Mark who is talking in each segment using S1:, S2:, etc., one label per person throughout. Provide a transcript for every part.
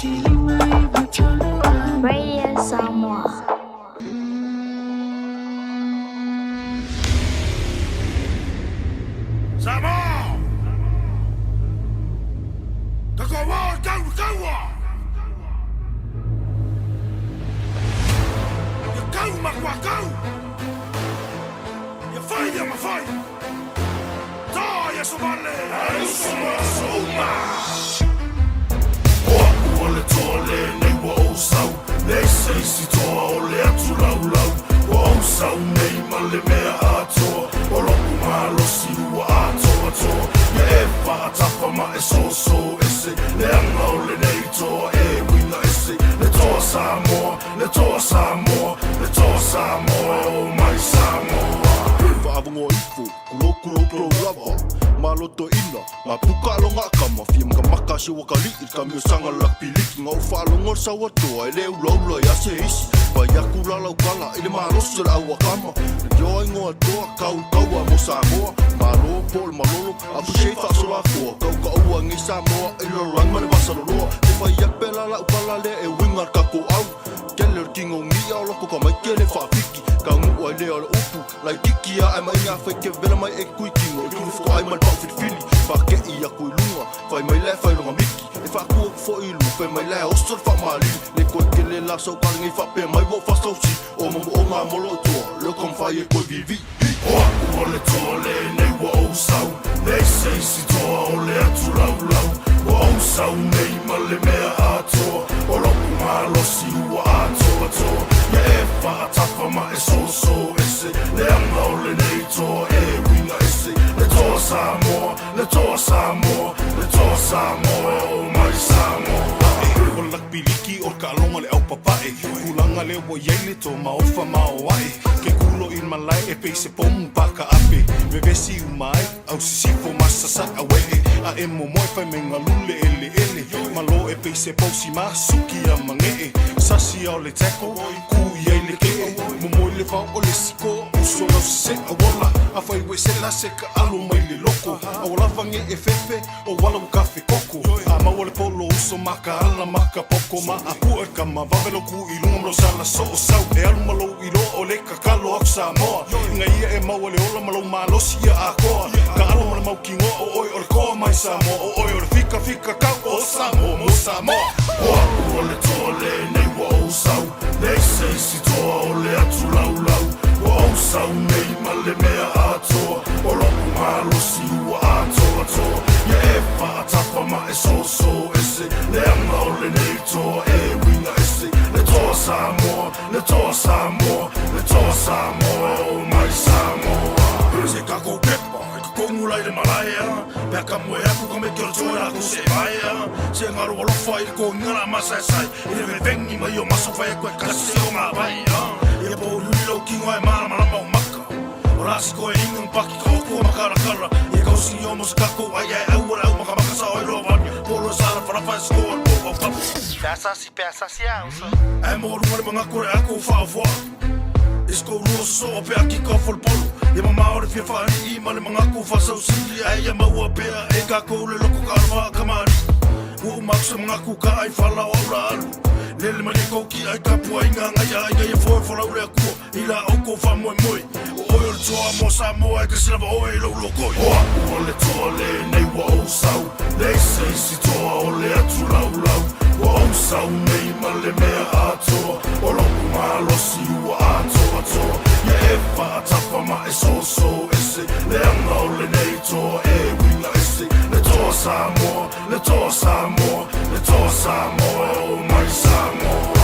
S1: Radio Samoa.
S2: Samoa! Kakawa, kawa! Ya kau makwa kau! Ya fai ya mafai! Ta ya somale! Ai soma! O le tole nei wa o sau, nei sei si toa o le atu lau. O sau nei male mea atoa, o loku malo si ua atoa. Ya e whaatapa ma e so ese, le anga o le nei toa e winga ese. Le toa Samoa, le toa Samoa, le toa Samoa, o mai Samoa.
S3: Whaavungo ifu, kulo lava. Maloto ina, ma puka longa kama fia mga makasi wakaliit kami sanga lakpiliki ngau whalongor sa watoa ele ulaula ya se isi payaku lalau kala ele marosa la wakama yo ingoa toa kau mo Samoa malo pol malolo afu shefa so la fo kau ngi Samoa ele rang mane basaloa te payak pela la upala le e wingar kako au keller kingo ngi au loko kama kele fa piki ka ngu ele ala upu lai kiki ya ai mai nga fake vela mai e kui kingo ku ai mal fit fili fa ke ia ku lunga fa mai le fa lunga miki e fa ku fo ilu fa mai le o sol fa mali le ko ke le la so ngi fa pe mai wo fa so si o mo nga molo to le kom fa ye ko vivi
S2: o le tole nei wa o sau nei sei si toa o le atu lau wa o sau nei male mea atoa o loku malo si ua atoa ya e whaatapa ma e so ese le anga o le nei toa e winga ese le toa Samoa, le toa Samoa, le toa Samoa, o mai Samoa.
S4: O lakpiliki o ka alonga le au papae kulanga le wo yele to maofa maoai ke kulo in malai e pe se pom paka ape me vesi umai au sifo masasa awe a emo moi fa menga lule ele malo e pe se posi masuki a mange sasi o le teko ku yele ke mo le fa o le siko uso no se awola a fa we se la se ka alo mai le loko awola fange e fefe o wala u kafe koko a ma wole polo uso maka ala maka poko ma a pu ka ma vavelo ku i lunga sala so sau e alu malo i lo o le kakalo ak Samoa nga ia e ma wole ola malo malo sia a koa ka alo malo mau kingo o oi o ko mai Samoa o oi o fika ka o Samoa mo Samoa
S2: o le tole nei wa o sau nei sei si toa o le atu lau wa o sau nei male mea atoa o loku malo si ua atoa ya e whaatapa ma e so ese le anga o le nei toa e winga ese le toa Samoa, le toa Samoa, le toa Samoa, o mai Samoa. Se kako pepa, e kakongu lai le malaia, pea ka moe aku ka me kia toa aku se vaia, se ngaro alofa i ko ngara masasai, i le vengi mai o maso vai koe kasi o ngā vai, i po lulilo ki ngoe mara mau maka, o rasi koe ingang paki ka oko makara, i kausi o mo se kako ai au maka sa oi roa vani, polo sara whanawhai skoa, o papu.
S5: Peasa si ausa.
S2: E mo rumare mga kore ako whaafua Isko rua so pe aki ka whalpolo E ma maore fia whaari i male mga ko whasau sili Ai a maua pea e ka koule loko ka arwa kamari Ua umaksa mga ko ka ai whala o aura alu Lele mani kouki ai ka pua inga ngai ai Gai e foe whala ure a kua I la au ko wha moe moe O oi o le toa mo Samoa e ka silava oe lau lokoi O le toa le nei wa o sau Nei sei si toa o le atu lau wa o sau nei male mea atoa o loku malo si ua atoa ya e whaatapa ma e so ese le anga o le nei toa e winga ese le toa Samoa, le toa Samoa, le toa Samoa, o mai Samoa.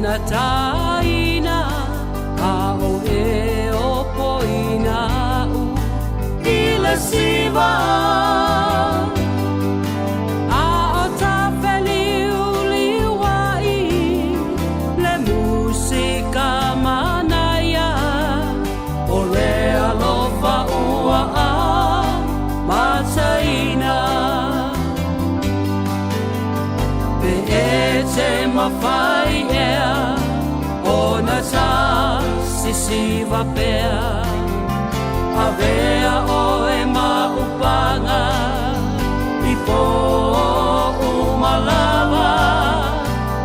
S6: na taina a o e o poina u i le siva sisiva pea Avea oe maupanga I po umalava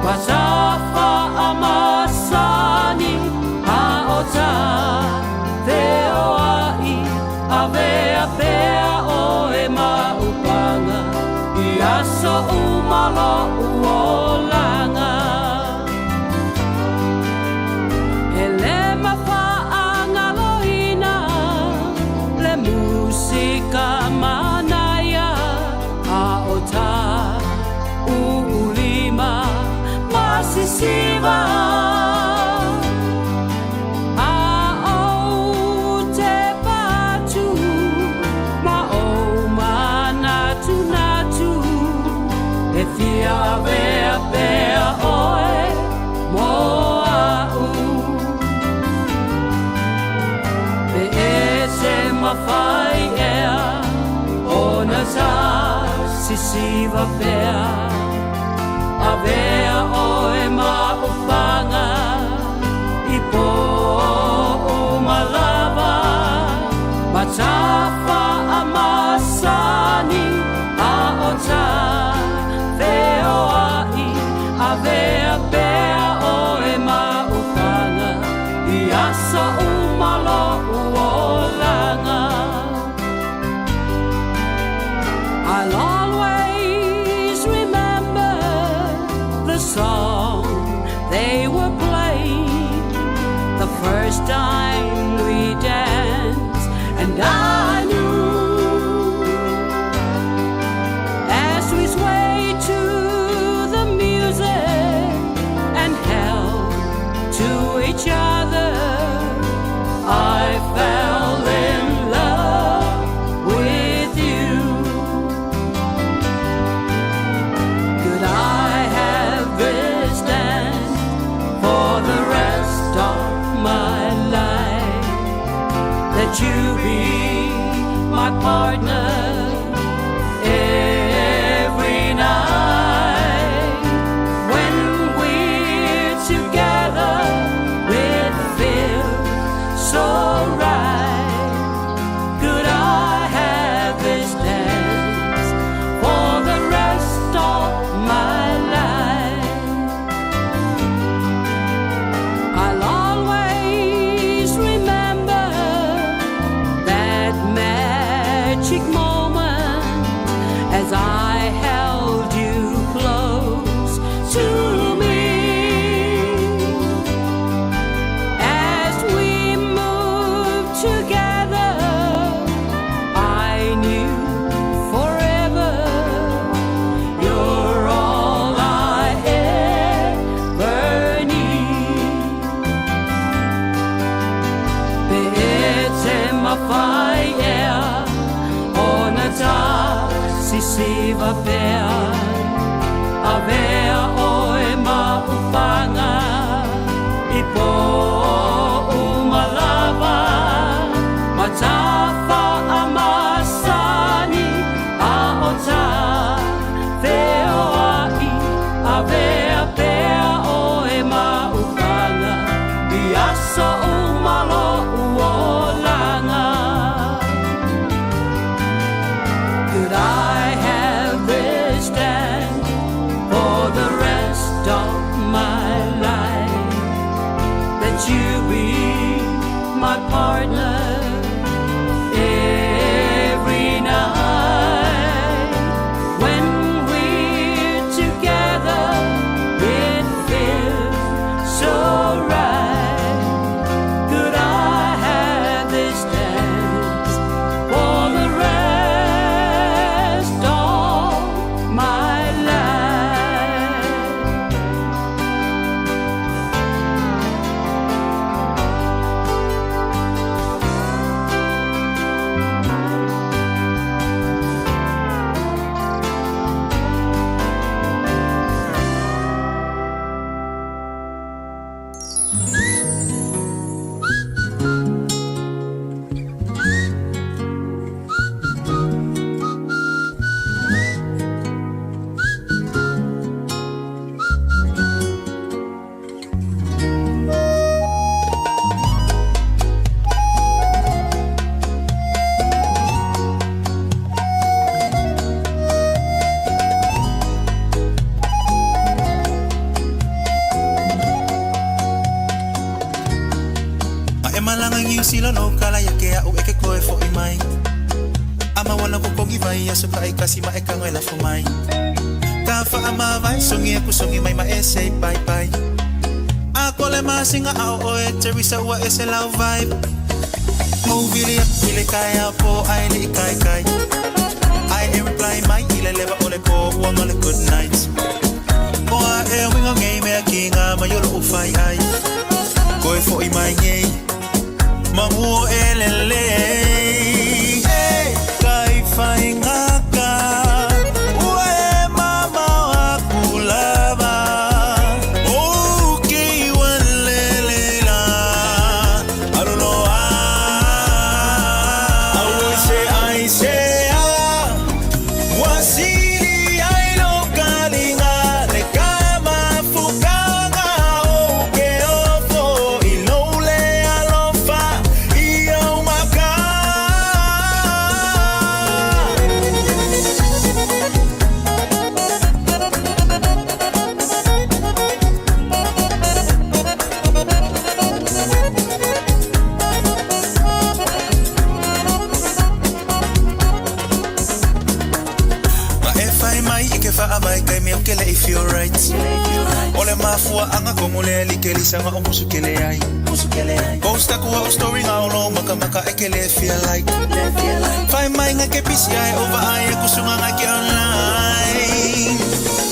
S6: Wasafa amasani Haota Veo ai Avea pea oe maupanga I aso umalo uolanga Ele mafaangaloina Le musika manaya Haota Ulima Masisiva Avea pea oe moa'u Pe ese mawhai ea Ona sa sisiva pea Avea oe ma'upanga I po umalava Matafa amasani Aota Avea pea oe maupanga I asa umalo uolanga I'll always remember the song they were playing The first time we danced and I knew As we swayed to each other I fell in love with you Could I have this dance for the rest of my life That you be my partner every night When we're together so right Could I have this dance For the rest of my life I'll always remember That magic moment As I held you close to me Together, I knew forever you're all I ever need. Pe'ete mawhai ea ona ta sisiva pea Avea oe maupanga I po umalava Matafa amasani Aota Veo ai Avea pea oe maupanga I aso umalo uolanga Could I have this dance
S7: mai aso kai kasi mai ka ngai la fu mai ka fa ama vai songi ku songi mai ma ese pai pai a kole ma singa au o e Teresa wa ese love vibe o vile kai po ai li kai kai I reply mai ile leva ole ko wanga le good night o e winga ngai me kinga ma yo lo fai ai ko e fo i mai ngai ma mu elele kai fai ngaka ue mama akulava okay walele la I don't know I say wasili ai lo kalinga le kama fukanga oke ofo ilole alofa iyo maka mai ike fa abai kai me kele if you're right ole mafua anga komule likeli sanga omusu kele ai posta ku o story nga lo maka ekele feel like find mai nga ke pisi ai over ai kusunga nga ke online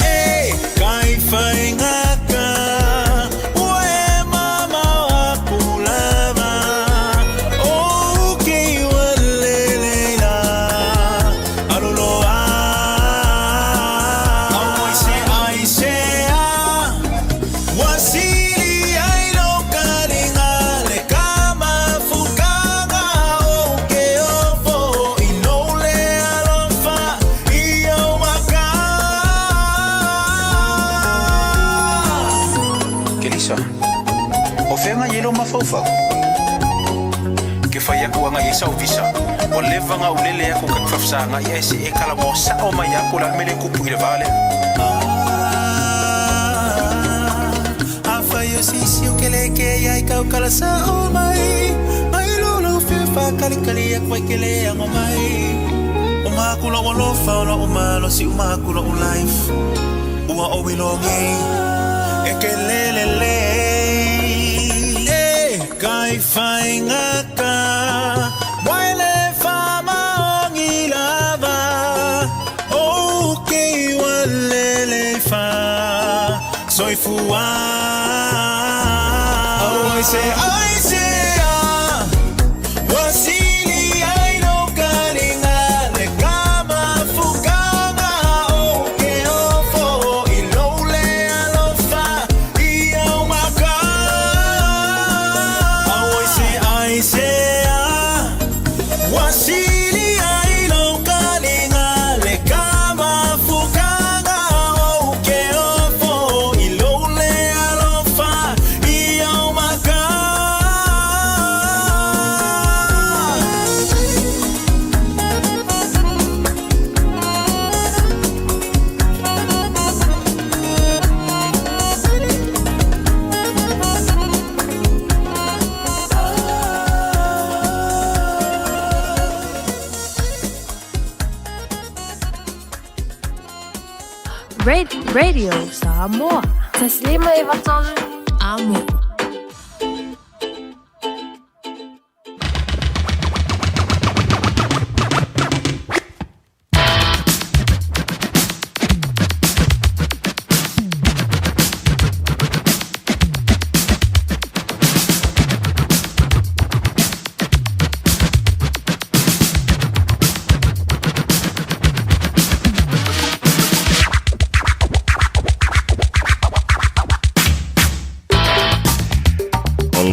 S7: eh kai fai nga ka ue mama akulava okay walele la I don't know wasili ai lo kalinga le kama fukanga oke ofo inole alofa iyo maka Kelisa o fenga yelo mafofa ke fai aku anga yesa visa o leva nga ulele aku ka fafsanga yesi e kala mo sa o mai aku la mele kupu ile vale yo sisi o kele ke ai kau kala sa o mai ai lolo fifa kali kali ak mai kele ang o mai o makula o lo fa o ma lo si o makula o life o o bilongi e kele le kai fai ngaka wale fama ngilava okay wale fa soy fuwa I say wasili ai no kalinga le kama fukanga oke ofo ilole alofa iyo maka I say wasili ai no kalinga le kama fukanga oke ofo ilole alofa iyo maka
S1: Radio Samoa. Taslima ivaton amo.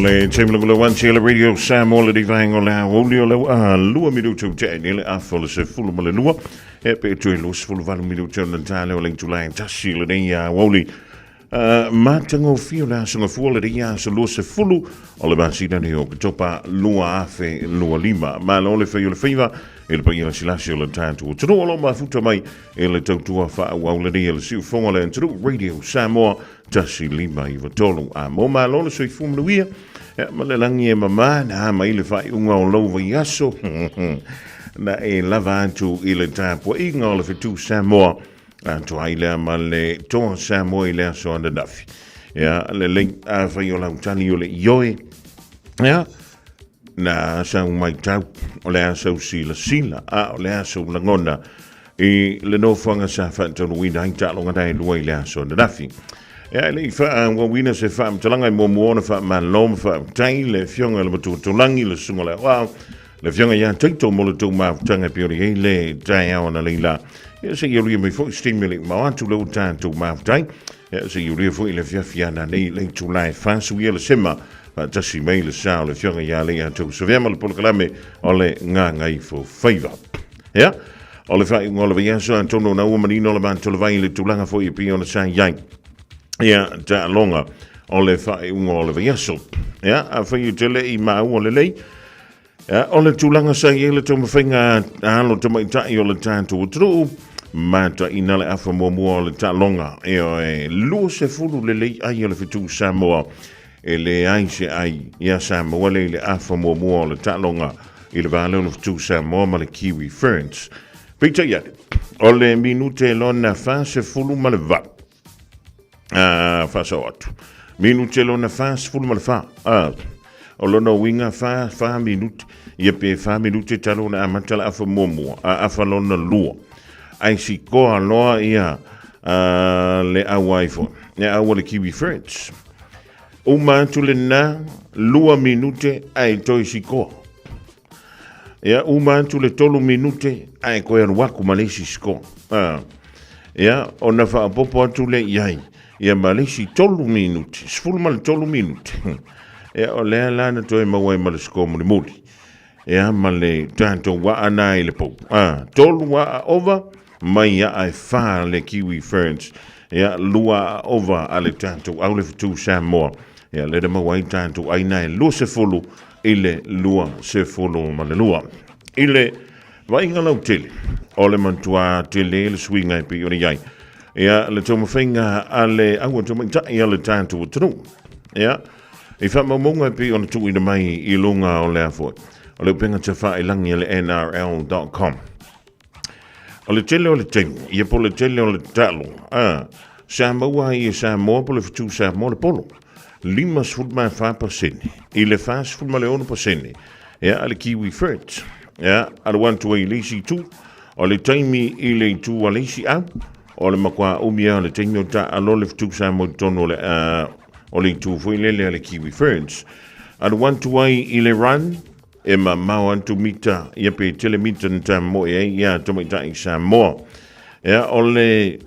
S8: Le temlo le wan chile radio Samoa le vango la Aouli le lua minuto te ne le afol se fulu male lua e pe tu lo fulu valu minuto na tale o ling tulai tashi le ya Aouli matango fiola so fu le ya so lo se fulu o le basi da ne o topa lua afe lua lima ma lo le fe le fiva e le paia silasio le tanto tu lo ma futa mai e le tautua fa Aouli le si fonga le tu radio Samoa tashi lima i vatolo a mo ma lo le so fu mluia ma le langi e mama na mai le fai unga o louva i aso na e lava atu i le tāpua i ngā le fitu Samoa atu ai lea ma le toa Samoa i lea so ana dafi ia le lei a whai o lau tani o le ioe ia na sau mai tau o le asau sila a o le asau langona i le no whanga sa whantaru wina hing tālonga dai lua i le aso na dafi ia le i wha wawina se wha mtalanga i momuona wha malom wha tai le fionga le matu tulangi le sunga le wow le fionga ia taito mo le tau maafutanga piori hei le tai awa na leila ia se iuria mai fwoi stimuli mawatu le utātou maafutai ia se iuria fwoi le fiafiana nei le tulai whansu ia le sema tasi mai le sao le fionga ia le atou so vema le polokalame o le ngā ngai fo faiva ia o le whai ngole via so antono na ua manino le mantolo vai le tulanga fwoi pi o le sa iai ia ta longa o le whai ngole via so ia a whai utele i mau o le lei o le tūlanga sa i le tō mawhainga alo te maitai o le tātou utru mata ina le afa mua o le tālonga e lua se fulu le lei ai o le fitu Samoa e le ai se ai ia Samoa le afa mua o le tālonga i le vale o le fitu Samoa ma le Kiwi Ferns pita iade o le minute lona fa se fulu ma le va fa sa atu minute lona fa se fulu ma le fa o lona winga fa minute ia pe fa minute talo na amatala afa momo afa lona lua ai si ko aloa ia le awaifo ne awa le Kiwi Ferns o mantu le na lua minute ai toi si ko ia o mantu le tolu minute ai ko ia waku malesi sko ia ona fa popo atu le iai ia malesi tolu minute sfulu mal tolu minute ia o lea lana toi mawai ma le sko mo le muli ia ma le tanto wa ana i le pou tolu wa over mai ia ai fa le Kiwi Ferns ia lua over ale tanto au le fitu Samoa ia le de mawai tanto ai nai lua se fulu ile lua se fulu ma le lua ile vai ngalau tele o le mantua tele le swinga pi o iai ia le tomo finga ale au tomo ia le tanto utru ia e fa mamunga pi on tu ina mai I lunga o le afo o le penga te fa ilangi le nrl.com o le tele o le teng ia po le tele o le talo Samoa i Samoa po le fitu Samoa le polo 5.5% I le 5.1% ia ale Kiwi Ferns ia ale wantu ai lisi tu o le taimi I le tu a lisi au o le makwa umia o le taimi o ta alo le fitu Samoa tono le o le tu foi lele ale Kiwi Ferns ale wantu ai I le run e ma mau antu mita ia pe telemita nta mo ia tomita I Samoa ia o le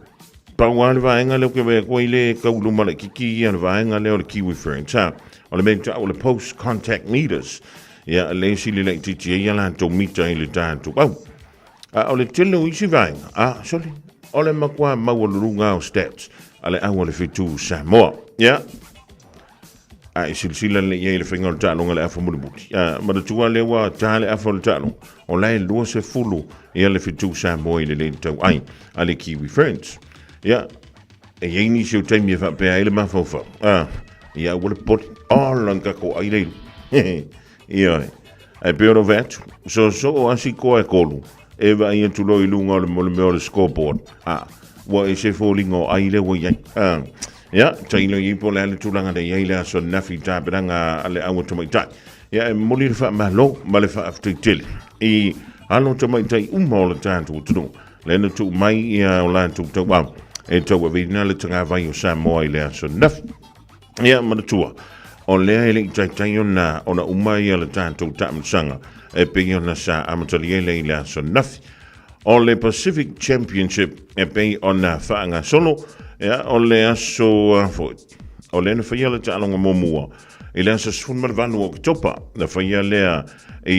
S8: pauale vaenga le ke ko ile kaulu mala kiki ia vaenga le o le Kiwi Ferns o le menta o le post contact meters ia le si le titi ia la tomita I le tantu o le tele isi vaenga soli o le makwa mawalunga o stats ale au le fitu Samoa ia ai silsila le ia le finga ta longa le afa mulibuti ma le tua le wa ta le afa le talo o lai lua se fulu ia le fitu Samoa I le tau ai ale Kiwi Ferns ia e yeni se taimi fa pe ai le mafofa ia wala pot langa ko ai le ia ai pero vet so asi ko e kolu e va ia tu lo I lunga le mo le scoreboard wa e se falling o ai le wa ia tailo I po le tulanga de ia le so nafi ta beranga ale au to mai ta ia e mo le fa malo ma le fa after til I alo to mai tai mo le tantu tu le no tu mai ia o la tu to ba e to wa vina le tanga vai o Samoa I le so naf ia ma tua o le ele tai ona umai le tantu tamsanga e pe ona sa amatali le so naf o le Pacific Championship e pe ona faanga solo ia o le aso o le na faia le talonga momua I le aso sfun vanu o topa na faia lea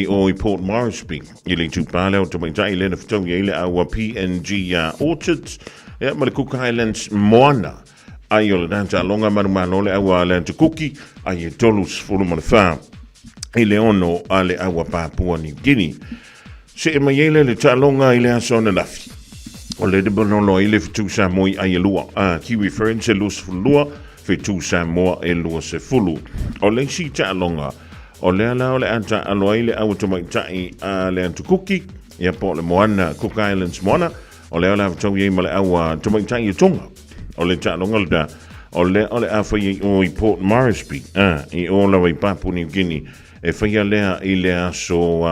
S8: o I Port Moresby I le tupale o tamaitai le na ftau I le awa PNG Orchards ia ma le Cook Highlands Moana ai o le danta longa marumano le awa le antukuki ai e tolu sfulu ma le wha I le ono a le awa Papua New Guinea se e mai le talonga I le aso na lafi o le de bonono I le fitu Samoa ai lua Kiwi Ferns e lua lua fitu Samoa e lua se fulu o le si talonga o le ala o le anta alo ai le au tomaitai a le antukuki ia po le moana Cook Islands moana o le ala tau ye male au tumai tai i tonga o le ta longa da o le a fai o i Port Moresby i o la wai Papua New Guinea e fai lea i le aso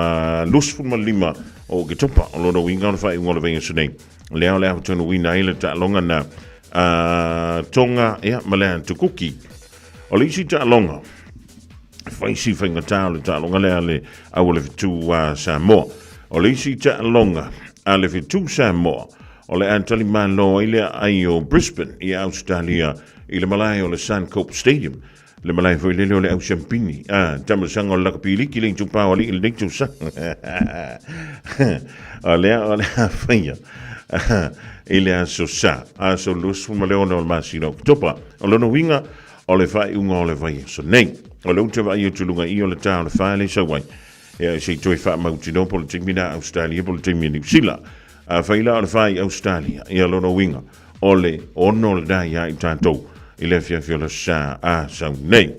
S8: lusfu malima o ke topa o lo winga o fai ngolo venga sunei le ala tonu wina i le ta longa na tonga ia male tukuki o le isi ta longa fai si fai ngata le ta longa le au le tu Samoa o le isi ta longa ale fitu Samoa o le antali malo ile ai o Brisbane i Australia i le malai o le Suncorp Stadium le malai foi le o le au champini tamasanga o la kapili ki le tupa o le tu sa ale faia ile aso sa aso lus male o no masino topa o lo no winga o le fai unga o le vai so nei o le uta vai o tulunga i o le ta o le fai le so wai e se toi fa mautino politik mina Australia politik mina New Zealand fai la o le fai Australia i lo no winga o le ono le dai ai tanto i le fia le sa sa nei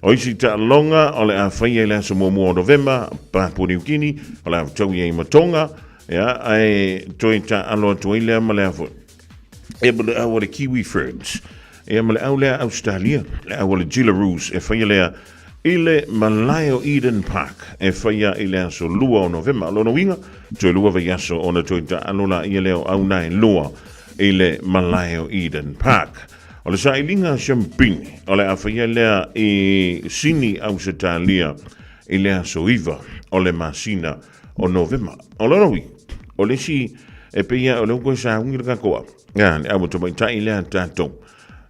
S8: o isi ta longa o le a fai le so mo November Papua New Guinea o le tau i matonga ya ai toi ta alo toi le malafo e bole a le kiwi fruits e male au le Australia le au le Gillaroos e fai le ile Malayo Eden Park e faia ile so lua o November lo no winga toi lua vai aso ona toi ta alola ile o au nai lua ile Malayo Eden Park o le sailinga champagne o le afaia le e sini Australia ile so iva o le masina o November o lo no wi o le si e peia o le ko sa ungi ka ko ya le abo to mai tai le tato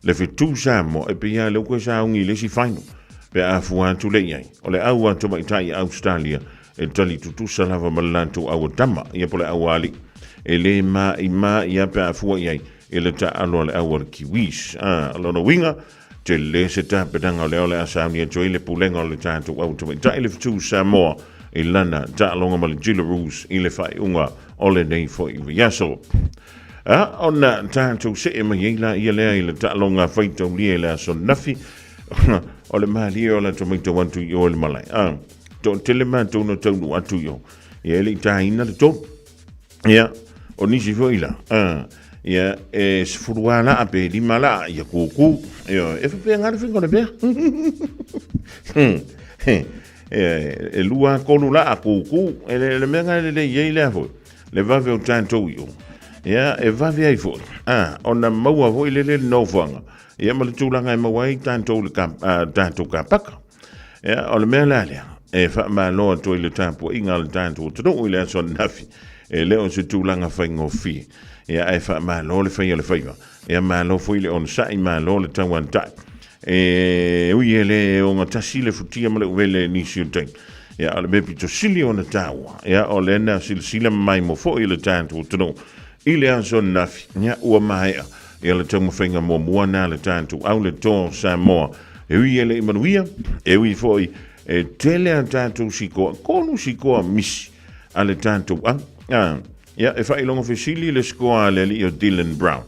S8: le fitu Samo e peia le ko sa ungi le si final pe a fuan tu le ai o le au to mai tai Australia e tali tu sala va malantu au tama ia pole Aoauli e le ma ia pe a fuan ai e le ta alo le au kiwis lo no winga te le se ta pedanga le asa ni to ile pulenga le tantu au to mai tai le fitu Samoa e lana ta longa mal Gillaroos i le fai unga o le nei fo i yaso ona tantu se e mai la ia le ta longa fai to le so nafi o le mali o la tomato wantu yo le malai to telema to no tonu atu yo e le taina le to ya o ni si foila ya e sfuruana ape di mala ya kuku yo e fe ngar fin con be e lua konula a kuku e le menga le ye le fo le va ve o tanto yo ya e va ve ai fo ona maua fo le no fanga ia ma le tūlanga e mawai tanto ka paka ia o le mea lalea e wha ma loa to i le tāpua inga le tanto o tano i le aso nafi e leo se tūlanga whai ngofi ia e wha ma loa le whai le whaiwa ia ma loa fwile on sai ma loa le tauan tai e ui e le o ngatasi le futia ma le uwele nisi o tai ia o le bepi to sili o na tāua ia o le na sila mai mo fo i le tanto o tano i le aso nafi ia ua mahea e le tau mawhainga mo muana le tantu au le tō Samoa e ui ele i manuia e ui foi e tele a tantu sikoa konu sikoa misi a le tantu ia e whai longa fesili le skoa le li o Dylan Brown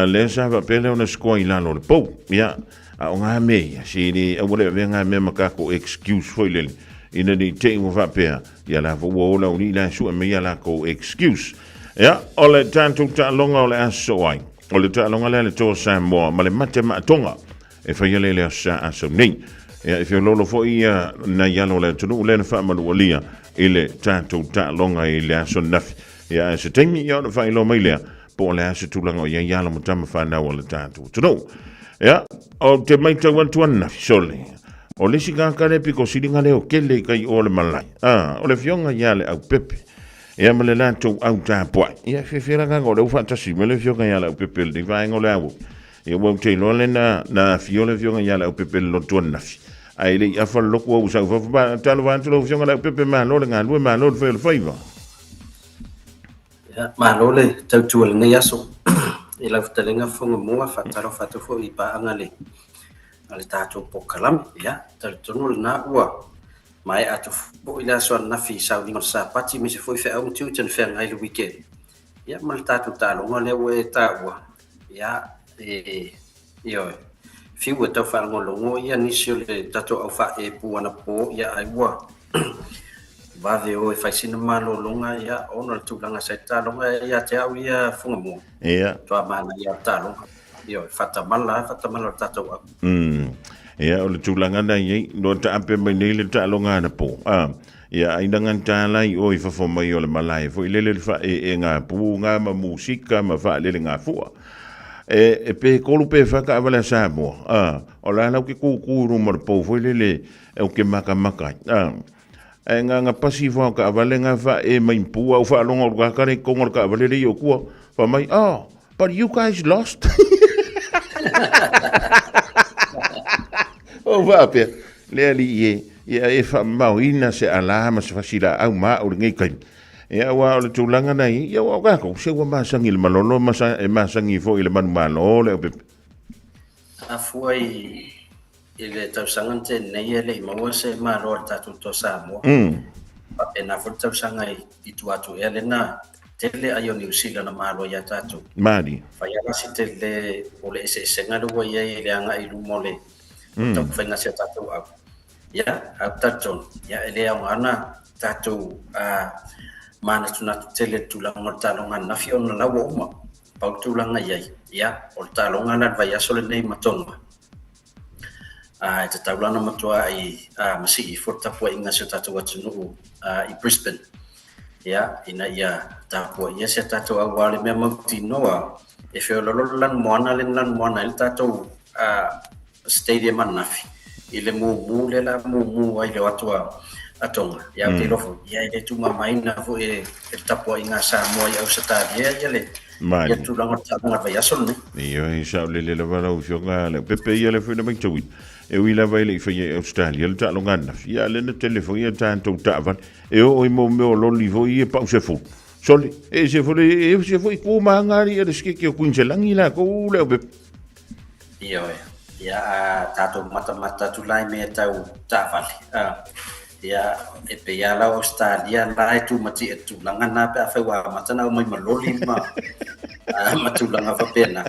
S8: le sawa pele ona skoa i lalo le pou ia a o ngā mea si ni a wale a ngā mea makako excuse foi le ina ni te ingo whapea ia la fo wola o ni la su a mea la ko excuse ia o le tantu ta longa o le aso ai o le talonga le to Samoa ma le mate matonga e fai le sa aso nei e fe lolo fo ia na yalo le tunu le fa malualia ile tanto talonga ile aso nafi ia se temi ia no fai lo mai le po le aso tulanga ia yalo mutama fa na o le tanto tunu ia o te mai te wan tuana sole o le sika ka le piko silinga le o kele kai o le malai o le fionga ia le au pepe ia male lanto au tapua ia fefera ka ngole ufantasi mele fioga ia la pepel de vai ngole au ia wo te lo le na fiole fioga ia la pepel lo tona ai le ia fa lo ko usa fa ba talo van lo fioga la pepel ma lo nga lo ma lo fe faiva
S9: ia ma lo le tau tu le nei aso i la futalenga fonga moa fa taro fa to fo i pa angale ale tato pokalam ia tonu na ua mai atu po ila so na fi sa ni sa pati mi se foi fe au tu ten fe ngai le weekend ya mal tatu talo ngole we ta wa ya yo fi wo to fa ngolo ngo ya ni sio le tato au fa e pu ana po ya ai wa vave o e faisina malolonga ia ona le tulaga sai talonga ia te au ia Fofogamua
S8: ia
S9: toa mana ia talonga ia fatamala le tatou au
S8: ia o le tulaga na iai lo taape mai nei le taaloga na po ia ainanga tālai o i whawhamai o le malai fo i lele le whae ngā pūnga ma musika ma wha lele ngā fua e pe kolu pe whaka awale a Samoa o la lau ke kūkūru ma le pou fo i lele e o ke maka e ngā pasi wha ka awale ngā whae mai pūa o wha alonga o kakare konga ka awale le i o kua wha mai but you guys lost o wha pia lea li ie ia e fa mauina se ala ma se fasila au ma o ngai kai ia wa o tulanga nei ia wa ka ko se wa masangi le malolo masa e masangi fo ile man malo le
S9: a foi ile tau sangante nei ele mo se ma ro tatu to Samoa e na fo tau sanga i tu atu ele na tele ayo New Zealand na malo ya tatu
S8: mari
S9: fa ya la sitele o le se senga lo ia ile anga i lu mole tau fa na se tatu au ya tatu ya ele ana tatu mana tuna tele tulanga talonga na fiona la woma pau tulanga ya o talonga na vai asole nei matonga te taulana matua i masi for tapu inga se tatu watunu i Brisbane ya ina ya tapu ya se tatu awale me mautinoa e feololo lan moana il tatu stadium anafi ile mu le la mu ai le atua atonga ya te lofo ya ile tu mai na fo e tapo inga Samoa ya usata ya le ya tu langa tanga vai asol ne
S8: io in sa le wala u fionga le pepe ia le fina mai tui e wila vai le fai Australia le talo ngana ya le na telefon ya tanto tavan e o mo lo livo ia pa se fu soli e se fu ku mangari e ski ki ku inselangi la ko le be
S9: ya tato mata tu lai me tau tavali ya e pe ya la Australia lai tu mati tu langa na pe fa wa mata na mai maloli ma matu langa fa pena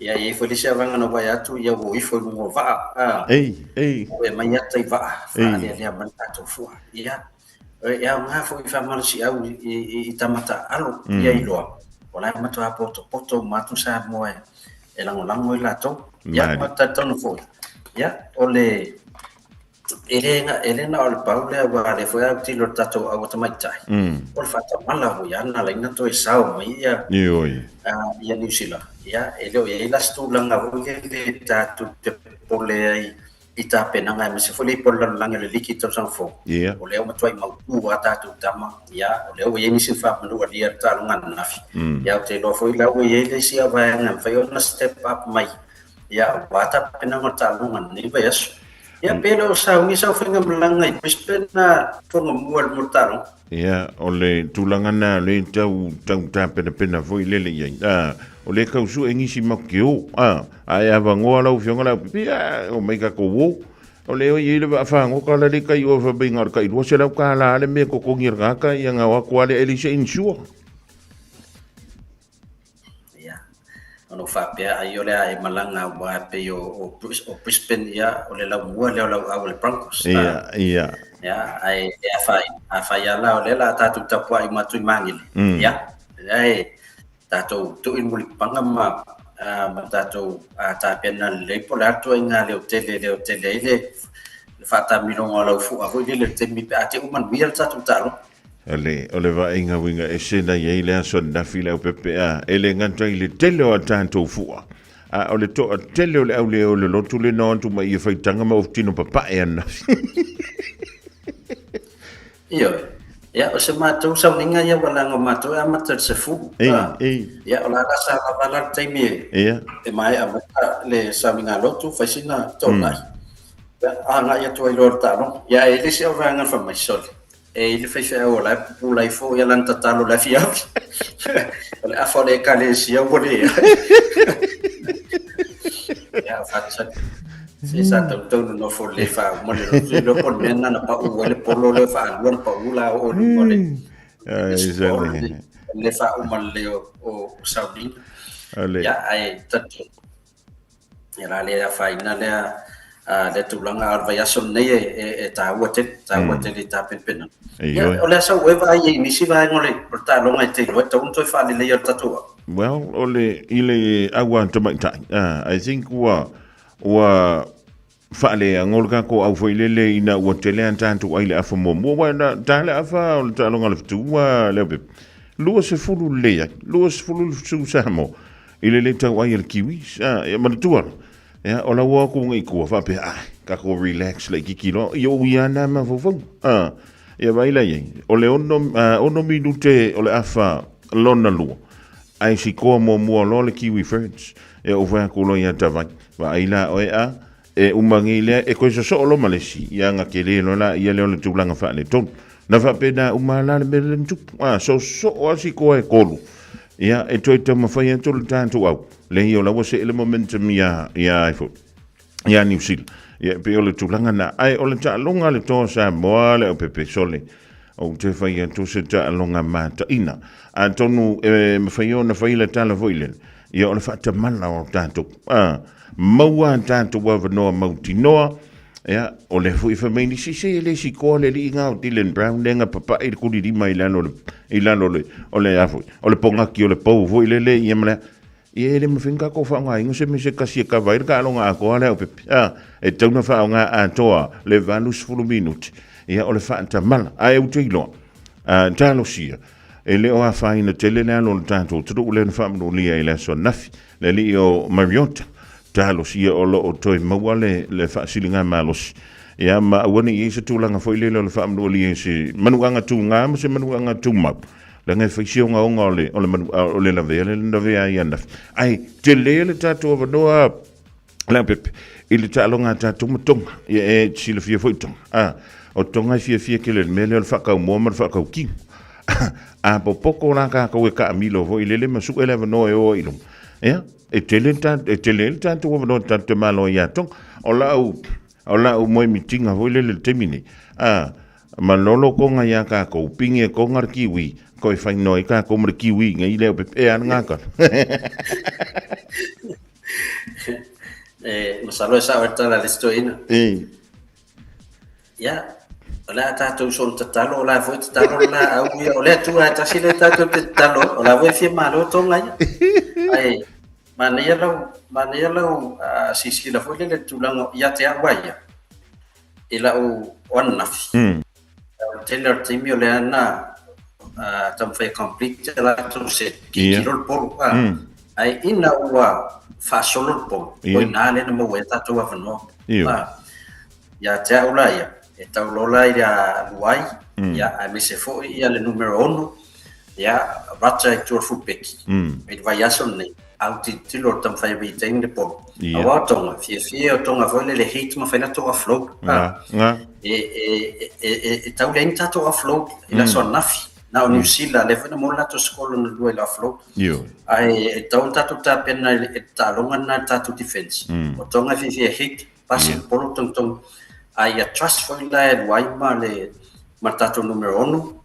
S9: ya e fo lisa vanga no vai atu ya wo ifo mo va e mai ya tai va fa le man tato fu ya nga fo fa mal si au i tamata alo ya ilo wala matu a poto matu Samoa e lango la to ya mata tono fo ya ole elena ol paula wa le foi a tilo tato a wata mai tai ol fata mala ho ya na la to e sao mai ya ya New Zealand ya ele e la stu langa ho le tato te pole ai ita pena nga me se foi por la langa le likito san fo ole o matoi mau tu ata tu tama ya ole o ye ni se fa no wa dia ta lunga nafi ya te lo foi la o ye le si ava nga fa yo na step up mai ya wata pena ngota lunga ni ba yes ya pero sa ngisa finga mlangai Brisbane na Fofogamua mortalo
S8: ya ole tulangana le tau pena foi lele ia ole kausu engisi makio ai avangoa lau fionga lau pia o mai ka ko wo ole o yele va fa ngo kala le kai o fa bingar kai lo se lau kala le me ko ngir ka ia nga wa kwale elise insure
S9: ono fa pia ayole ai malanga wa pe o Brisbane ya ole la mua le au Broncos
S8: ya
S9: ai fa ya la ole la tatu tapua i matu mangile ya ai tatu tu in muli pangama tatu ta pena le pola to inga le hotel ile fa ta milongo la fu a vo le te mi ate o man wir tatu talo
S8: ole va inga winga e sena ye le so na fila o pepe ele nganta ile tele o tanto fua ole to tele ole ole lo tu le no tu mai fai tanga ma tino papa e ana
S9: ya o se matou sa ninga ya wala ngo matou a matou se fu ya ola ka sa bala taimi e mai a le sa minga lotu fasina tonai ya anga ya to ilorta no ya ele se o vanga fa mai sol e ele fez o la pula e foi ela não tá la fia olha a fole calesia o bole ya faça se sa tau no fole fa mo le pon mena na pa o le polo le fa lo pa ula o le le fa o mal le o saudi ya ai tatu era le fa ina le le tulanga al vai aso nei e taua te le tapepena
S8: Ia.
S9: o le asa ue vai e nisi vai ngole o talonga te lo ta unto fa le ia tatua.
S8: Well, ole ile awa tamaita. I think wa fale angol ka ko au foi lele ina wa tele antantu ai le afa mo wa na tale afa o talonga le tu wa le be. Lua se fulu le, lua se fulu su samo. Ile le tau ai el kiwi, ya matua. Ya ola wa ko ngai ko fa pe ka ko relax le kikilo. Yo ya na ma fo. Ya vai la ye. Ole ono minute ole afa lona lua. Ai si ko mo lo le kiwi friends. E o va ko lo ya tava. Va ila o e umangile e ko so lo malesi. Ya nga kele lo la ya le tulanga fa le ton. Na fa pena umala le melen tu. So o si ko e kolu. Ya e toi te mawhai an tolu tātou au. Le hi o lawa se ele momentum ya iPhone. Ya New Zealand. Ya pe o le tūlanga na. Ai o le ta alonga le tō Samoa le o pepe sole. O te whai an tō se ta alonga mata ina. A tonu mawhai o na whai le tala voilen. Ya o le whata mana o tātou. Maua tātou wa vanoa mauti noa. Ya o le fu ifa mai si se le si ko le linga o Dylan Brown lenga papa e ku di mai lano le o le afu o le ponga ki o le pou vo ile le yemla e le mfinga ko fa nga ingo se me se kasi ka vai ka longa ko le o pe e tona fa nga a toa le valus fulu minute ya o le fa ta mal ai u tilo talo sia e le o a fa ina tele na lo tanto tu le fa mo li e le so nafi le li o Mariota talo sia o lo o toi maua le whaasilinga malos. Ia ma awane i se tūlanga fo ile le whaamnua li e se manuanga tū ngā ma se manuanga tū mau. Le ngai whaisio ngā onga o le lavea i anaf. Ai, te le tātua wanoa la pepe. I le tālonga tātua matonga. Ia e sila fia foitonga. O tonga fia ke le mele o le whakau mua ma le whakau kiu. A popoko la ka koe ka amilo fo ile le masu ele wanoa e o ilum. Ia? E tele tanto wa no tanto malo ya tong o la u moi mitinga ho le temini manolo ko nga ya ka ko pinge ko ngar kiwi ko e fai noi ka ko mer kiwi nga ile e an nga ka
S9: masalo sa orta la listo ina ya la tato son tatalo la foi tatalo la au o le tu ta sile tato tatalo la voi fi malo tonga ai Mania lau sisi la foi le tulango ia te aguaia. Ila o onafi. Taylor Timio le ana tam fai complete la tu se kilo por ai ina ua fa solo por. Oi na le no mo eta tu avano. Ya te aulaia. Eta lola ia luai. Ya a me se foi ia le numero 1. Ya rata tur fupeki. E vai asone. Auti tilo tam fai biting de po. Awa tonga fie o tonga foi le hit ma fai na to afloat. E tau le ta to afloat ila so nafi. Na o New Zealand le fana mo la to skola no do ila afloat. Ai tau ta to ta pena e ta longa na ta to defense. O tonga fie hit passe polo tong ai a trust foi la wai ma le martato numero 1.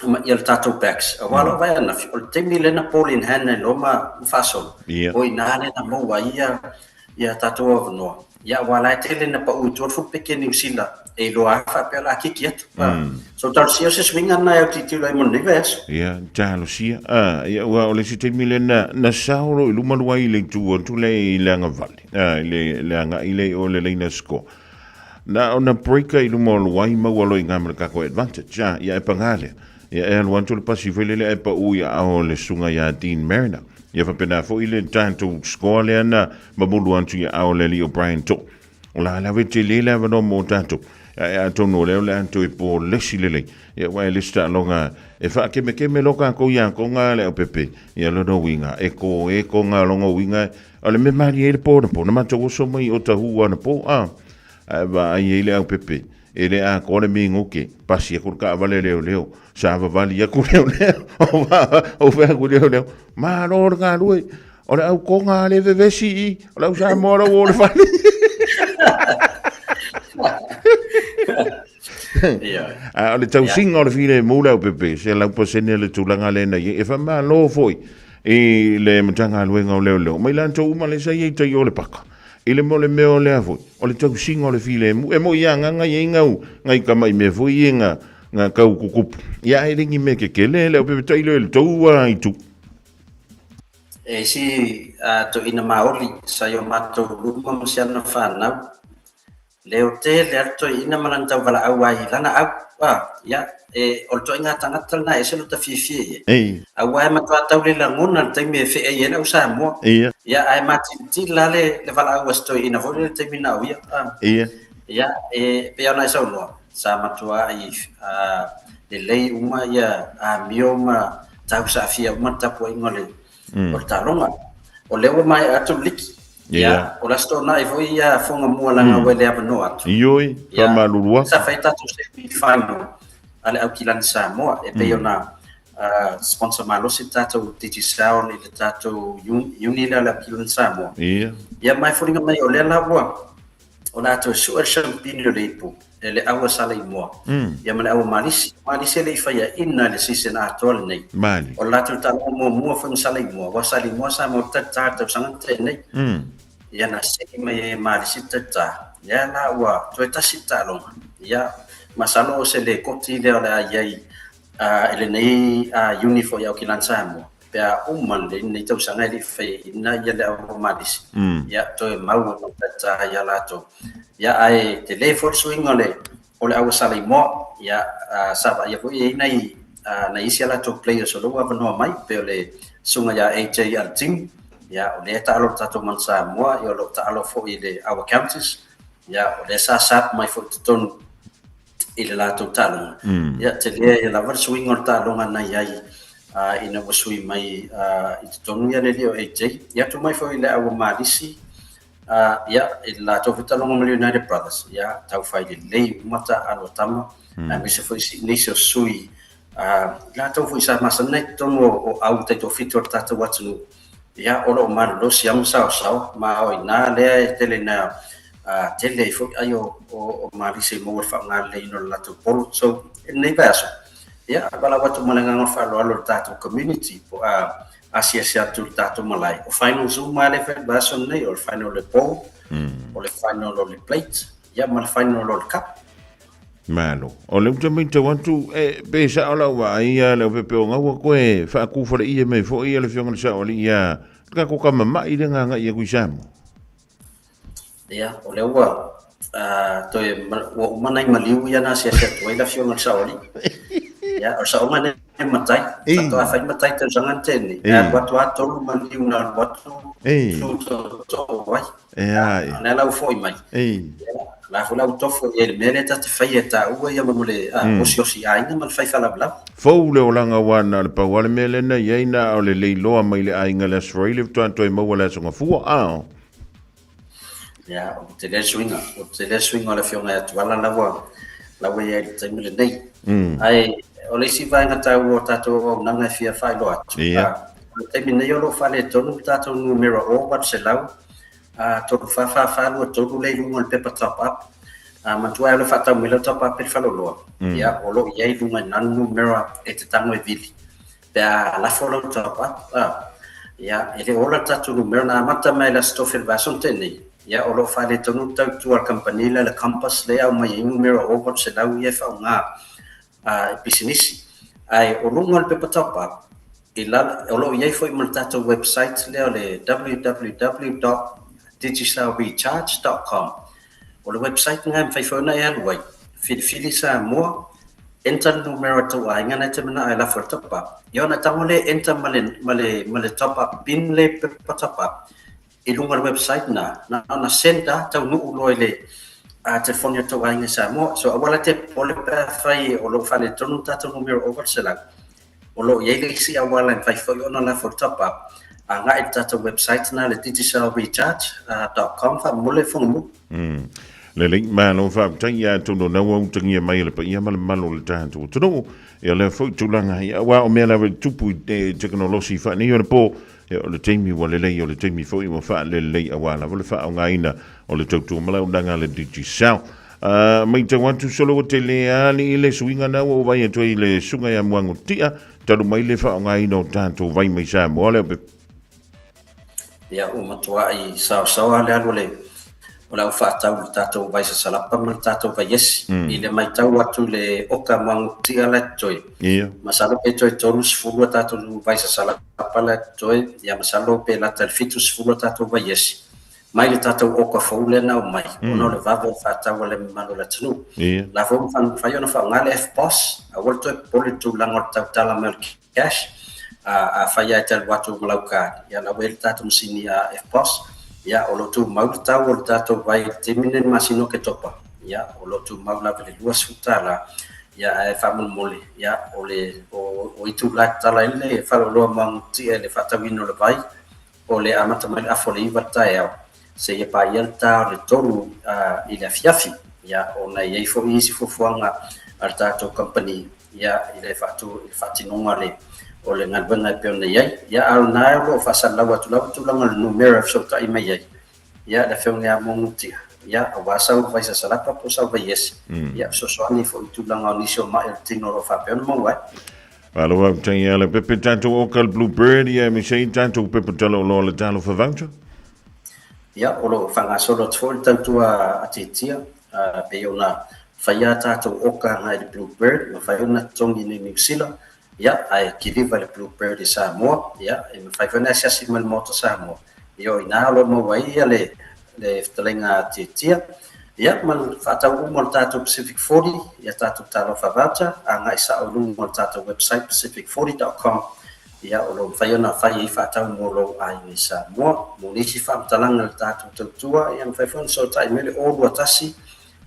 S9: Ia le tātou backs. Walo vai ana, o le temi lena Pauline Hanna loma fasol. O ina lena maua ia tātou avanoa. Ia wala e tele na pa uitor fu peke New Zealand. E loa fa pe la kiki atu. So tal sia se swinga na e titilo e mon nives.
S8: Ia, talo sia. Ia ua o le si temi lena na sauro i luma lua i le tu le i le anga vali. Le anga i le o le leina sko. Na ona breaker i luma lua i maua lo i ngamara kako advantage. Ia e pangale. Ia e aluantu le pasi whelele e pa ui ao le sunga ia Dean Mariner. Ia whapena fo i le tanto skoa le ana mamulu antu ia ao le Leo Brian to. O la lawe te le la wano mo tanto. Ia tono leo le antu e po lesi lele. Ia wai lista longa e wha keme loka ko ia ko ngā le o pepe. Ia lono winga e ko ngā longa winga. O le me mari e le po na po. Na mato oso mai o ta hua na po. Wa ai e le au pepe. E le a kore mi ngoke pasi e kurka avale leo sa vali ya kure o fa kure leo ma no nga lui o le au ko nga le vesi o le sa mora o le fali o le tau singa o le file mula o pepe se la po sene le tulanga le na e fa ma lo foi e le mtanga luenga o leo mai lan to uma le sa ye te yo le paka Ile mo le meo le afo. O le tau singa o le file mu. E mo ia nganga i ngau. Ngai kamai me fo i nga kau kukupu. Ia e ringi me ke kele le o pepe tailo le taua i tu.
S9: E si to ina maoli sa yo mato luma masiana whanau. Leo te le alto ina mananta wala au ai lana au. Ya, o to inga tangata na e selo ta fifi. Au ai matwa tau le langona te me fe e na usa mo. Ya ai mati lale le wala au sto ina vole te mina u ya. Ya pe ona sa no. Sa matwa ai le lei uma ya mioma tau sa fia uma tapo ingole. O talonga. O lewa mai atu liki. Ya, o la sto na i voi ya fonga mua langa wele apa no atu.
S8: Ioi, pa malurua.
S9: Sa fai tatu se final. Ale au kilani Samoa e pe ona sponsor malo si tato digital ni tato uni la la kilani Samoa. Ya mai furinga mai o le la wa. Ona to sure championio le ipu. Ele awa sala i moa. Ya mana awa malisi le fai ya ina le season atol nei.
S8: Mali.
S9: O la tu talo mo fa sala i moa. Wa sala i moa sa mo tata sangante nei. Ya na se mai malisi tata. Ya la wa to tasita lo. Ya masalo se le koti le ala ai ele nei uniform ya kilan Samoa pe umman le nei tau sanga le fe ina ya le automatis ya to mau no ta ya la to ya ai telefon swing ole au sala mo ya saba ya ko nei na isi ala to player so lo va no mai pe le sunga ya AJ al team ya ole ta alo ta to man Samoa yo lo ta alo fo ile our counties ya ole sa mai fo ton ile la to talonga ya te le la ver swing or talonga na yai ina wa swing mai i tonu ya le o AJ ya to mai fo ile awa malisi ya ila to talonga mo United Brothers ya tau fai le mata alo tama mi se fo ni so sui la to fo sa masane to o au te to fitor tata watu ya olo mar lo siam sao ma o ina le tele na tele fo ayo o malisi mo fa ngale no la to polo so nei vaso ya bala watu malanga no fa lo tato community po asia tu tato malai o final zoom male fa vaso nei o final le po o le final o le plate ya mal final o le cup
S8: malo o le utamente wantu be sa ola wa ia le pepe o ngawa ko e fa ku fo le ia me fo ia le fionga sa o ia ka ko kama mai le nga ia ku samo
S9: ya o le wa to o manai maliu ya na sia to ila fionga sa oli ya o sa o manai matai to a fai matai te jangan teni ya watu ato maliu na watu to wai ya na la fo mai la fo la tofo e mele ta fai ta o ya mo le o si ai na mal fai fala bla
S8: fo le olanga wana le pa wale mele na yeina o le leilo mai le ai ngala Australia to mo wala so fu
S9: ya o te le swinga la fionga ya tuala la wa ya te mile nei ai o le si vai ngata o tato o nanga fia fai lo atu te mine yo lo fale tonu tato numero o wat se lau to fa lo to le lunga le paper top up matua le fata mile top up per falo lo ya o lo ya lunga nan numero e te tango e vili da la follow top up ya ele ola tato numero na mata mai la stofel vason teni ya o lo fale tonu tau tu al company le campus le au mai numero over se lau ye fa nga business ai o lunga le paper top up ila o lo ye foi multato website le www.digitalrecharge.com o le website ngam fai fona ya luai fili sa mo enter numero to ai ngana te mana ai la for top up yo na tamole enter male top up pin le paper top up ilunga website na senda tau nu loile telefonia to ai ngasa mo so wala te pole pa fai o lo fale tonu tatu numero over sela o lo ye si awala fai fo ona la for top up nga e tatu website na le digitalrecharge.com fa mole fo mu
S8: le link ma no fa tanya to no na won tanya mai le pa ia mal malo le tanto to no e le fo tulanga ia wa o me la tupu technology fa ni yo po o le teimi wa le lei o le teimi fo i mo fa le lei awala o le fa o ngaina o le tautu mala ndanga le digital mai te wantu solo o te le ali le suinga na o vai to i le sunga ya muango tia talu mai le fa o ngaina o tanto vai mai sa mo le
S9: ya o matua i sa le alu le o lau whaatau le tātou vai sa salapa ma le tātou vai yesi. I le mai tau atu le oka mangutia le toi. Masalo pe toi tolu sifuru tātou vai sa salapa le toi, ia masalo pe lata le fitu sifuru tātou vai yesi. Mai le tātou oka fau le nau mai, ono le vavo whaatau le malo le tanu. La fau whai ona whao ngale F-Boss, a wala toi pole tu langor tau tala me le cash, a whai ai tali watu malau kāni. Ia la wele tātou musini a F-Boss, ia o lotu mau le tau o le tātou vai te minen masino ke topa. Ia o lotu mau la vele lua sutala, ia e whamul mole, ia o itu la tala ile e whalo loa mangutia le whatawino le vai, o le amata mai afo le iwa tae au. Se ia pa ia le tolu i le afiafi, ia o nei ei fo isi fofuanga al tātou company, ia i le whatinonga le o le ngalwenga e peo nei ei, ia au nai o lo whasalau atu langa le numera fsota i mei ei, ia le feo ngea mongutia, ia a wasau vai sa salapa po sau vai esi, ia sosoani fo i tulanga o nisi o mai el tino ro whapeo na mawai.
S8: Aloha tai le pepe tātou o kal Bluebird, ia me sei tātou pepe talo lo le talo for voucher.
S9: Ia, o lo whangasolo tfori tautua a titia, pe ona whaia tātou oka ngai le Bluebird, ma whai ona tongi ni New Zealand, ia, ai kiviva le Bluebird i Samoa, ia, e me whai whana siasi mal moto Samoa. Ia, ina alo mawai ia le ftalenga titia, ia, mal whatau umo le tātou Pacific 40, ia tātou talo whawata, a ngai sa o lungo le tātou website pacific40.com, ia o lo whai ona whai i whatau molo ai ni Samoa, mo nisi whamtalanga le tātou tautua, ia mwhai whana so tai mele o lua tasi,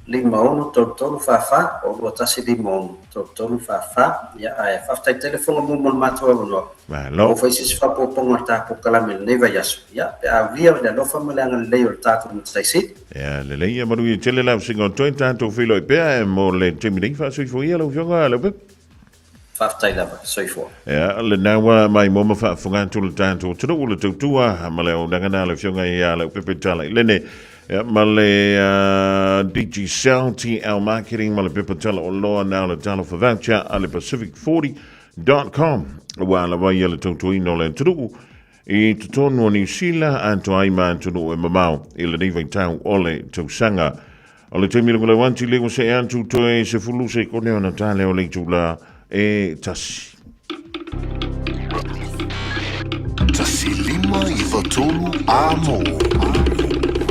S9: lima ono tolu whawha, o lua tasi lima ono tolu whawha, ia ai whaftai telefonga mumo le matua wanoa. O whai sisi whapoponga le tātou kalame le neva yasu, ia, pe a via le alofa mele anga le leo le tātou mtaisi.
S8: Ia, le leia maru i tele lau singo toi tātou whilo i pēa e mo le temidei whaasui fo ia lau whionga lau pep.
S9: Whaftai lava, soifua.
S8: Ia, le nawa mai moma whaafungatu le tātou tunu ule tautua, ma le o nangana le whionga i a lau pepe tala i lene, ma le DG Cell TL Marketing, ma le pepe tala o loa nao le talo for voucher, a le pacific40.com, wa la wai le tautua ino le tunu, i tutonu o New Zealand, anto aima tunu e mamau, i le nivai tau o le tausanga. O le teimi le wanti lego se antu toe se fulu se kone o na tale o le tula, e tasi.
S2: Tasi lima I watolu amo.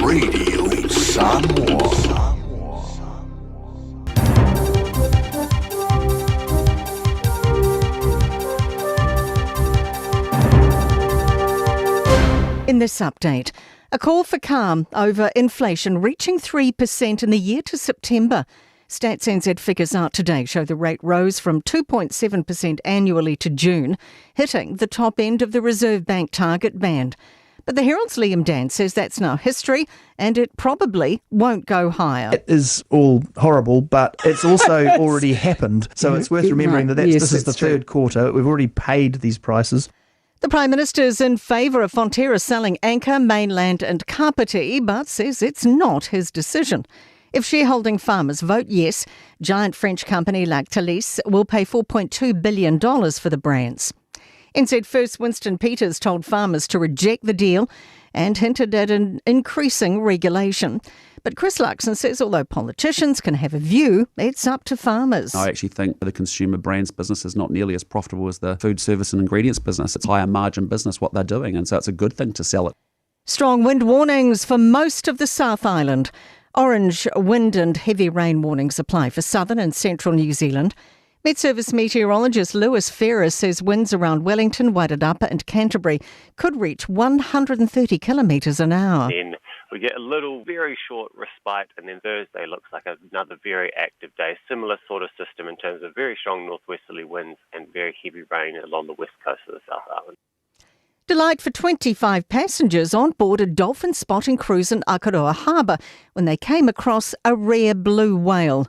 S2: Radio Samoa.
S10: In this update, a call for calm over inflation reaching 3% in the year to September. Stats NZ figures out today show the rate rose from 2.7% annually to June, hitting the top end of the Reserve Bank target band. But the Herald's Liam Dan says that's now history and it probably won't go higher.
S11: It is all horrible, but it's also already happened. So it's worth remembering that this is the third quarter. We've already paid these prices.
S10: The Prime Minister's in favour of Fonterra selling Anchor, Mainland and Kapiti, but says it's not his decision. If shareholding farmers vote yes, giant French company Lactalis will pay $4.2 billion for the brands. NZ First Winston Peters told farmers to reject the deal and hinted at an increasing regulation. But Chris Luxon says although politicians can have a view, it's up to farmers.
S12: I actually think the consumer brands business is not nearly as profitable as the food service and ingredients business. It's higher margin business what they're doing, and so it's a good thing to sell it.
S10: Strong wind warnings for most of the South Island. Orange wind and heavy rain warnings apply for southern and central New Zealand. Met Service meteorologist Lewis Ferris says winds around Wellington, Wairarapa and Canterbury could reach 130 kilometres an hour.
S13: Then we get a little, very short respite, and then Thursday looks like another very active day. Similar sort of system in terms of very strong northwesterly winds and very heavy rain along the west coast of the South Island.
S10: Delight for 25 passengers on board a dolphin spotting cruise in Akaroa Harbour when they came across a rare blue whale.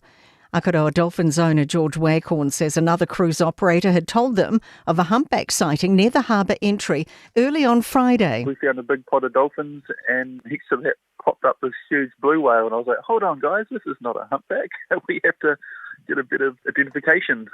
S10: Akaroa Dolphins owner George Waghorn says another cruise operator had told them of a humpback sighting near the harbour entry early on Friday.
S14: We found a big pod of dolphins and next to that popped up this huge blue whale and I was like, hold on guys, this is not a humpback. We have to get a bit of identification.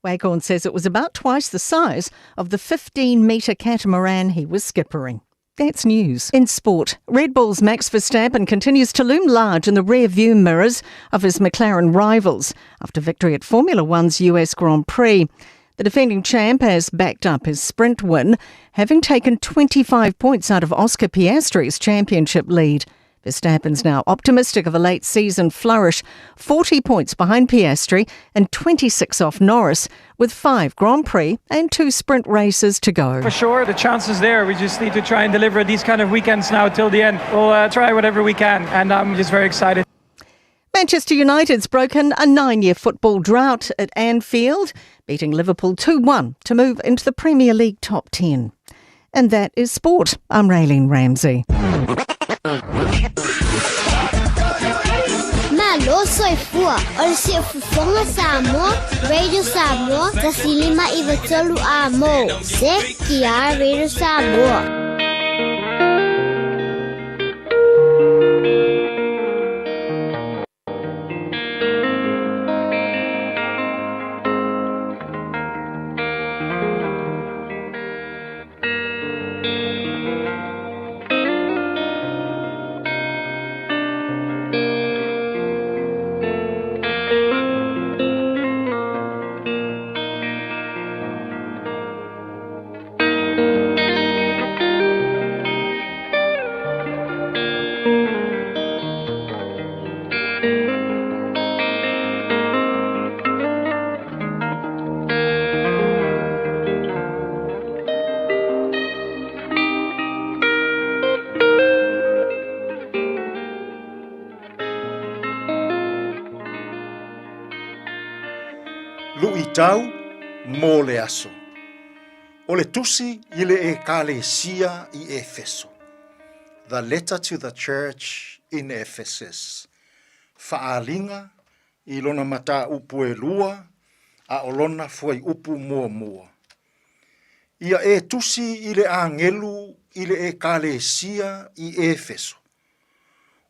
S10: Waghorn says it was about twice the size of the 15-metre catamaran he was skippering. That's news. In sport, Red Bull's Max Verstappen continues to loom large in the rear-view mirrors of his McLaren rivals after victory at Formula One's US Grand Prix. The defending champ has backed up his sprint win, having taken 25 points out of Oscar Piastri's championship lead. Verstappen's now optimistic of a late season flourish, 40 points behind Piastri and 26 off Norris, with 5 Grand Prix and 2 sprint races to go.
S15: For sure, the chance is there. We just need to try and deliver these kind of weekends now till the end. We'll try whatever we can, and I'm just very excited.
S10: Manchester United's broken a 9-year football drought at Anfield, beating Liverpool 2-1 to move into the Premier League top 10. And that is sport. I'm Raylene Ramsey.
S16: Malo soy fua, ol si Fofogamua Samoa, Radio Samoa, tasilima iwatolu amo, se kia Radio Samoa.
S17: Lui tau mō le aso. O le tusi i le ekalesia I Efeso. The letter to the church in Ephesus. Faalinga I lona mata upu e lua, a olona fuai upu mua mua. Ia e tusi I le angelu I le ekalesia I Efeso.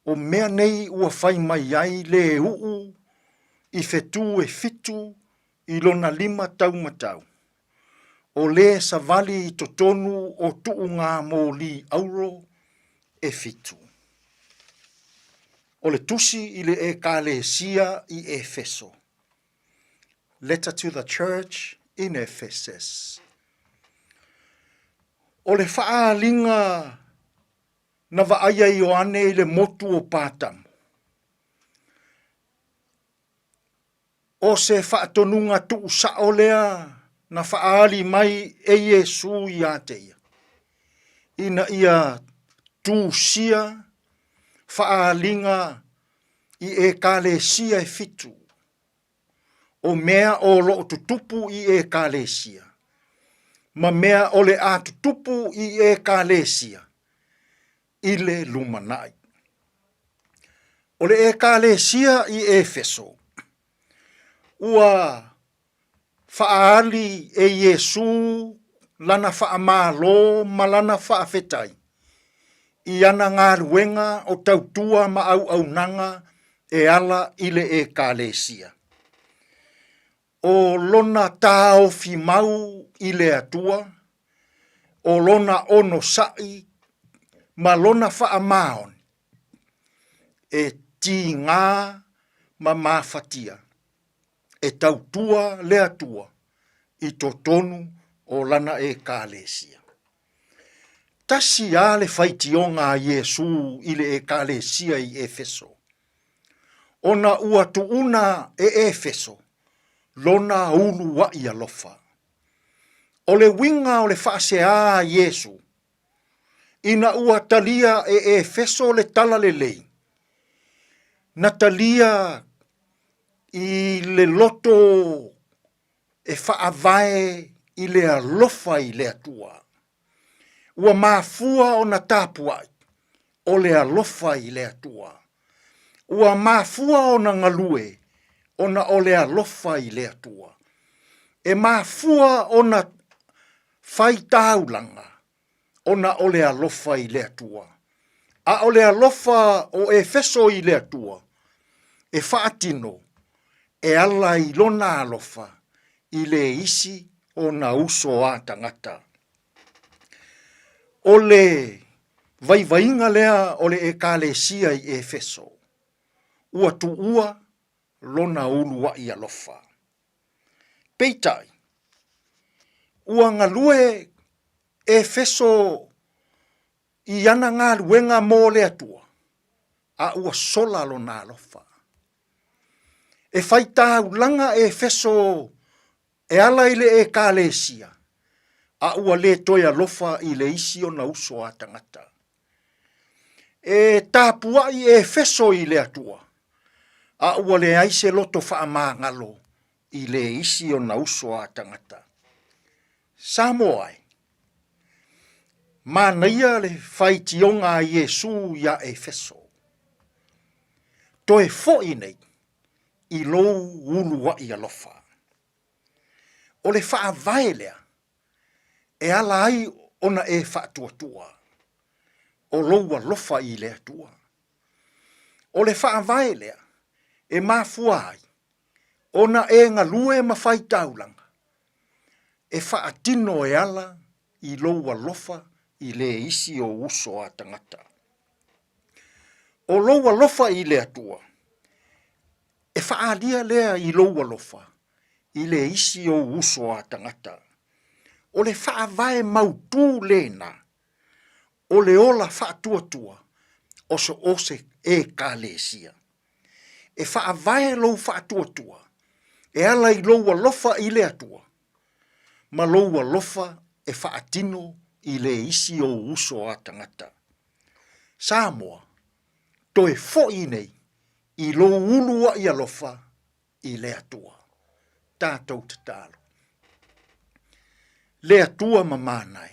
S17: O mea nei ua fai mai ai le uu, I fetu e fitu, I lona 5 tau matau. O le savali I totonu o tuu ngā mōli auro e fitu. O le tusi I le ekalesia I Efeso. Letter to the church in Ephesus. O le faalinga na vaaya Ioane I le motu o pātamu. O se whaatonunga tuu saolea na whaali mai e Yesu I ateia. Ina ia tūsia whaalinga I ekalesia e fitu. O mea o loo tutupu I ekalesia. Ma mea o le a tutupu I ekalesia. I le lumanai. O le ekalesia I Efeso. Ua faali e Yesu lana faamalo malana faafetai. I ana ngā ruenga o tautua ma au nanga e ala I le ekalesia. O lona tāo fi mau I le atua, o lona ono sai, ma lona faamaon, e ti ngā ma mafatia. E tautua le atua I totonu o lana ekalesia. Tasi a le whaitionga Yesu I le ekalesia I Efeso. Ona ua tuuna e Efeso, lona ulu wa I alofa. O le winga o le whaasea Yesu, ina ua talia e Efeso le tala le lei. Na talia I le loto e whaavae I le alofa I le atua. Ua mafua o na tāpuai o le alofa I le atua. Ua mafua o na ngalue o na o le alofa I le atua. E mafua o na whaitaulanga o na o le alofa I le atua. A o le alofa o Efeso I le atua. E whaatino. E ala I lona alofa I le isi o na uso a tangata. O le Vaivainga lea o le ekalesia i Efeso. Ua tu ua lona ulu wa i alofa. Peitai. Ua ngalue Efeso i ana ngā luenga mō le atua. A ua sola lona alofa. E whaita ulanga Efeso e ala i le ekalesia. A ua le toia lofa i le isi o na uso a tangata. E tāpua i Efeso i le atua. A ua le aise loto wha mā ngalo i le isi o na uso a tangata. Samoa ai. Mā naia le whaitionga a Yesu ia Efeso. Toe fo i nei i lou ulu wa i alofa. O le wha vaelea e ala ai ona e wha tua. O loua lofa i le atua. O le wha vaelea e mafua ai. Ona e ngalue ma whai taulanga. E wha atino e ala i loua lofa i le isi o uso a tangata. O loua lofa i le atua. E wha alia lea i loua lofa i le isi o uso a tangata. O le wha vae mautu lena. O le ola wha tua o so ose e kalesia. E wha vae lou wha tua. E ala i loua lofa i le atua. Ma loua lofa e wha atino i le isi o uso a tangata. Samoa, toe fo i nei i lo ulua i alofa i le atua. Tātou te talo. Le atua mamanai.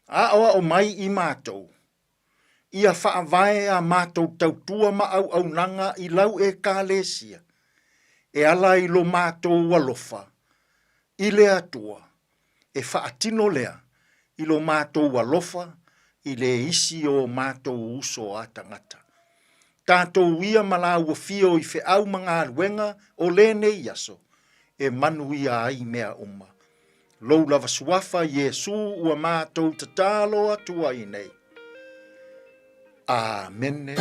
S17: Aoa o mai i mātou. Ia wha vae a mātou tautua ma au nanga i lau e kālesia. E ala i lo mātou alofa. I le atua. E wha atino lea. I lo mātou alofa. I le isi o mātou uso a tangata. Tātou ia malau fio i fe au mga ruenga o le nei aso. E manu ia ai mea uma. Lou lava suafa Yesu ua mātou tatalo atua i nei. Amen.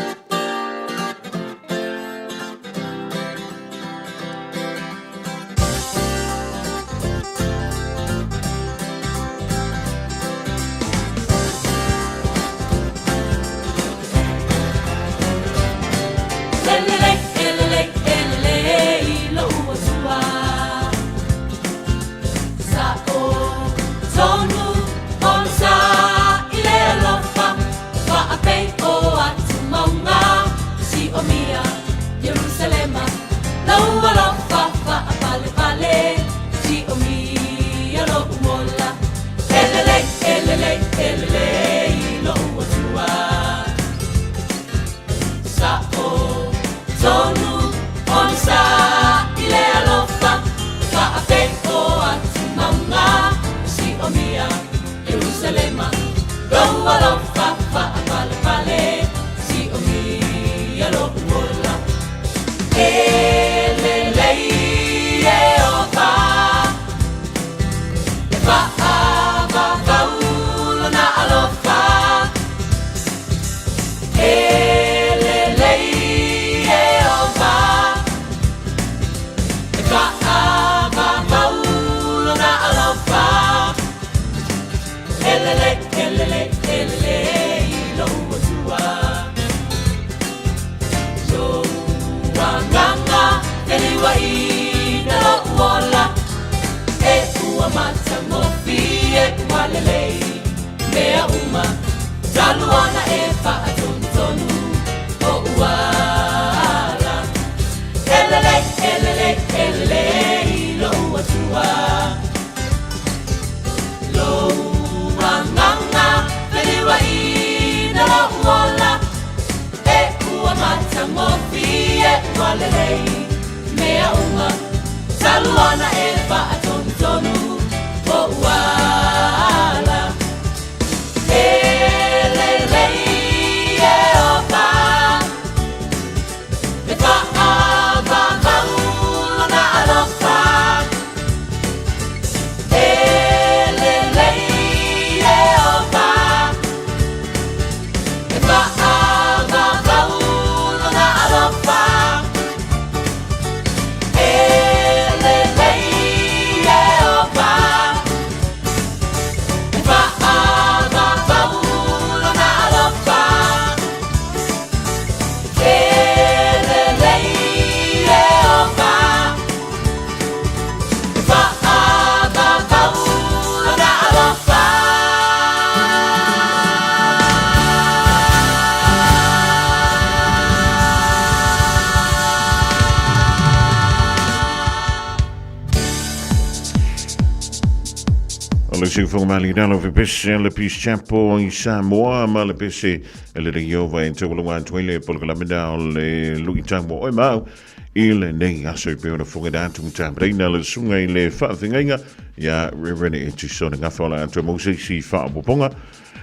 S8: se formali dalo ve pese le pis chapo in Samoa ma le pese le riova in tolo wan twele por la meda le lui tango o mau il nei aso pe ona fonga datu mtambrina le sunga le fa finga ya reverend e sona ngafola anto mosisi fa boponga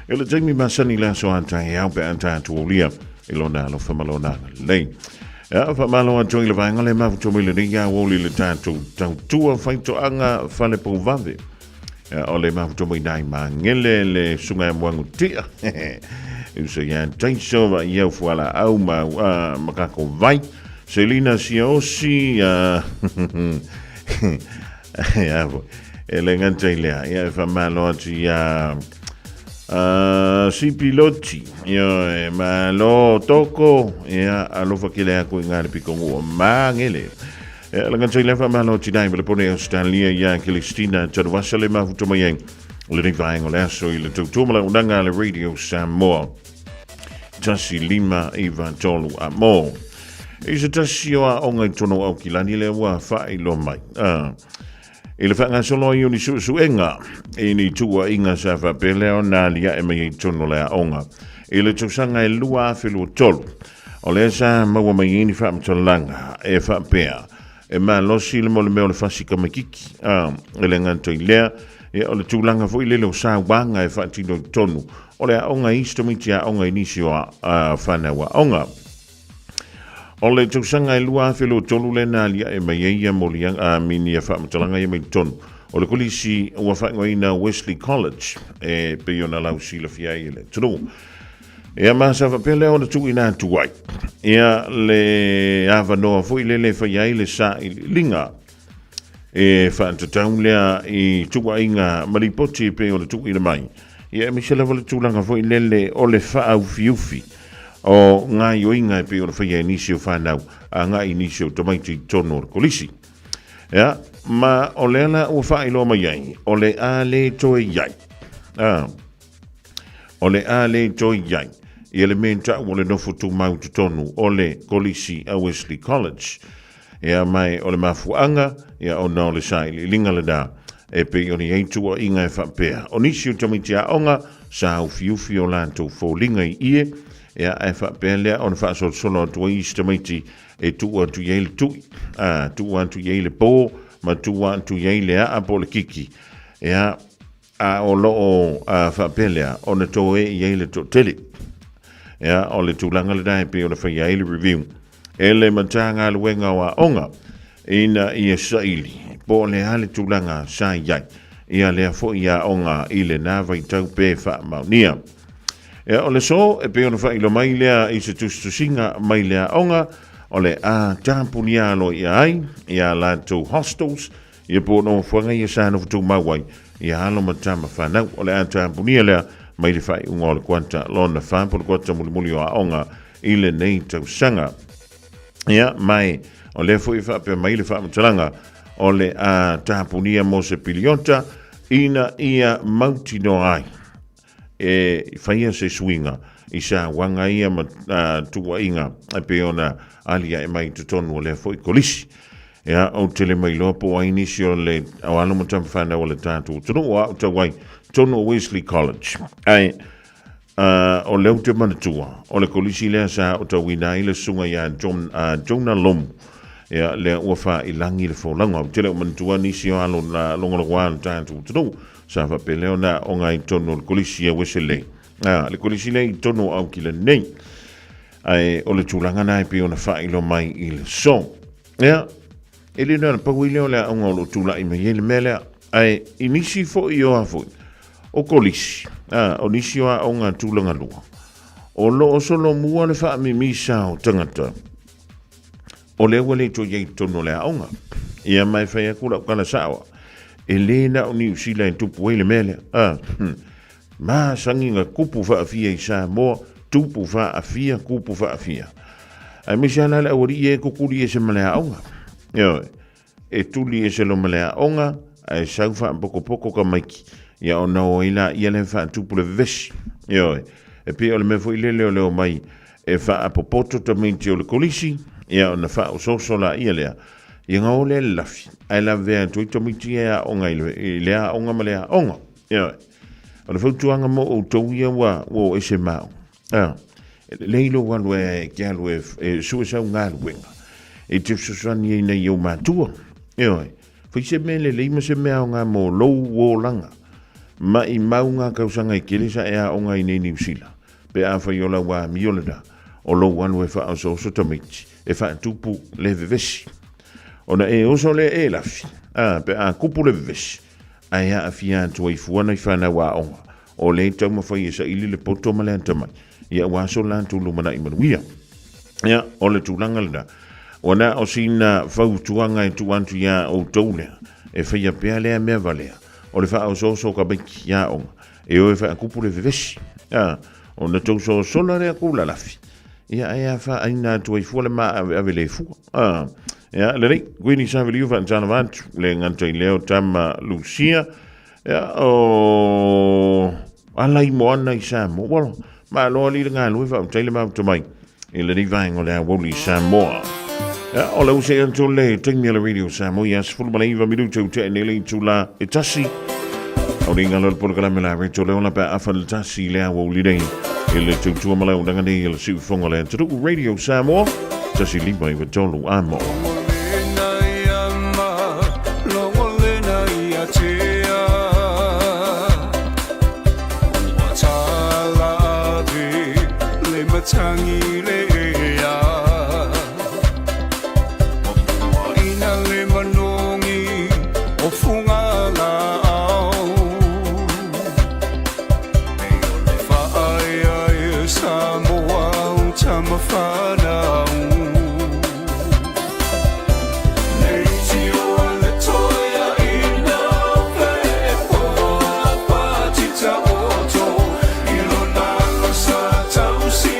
S8: ele jemi masani la so anta ya be anta tuolia ilona lo famalona le ya fa malo anto le vanga le ma to mile ni ya woli le tanto tua faito anga fale po vave o le mafuto mo inai ma ngele le sunga mwangu tia uso ya taiso va ia fuala au ma makako vai Selina Siosi ya ele ngante lea ya fa malo ya si piloti yo malo toko ya alofa kile ko ngale piko ma ngele la ngante le fa malo tinai le pone Australia ya Cristina Tadwasale ma futomayeng le vaingo le so ile tutumala undanga le radio Samoa Tasi Lima Ivan Tolu Amo Isa tasio a onga tono au kilani le wa fa ilo mai. Ile fa nga solo yuni su enga. Ini tua inga sa fa peleo na lia e mai tono le onga. Ile tusanga e lua filu tolu. O le sa mawa mai ini fa mtolanga e fa pea. E ma lo sile mo le meo le fasika makiki. Ile nganto ilea. E o le tulanga fo ile lo sa wanga e fa tino tonu. O le onga isto mitia onga inisio a fana wa onga. Ole tusanga ilua filo tolu le na lia e mai moliang a mini fa mtalanga e mai tonu. Ole kulisi wa fa ngoina Wesley College e pe yona lau sila fia ile. Tunu. E ma sa fa pele ona tu ina tu wai. E le ava no fo ile le fa ile sa linga. E fa tataulea I tu inga maripoti pe ona tu ina mai. E mi se level tu langa fo ile le ole fa au fiufi. O ngā yoinga e pe o whaia inisio whanau a ngā inisio tomaiti tono kolisi. Ia, ma o le ala ua whaelo mai ai, o le a le toe iai. O le a le toe iai. I ele menta o le nofo tu mau tu tonu o le kolisi a Wesley College. Ia mai o le mafuanga, ia o na o le sai li linga le da. E pe o ni eitua inga e whapea. O nisio tomaiti a onga, sa au fiufi o lanto fo linga I ie, ya e fa pele on fa so solo to istamiti e tu tu yele tu tu yele po ma tu tu yele a pole kiki ya a o lo fa pele on to yele to tele ya o le tu langa le dai pe o fa yele review ele matanga le wenga wa onga ina I saili po le hale tu langa sa yai ia le fo ia onga ile na vai tau pe fa maunia E ole so e pe ona fa ilo mai lea I se tusinga mai lea onga ole a tampunia lo I ai ia la to hostels ia po no fanga ia sa no tu mawai ia halo matama fa na ole a tampunia lea mai le fa unga le kwanta lona fa po le kwanta muli o onga ile nei to sanga ia mai ole fo I fa pe mai le fa mtalanga ole a tampunia mo se pilionta ina ia mautino ai e faia se swinga I sa wanga ia tua inga e pe ona alia e mai tutonu le foi kolisi ya o tele mai lopo a inisio le o alo mo tam fana o le tatu tunu wa o tawai tonu Wesley College ai o le uta manatua o le kolisi le sa o tawina I le sunga ya Jonah Lom ya le ufa ilangi le folanga o tele manatua nisio alo na longo wa tatu tunu sa fa peleona o ngai tono kolisi e Wesley le kolisi le tono au kila nei ai o le tulanga nai pe ona fa ilo mai il so ya ele na pa wile ola o lo tula I mai le mele ai inisi fo io afo o kolisi o nisi o nga tulanga lu o lo solo mua le fa mi misa o tangata o le wale to ye tono le aunga ia mai fa ya kula kana sawa Elena o New Zealand tupu ele mele ma sanginga kupu fa afia I Samoa tupu fa afia kupu fa afia ai misana la ori e kokuri e se malea onga yo e tuli e se lo malea onga ai saufa poko ka maiki ya ona o ila ia le fa tupu le vesi yo e pe o le me fo ile le mai e fa apopoto tamenti o le kolisi ya ona fa o sosola ia lea Ia ngau le lafi, ai la vea tui tomiti ea onga ile lea onga malea onga. Ia, o le fautuanga mo o tau ia wa o ese mau. Ia, leilo walu e kia lu e sua sau ngā luenga. E te susani e nei au mātua. Ia, fai se mele leima se mea o ngā mo lou o langa. Ma i mau ngā kausanga i kele sa ea o ngā i nei New Zealand. Pe a fai o la wa mioleda. O lou walu e wha o so tamiti. E wha tupu le vevesi. Ona e oso le e lafi. Pe a kupu le vevesi. Ai a fia tua i fuana i whana wa onga. O le tau mawhai e sa ili le poto ma le antamai. Ia waso lan tulu mana i manuia. Ia, o le tūlanga lena. Wana o sina whau tuanga e tuantu ia o taulea. E whaia pia lea mea valea. O le wha o so ka beki ia onga. E o e wha kupu le vevesi. Ia, o na tau so sola rea kula lafi. Ia ai a wha aina tua i fuale ma ave le fua. Ia, le rei, gwini sa viliu wha ntana vantu. Le nganta i leo tama Lucia. Ia, o alai moana i Samoa. Walo, ma loa li ngā lui wha utaile mau tamai. I le rivaeng o le Aoauli Samoa. Ia, o le use anto le taimi ala radio Samoa. Ia, sifulu mana iwa minuto te nele i tula e tasi. Au ringa loa polo kalame la reto leo la pa afa le tasi le Aoauli nei. I le tautua malau ndanga nei i le siufonga le antaruku radio Samoa. Tasi lima iwa tolu amo.
S18: Tangi lea o ina le manongi o funga la au e o le whaai ai Samoa o tama whanau nei ti o le toia ina pe po la patita oto ilo nalo sa tausi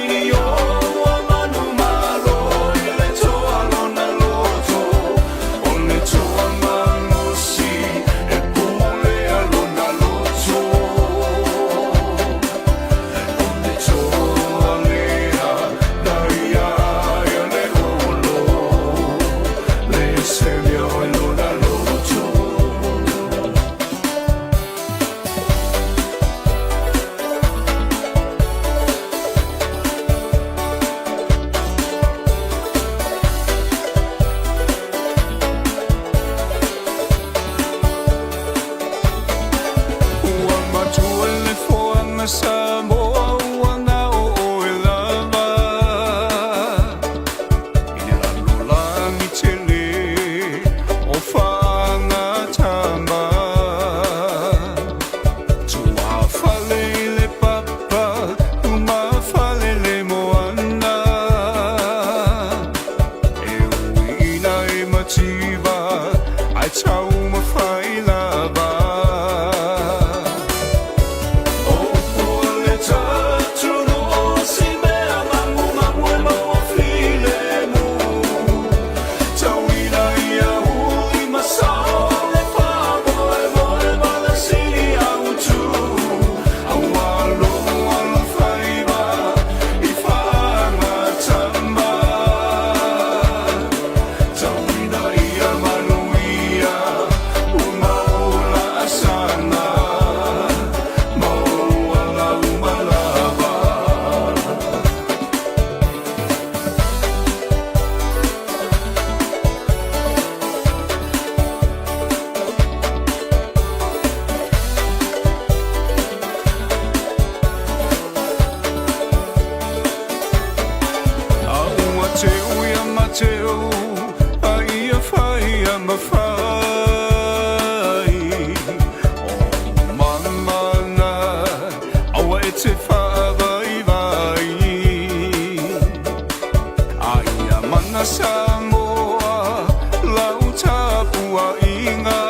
S18: Samoa, lauta pua inga.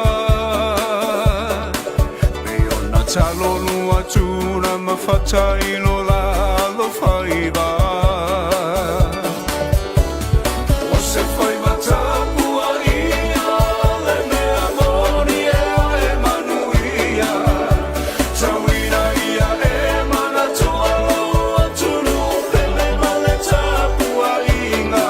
S18: Peona talolu atuna mafata ilola lo faiba. Ose faiba tapua ia, le mea moni e manuia. Tawina ia e mana toa lo atunu, pele male tapua inga.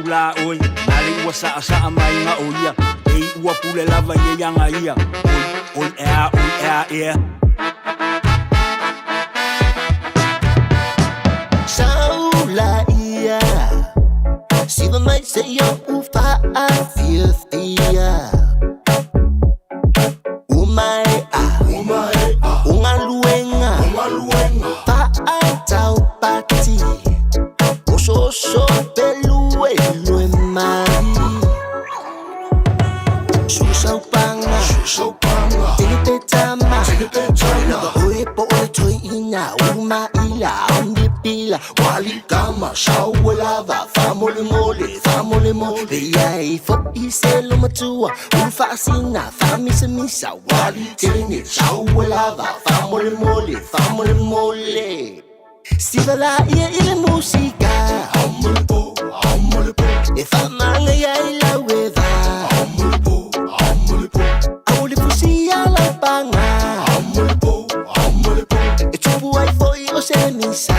S19: kula oi mali ua sa mai nga oia ei ua pule lava ye yanga ia oi ea
S20: Saula ia Siva mai se yo ufa a fiestia Unga luenga Pa a tau pati Oso pelue lue mai Susau panga Tinipe tama Lava oe po oe toi ina Uma ila Ambi pila Wali kama Shaua lava Famole mole Yai fo iselo matua Ufa asina Fami se misa Wali tini Shaua lava Famole mole Siva la ia ile musika E famanga ia ila weva Auli fusia la panga E tupu ai foi o se misa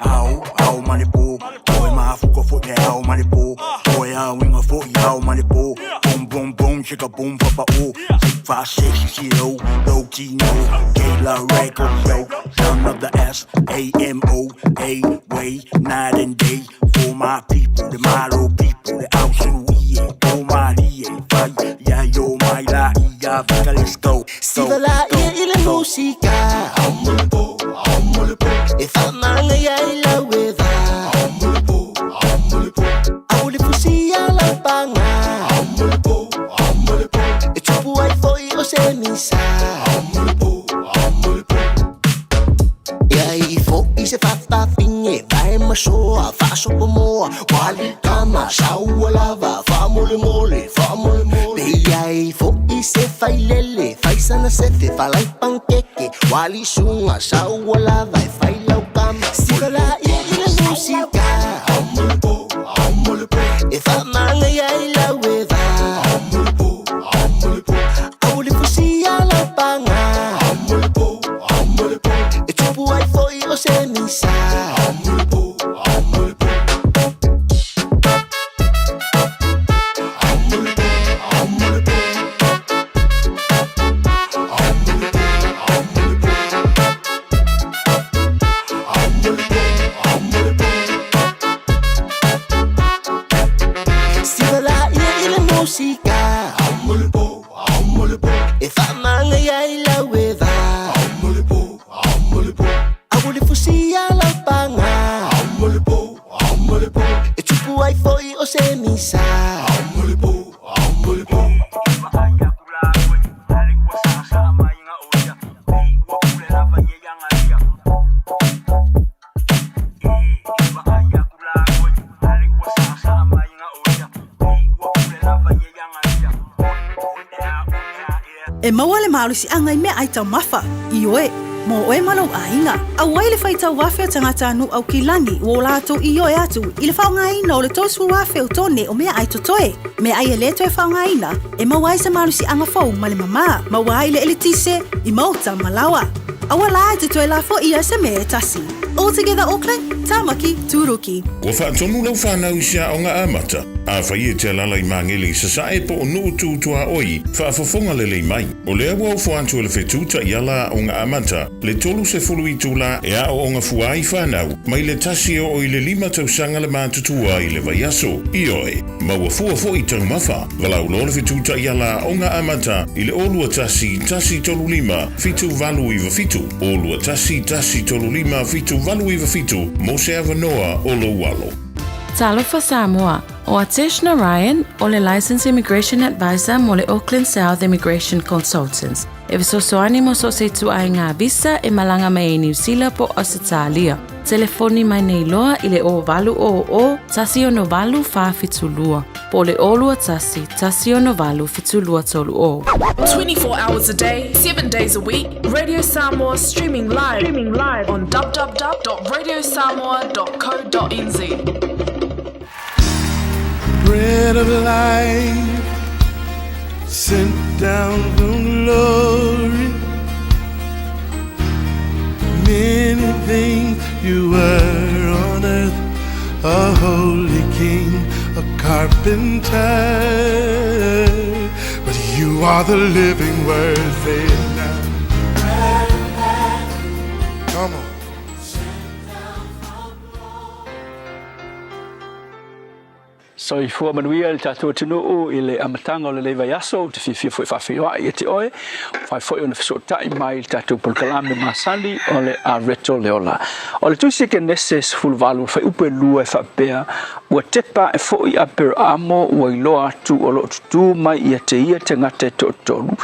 S19: Au manipo Oi mafuko fo te au manipo Oi a winga fo i au manipo Boom chika boom papa o 5, 6 low key no Kayla record yo Son of the S-A-M-O A way night and day For my people the Malo people the Aoauli Oh my fight yeah yo my la iya Vika let's go
S20: Siva la ia ile musika E famanga ia ila weva Auli fusia la panga E tupu ai foi o se misa Ia i fo i se fafafinge Vai masoa, faso pomoa Wali kama, shaua lava Famole Ia i fo i se fai lele Fai sana sefe, falai pankeke Wali sunga, shaua lava E fai lau kama Siva la ia ile musika E famanga ia ila weva Auli fusia la panga E tupu ai foi o se misa Siva la ia ile musika E famanga ia ila weva Auli fusia la panga E tupu ai foi o se misa
S21: E maua le malusi anga I mea ai tau mafa, I oe, mo oe malau ainga. Au wai le fai tau wafe o tangata anu au kilangi, o lato I oe atu, I le whaunga ina o le tosu wafe o tone o mea ai totoe. Mea ai e leto e whaunga ina, e maua ai sa malusi anga fau ma le mama, maua ai le elitise, I mauta malawa. Awa la te toe la fo ia se mea tasi. All together Auckland, Tamaki, Turuki.
S8: Ua whaatonu lau whanau sia o ngā amata. A whaia te lalai mangeli sa sae po o nuu tūtua oi, whaafafonga lelei mai. O lea wau whaantua le whetūta I ala o ngā amata, le tolu se fulu I tūla e a o ngā fuai whanau, mai le tasi o I le 5 tausanga le mātutua I le vaiaso. I oe, maua fua fo I tau mawha, walau lo le whetūta I ala o ngā amata, I le olua tasi tolu 5, fitu valu iwa fitu. Olua tasi tolu 5, fitu valu iwa fitu, mo se avanoa o lo walo.
S1: Talofa Samoa, o Atish Narayan, o le Licensed Immigration Advisor mo le Auckland South Immigration Consultants. E visosoani mo so se tu ai ngā visa e malanga mai e New Zealand po Australia. Telefoni mai nei loa I le o valu o tasi o no valu wha fitulua. Po le olua tasi o no valu fitulua tolu o.
S22: 24 hours a day, 7 days a week, Radio Samoa streaming live on www.radiosamoa.co.nz.
S18: Bread of life sent down from glory. Many things you were
S2: been dead, but you are the living word there now. Come on.
S3: So I fua manuia le tatou tunu i le amatanga o le leva yaso te fifia foi whawhiwa i te oe whai foi ona whasotai mai le tatou polkalame masali o le a reto leola o le tuisi ke neses fulvalu whai upe lua e whapea ua tepa e foi a per amo ua iloa atu o lo tutu mai i te ia te ngate to tonu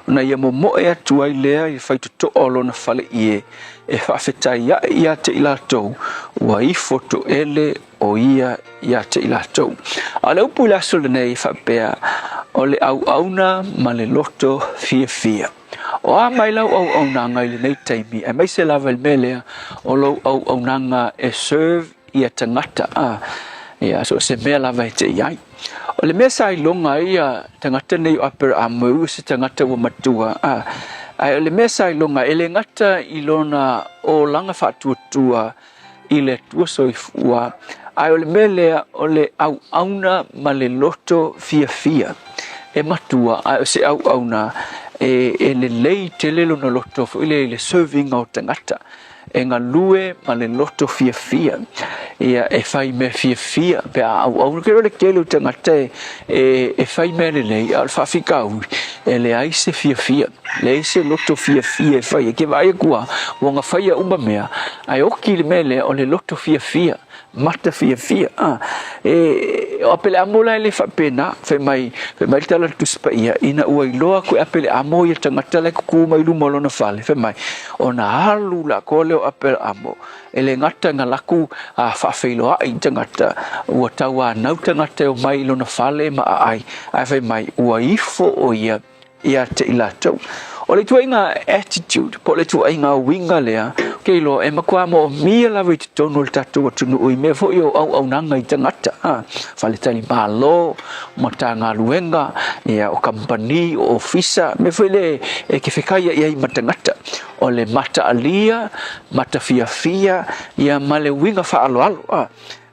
S3: na ia mo e atu ai lea i whai tuto o lona whale ie e whawhetai ia te ilatou ua i foto ele o ia te ilatou. A le upu la sole nei whapea o le auna ma le loto fia. O a mai lau au nanga i le nei taimi, e mai se lava il melea o lau au nanga e serve ia tangata. Ia, so se mea lava e te iai. O le mea sa ilonga ia tangata nei o apera amu se tangata wa matua. Ai o le mea sa ilonga ele ngata ilona o langa whatuatua i le tua soifua. Ai o le melea o le auna ma le loto fia. E matua, ai o se auna e le lei te lelo na loto fo le serving o tangata. E ngā lue ma le loto fia. Ia e whai me fia pe auna kero le kelo tangata e whai me le lei al whawhikau e le aise fia. Le aise loto fia e whai e ke vai kua wanga whai a umamea ai oki le mele o le loto fia. Mata fia e o apele amola le fa pena fe mai tala tu spaia ina ua iloa ko apele amo ia tangata le ku mai lu molona fale fe mai ona halu la ko le apele amo ele ngata ngalaku a fa feilo ai tangata ua tawa nau tangata o mai lona fale ma ai fe mai ua ifo o ia te ilatou o le tuainga attitude po le tuainga winga lea keilo e makua mo mia la vit tonu le tatu tunu ui me fo yo au nanga i tangata fale tali malo matanga luenga ia o company o ofisa me fo le e ke fekaya ia i matangata o le mata alia mata fia ia male winga fa alo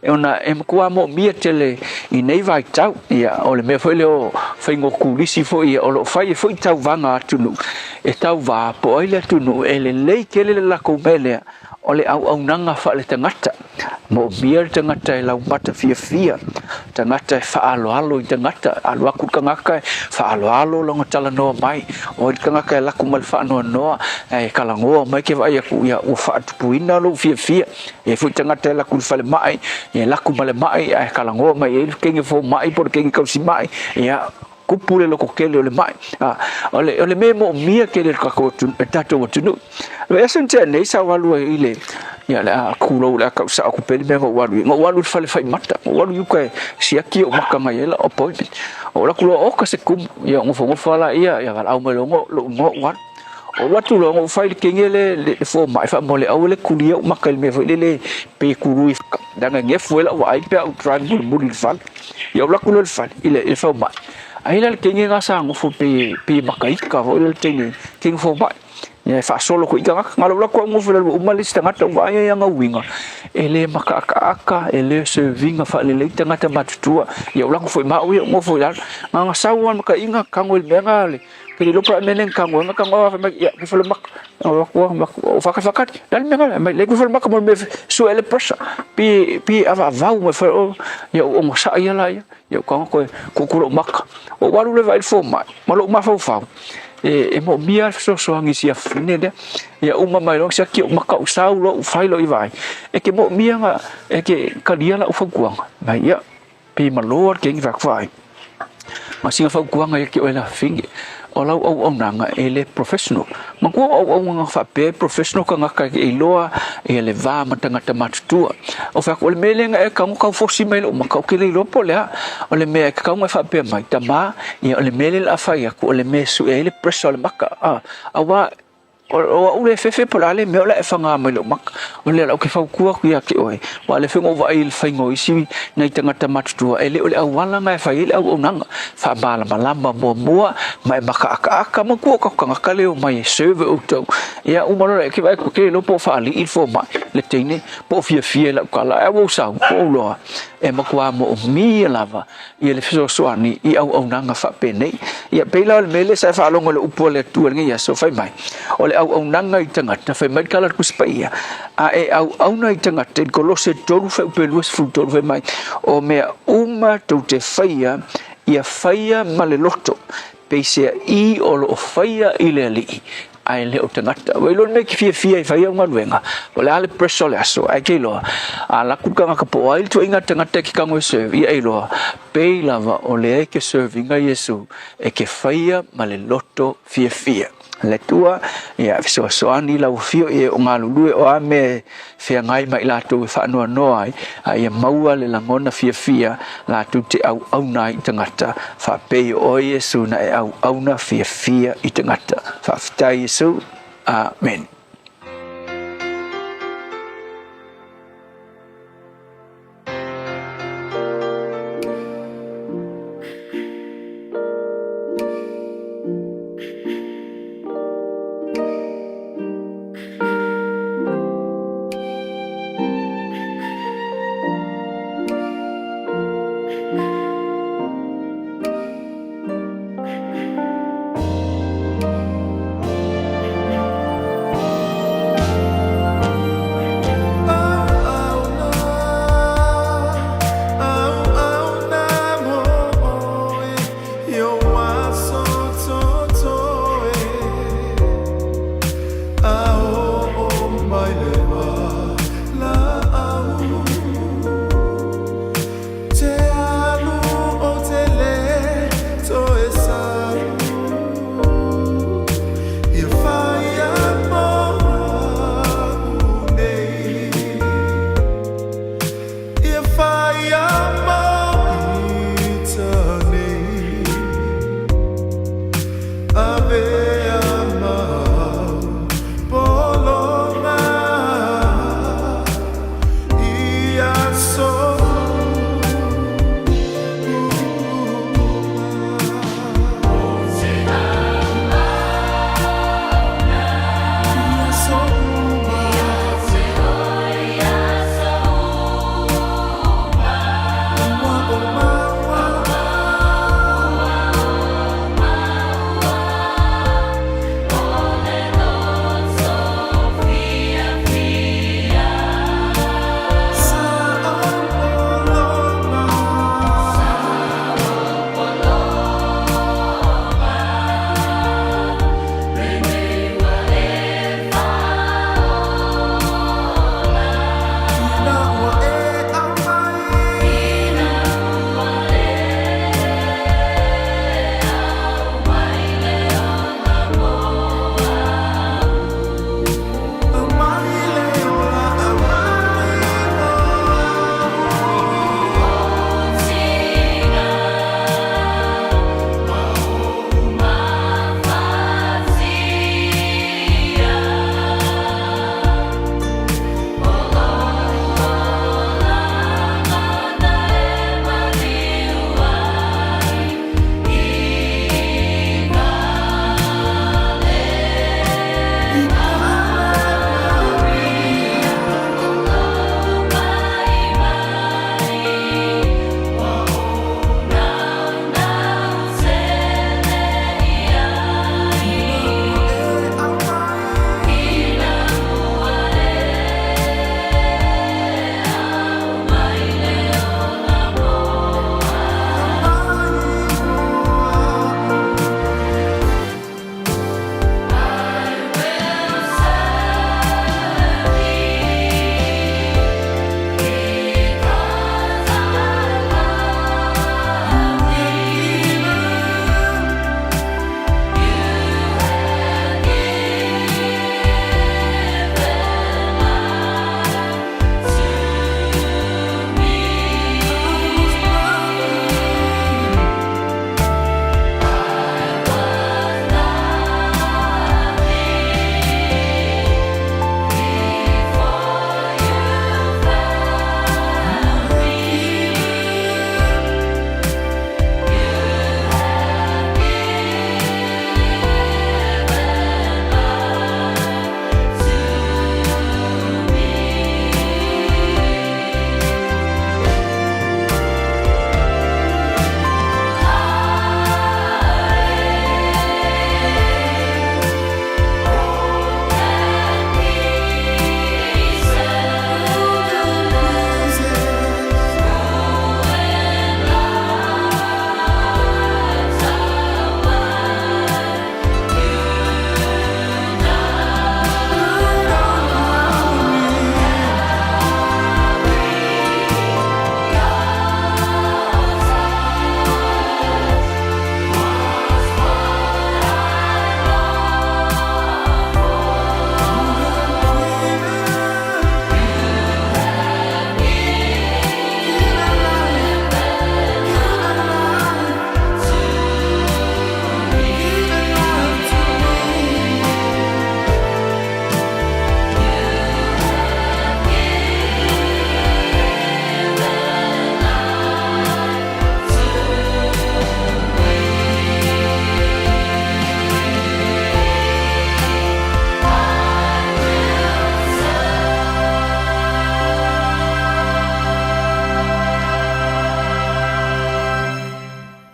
S3: e ona e makua mo mia tele i nei vai tau ia o le me fo le o faingo kulisi fo ia o lo fai fo tau vanga tunu e tau va po ile tunu ele lei kele la ko mele o le au nanga fa le tangata mo mia tangata e lau mata fia tangata e fa alo i tangata alo aku kangaka fa alo longa tala no mai o kangaka e la ku mal fa no e kalango mai ke vai aku ia o fa tupuina lo fia e fo tangata la ku fa le mai e la ku mal mai e kalango mai e kenge fo mai por kenge kausi mai ia kupule lo kokele o le mai o le memo mia kele ka ko tato tunu e sente nei sa walu ile ya la kulo la ka sa ku pele me walu fale fai mata walu yuka sia ki o makanga yela appointment o la kulo o ka se kum ya ngo fala ia ya au me lo ngo wan o watu lo ngo fai kengele le fo mai fa mole au le kulia o makal me le pe kurui danga ngefuela wa ai pe au triangle bul fal ya la kulo fal ile fa mai ai le kenge nga sa ngo fo pe makai ka ho le tene king fo mai ya fa solo ko iga ngalo la ko ngo fo le umalis tangata wa ya nga winga ele maka ele serving fa le tangata matutua ya la fo ma ngo fo ya nga sawan maka inga kangol menga le kili lo pra menen kangol nga kangol fa ya fo le mak o fakat dan menga le fo le mak mo me so ele pressure pi ava va mo fo ya o mo sa ya la ya ko kulo mak o walu le vai fo mai malo ma fo e mo mia so ngi sia fine de ya uma mai lo sia ki maka usau lo fai lo i vai e ke mo mia nga e ke kalia la ufa kuang mai ya pi malor ke ngi vai masinga fa kuang ya ki ola fingi ola o nanga ele professional mako o nga fa pe professional ka ngaka e loa e le va matanga matutua o fa ko le melenga e ka mo fosi mai lo maka ke le lo pole o le me ka mo fa pe mai tama e o le mele la fa ya ko le me su e le pressure le maka awa o le fefe pola le me ola e fanga mai lo mak o le la ke fa ku ya ke oi wa le fengo va il faingo isi nei tangata matutua ele o le awala ngai fa ile o nanga fa bala malamba mo mai maka aka mo ku ka ka le o mai serve o to ya o mo le ke vai ko ke lo po fa li il fo mai le tene po fia la ka la e wo sa o lo e makua mo mi lava ia le fesoasoani i auaunaga faapenei ia peila o le mele sa faalonga le upu le tualega ia so fai mai o le auaunaga i tagata fai mai kala kusipaia a e auauna i tagata i kolose tolu faupelua sefulutolu fai mai o mea uma tou te faia ia faia ma le loto peisea I o loo faia I le alii ai le o tangata wai lo me ki fia I faia unga luenga o le ale preso le aso ai ke loa a la kukanga ka po ai tu inga tangata ki kango e serve ia ai loa pei lava o le e ke serve inga Yesu e ke faia ma le loto fia le tua ia fesoasoani lau fio e o ngā lulue o ame fea ngai mai lātou e whaanoa noa ai ia maua le langona fia lātou te au nai tangata whapei o Yesu na e au na fia I tangata whawhitai Yesu Amen.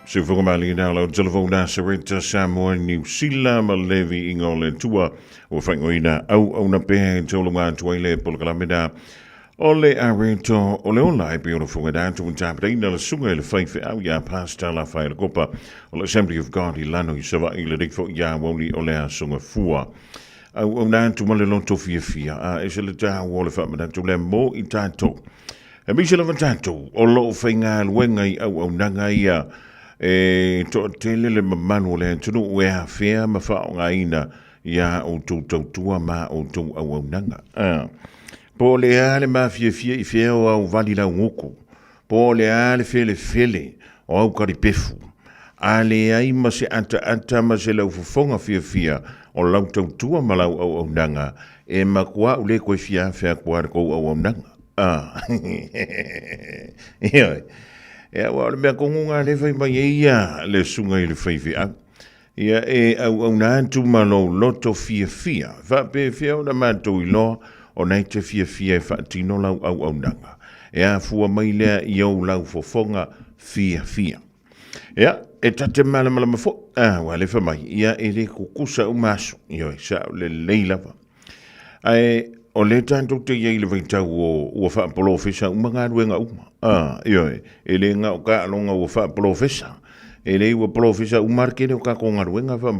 S8: Se Fofogamua na lo telefona Sarita Samoa New Zealand ma levi ingole tua o whaingoina au na pehe tolunga tuaile polkalamina ole areto ole online pe o funga tu tapre na sunga le faife au ya pasta la faile copa ole Assembly of God ilano i sava ile dik fo ya woli ole a sunga fua au na tu male lon tofia a esele ta wole fa ma tu le mo i tato e mi se la tato o lo fainga wenga i au nanga ia e to telele manu le tunu we afia ma fa ngaina ya o tu tua ma o tu au nanga po le ale ma fie i fie o vali la ngoko po le ale fele o au karipefu ale ai ma se anta ma se la ufonga fie o lau tua ma lau au nanga e ma kwa ule ko fia kwa ko au nanga ya wa me kongunga le fai mai ia le sunga i le faifi a ia e au na tu malo loto fia fa pe fia o na mato i lo o nei te fia fa tino lau au nanga e a fua mai le i au lau fofonga fia ia e tate mala mafo wa le fa mai ia e le kukusa o maso ia sa le leila ai o le tanto te ye le vaitau o fa profesa umanga ruenga ia e le nga o ka longa o fa profesa e le o profesa umarke o ka konga ruenga fa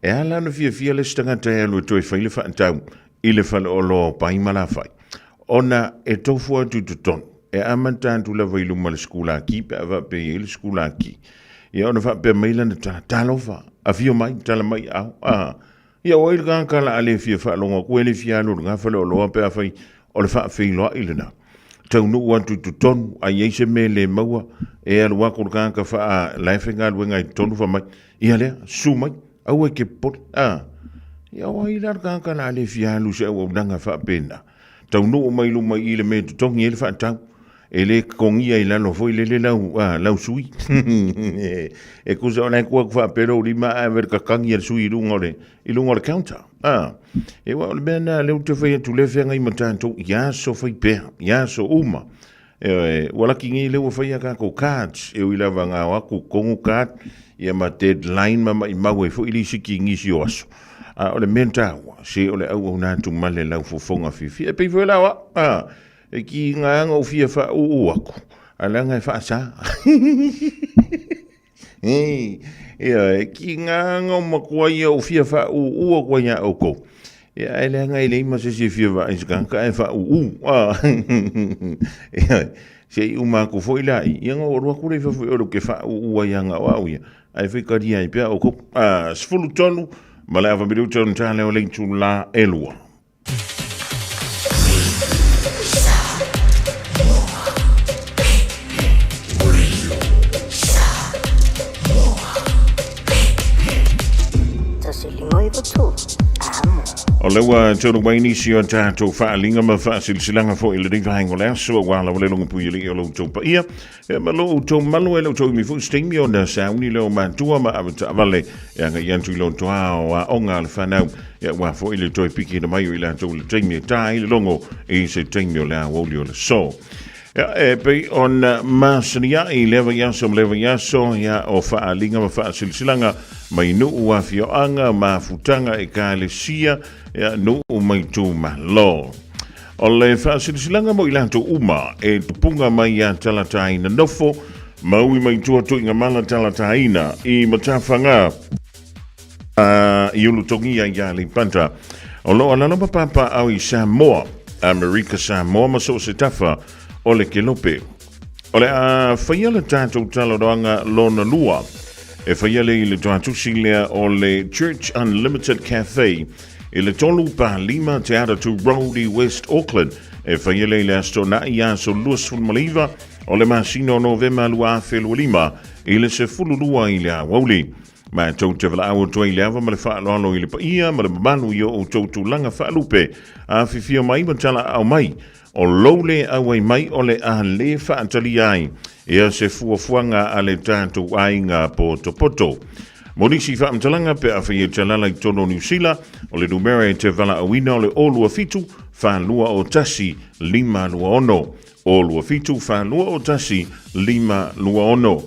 S8: e ala no fia le stanga te lo to fa ile fa tau ile fa o lo pai mala fai ona e to fu tu ton e amantantu la vailu mal skula ki pe va pe il skula ki ia ona fa pe maila na talofa afio mai tala mai ia o il gan kala ale fia fa longa ko ele fia no nga fa lo pe fa o le fa fe lo ilena tau no want to ton a yese mele maua e al wa ko gan ka fa life ngal wenga ton fa mai ia le su mai au ke pot ia o il gan kala ale fia lu se o danga fa pena tau no mai lu mai ile me ton il fa tau ele kongia ila no foi le lau sui e kusa ona ko fa pero lima ver ka kangia sui lungore counter e wa bena le to fe tu le fenga i matanto ya so foi pe ya so uma wala kingi le fa ya ka ko cards e ila vanga wa ku kongu card ia ma deadline ma i mawe fo ili sikingi si oso ole menta se ole au na tu male lau fofonga fifi e pe vola wa e ki nga o fia fa o aku ala nga fa sa e ki nga o makua o fia fa o ko nya o ko e ala nga ile ma se fia va is kan ka fa se uma ko foi la i nga o ro ko le fa o ke fa o ya nga wa ia ai fe ka dia i pe o ko sfulu tonu mala va bidu ton tale o le tu la elua o lewa tonu mai nisi o tātou whaalinga ma whaasilsilanga fo i le ringa hango lea so wala wale longa pui ili o lau tau pa ia ma lo tau malo e lau tau mi fu stimi o na sauni leo mantua ma avata avale e anga iantu i lo toa o a onga al whanau e wa fo ili toi piki na mai o ila tau le taimi e tā ili longo e se taimi o lea woli o le so e pei on masania i lewa yaso ya o whaalinga ma whaasilsilanga mai nu ua fioanga ma futanga e ka le sia ya nu mai tu malo o le whaasilsilanga mo ilanto uma e tupunga mai ya talataina nofo maui mai tua tu inga mala talataina i matawhanga i ulu tongia ya li panta o lo alanopa papa au i Samoa Amerika Samoa maso se tafa o le kelope o le a whaiala tātou talodoanga lona lua e whaiale i le tuatusi lea o le Church Unlimited Cafe i le tolu pa lima te ara tu Roadie West Auckland e whaiale i le astona i aso luas fulmaliva o le masino novema lua awhelua lima i le se fululua i le Aoauli ma tau te wala awa tua i le awa ma le whaaloalo i le paia ma le mamanu i o tau langa whaalupe a whiwhia mai matala au mai o lole awai mai o le a le whaatali ai ea se fuafuanga a le tātou ainga poto. Monisi whaamtalanga pe a whaia talala I tono New Zealand o le numera e te wala awina o le olua fitu whanua o tasi 5 olua fitu whanua o tasi 5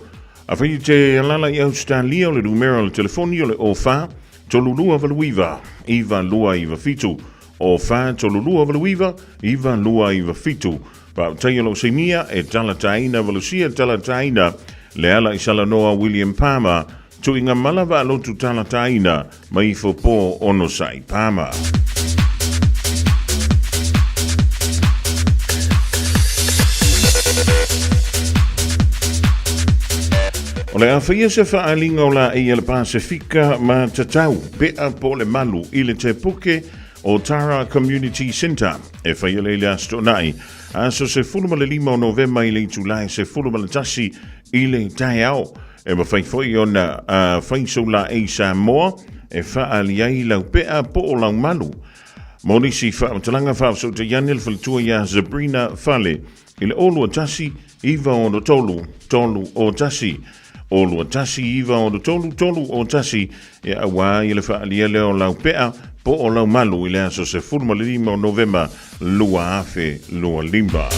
S8: a whaia te alala I Australia o le numera o le telefoni o le o wha tolulua valuiva iwa lua iwa fitu o wha tolulua valuiva iwa lua iwa fitu pa taia lo seinia e talataina valusia talataina le ala I salanoa William Palmer tu inga malava lotu talataina mai fopo ono sai Palmer. O le awhaia se whaalinga o la e le Pasifika ma tatau pea po le malu I le te puke o Tara Community Centre e whaia le le astonai aso se 15 o Novemba I le Julai se 15 I le taiao e mawhaifoi o na whainso la e Samoa e whaaliai lau pea po o lau malu. Monisi whaatalanga whaafso te yanil whalitua ia Sabrina Fale I le olua tasi iwa o no tolu o tasi olua tasi iwa o no tolu o tasi e awa I le whaalia leo lau pea po o lau malu I le aso se 15 o Novemba lua afe lua limba.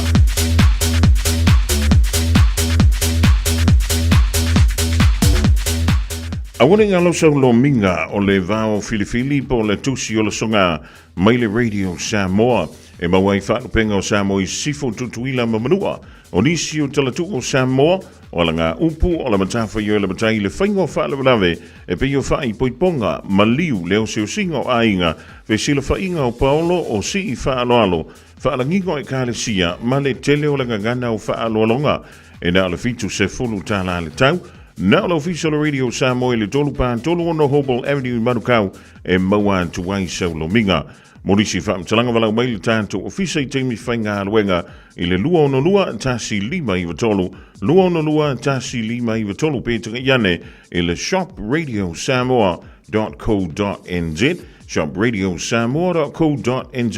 S8: Awone ngalo sa lo minga o le vao filifili po le tusi o le songa mai le radio Samoa e mawai whaalupenga o Samoa I sifo tutuila mamanua o nisi o talatu o Samoa o la ngā upu o la matafa i o le matai le whaingo whaalawalawe e pe o whai poiponga maliu leo se o singa o ainga ve sila whainga o Paolo o si I whaaloalo whaalangingo e kālesia ma le tele o la ngangana o whaaloalonga e na le fitu se fulu tāla le tau. Now official radio Samoa le tolu pa tolu ono Hobel Avenue Manukau e maua tuai sau lo minga. Morisi whaamtalanga walau mai le tātou ofisa I teimi whainga aluenga I le lua ono lua tasi 5 iwa tolu. Lua ono lua tasi 5 iwa tolu pētanga iane I le shopradio.samoa.co.nz shopradio.samoa.co.nz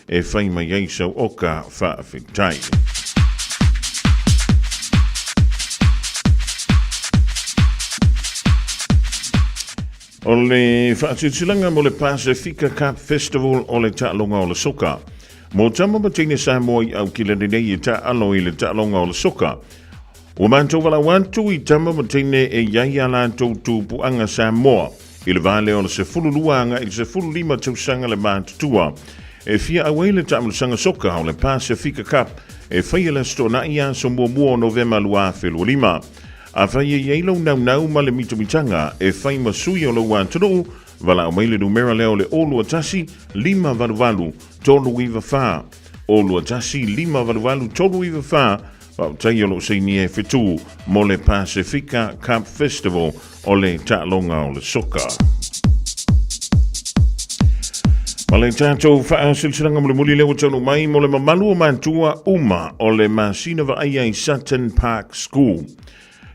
S8: e whaima yeisau oka whaafetai. O le whaatutulanga mo le Pasifika Cup Festival o le ta'alonga o le soka. Mo tama matine Samoa I au kila nei I ta'alo I le ta'alonga o le soka. O mantou wala wantu I tama matine e iaia lantou tupuanga Samoa. I le vale o le se fululuanga I le se 15 tausanga le mātutua. E fia awai le ta'alusanga soka o le Pasifika Cup e whaia le stona ia so mua Novemba lua whelua 5. A whaia ielo nau ma le mitomitanga e whai masui o lau antonu wala o maile numera leo le olua tasi 5 valuvalu tolu iwa wha. Olua tasi 5 valuvalu tolu iwa wha wau tai alo seini e whetu mo le Pasifika Cup Festival o le ta'alonga o le soka. Ma le tātou wha silsilanga mo le muli leo tonu mai mo le mamalu o mantua uma o le masina wa aia I Sutton Park School.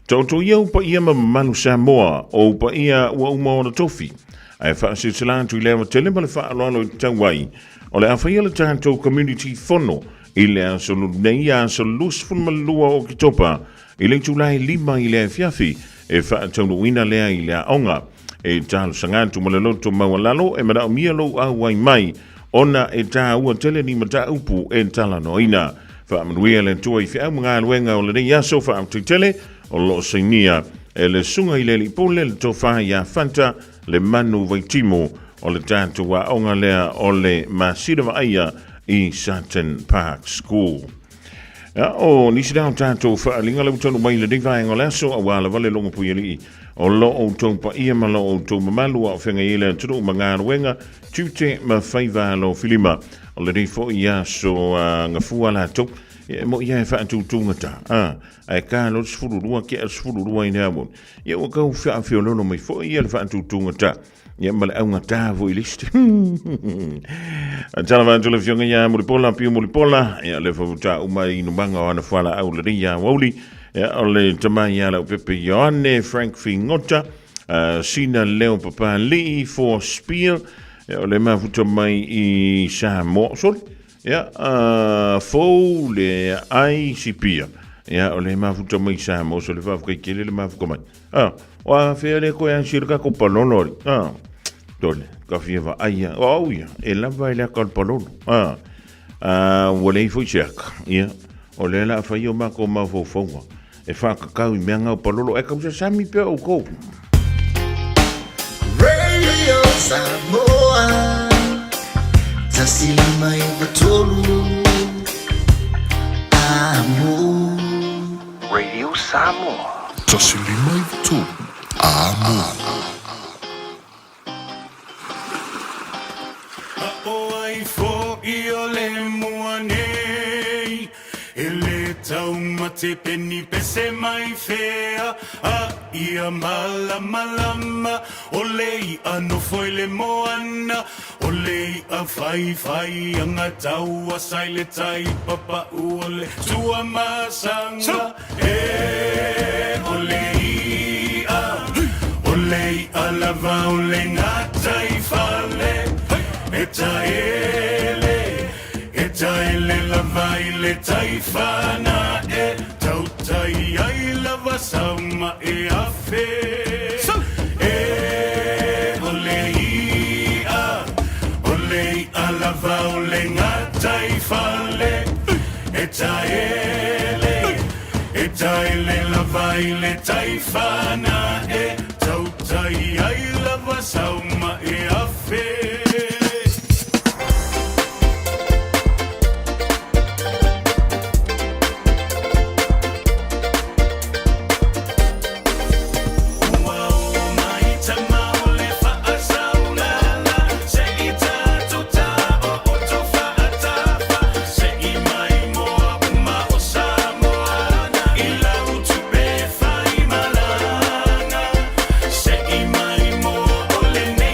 S8: Tauto ia upa ia mamalu Samoa o upa ia ua uma o na tofi. Ai whaasitilantu I lewa tele ma le whaaloalo I tauai. O le awhaia le tātou community fono I le asolu nei asolu funmalua o kitopa. I le tulai 5 I le fiafi e whaatonu ina lea I le aonga. E tālu sangatu ma le loto mawalalo e mara o mia lo awai mai. Ona e tā ua tele ni mata upu e tala no ina. Whaamanuia le tua I whiau mga aluenga o le nei aso whaamtitele o lo seinia e le sunga I le lipole le tofa ia fanta le manu vaitimo o le tātua onga lea o le masira aia I Sutton Park School. O nisi dao tātou whaalinga lau tonu mai le divai o laso a wala vale longa puyali o lo o tau pa ia ma lo o tau mamalu a whenga i le tunu mga aruenga tute ma whaiva lo filima o le rifo ia so ngafua la tau mo ia e whaatu tungata ai ka lo sfururua ke sfururua I nea mon ia o kau whaafio lono mai fo ia le whaatu tungata ia male au ngata vo I listi tala vantula fionga ia muripola pio muripola ia le favuta umai numanga o ana whala au le ria Aoauli ia o le tamai ia lau pepe Ioane Frank Fingota Sina Leo Papa Lee for Spear ia o le mafuta mai I Samoa sol ia fo le ai sipia ia o le mafuta mai Samoa so le fafuka kele le mafuka mai Wa fea le ko yang sirka ko palono. Tole, ka fia va aia. O ia, e lava ile ka palono. Wale foi check. Ia. O le la fa yo ma ko ma fo fo. E fa ka ka mi nga palono e ka se sami pe o ko.
S20: Radio Samoa Tasilima Ivatolu Amo
S18: Radio Samoa.
S2: Tasilima Ivatolu Amo.
S18: Oi fo io le muane ele tau mate peni pese mai fea a ia malama olei ano foi le moana olei a fai anga tau a saile tai papa ole tua masanga olei a lava ole ngatai fale Etaele lava ile taifana tautai ai lava sauma afe olei a lava ole ngataifale etaele lava ile taifana tautai ai lava sauma afe Olene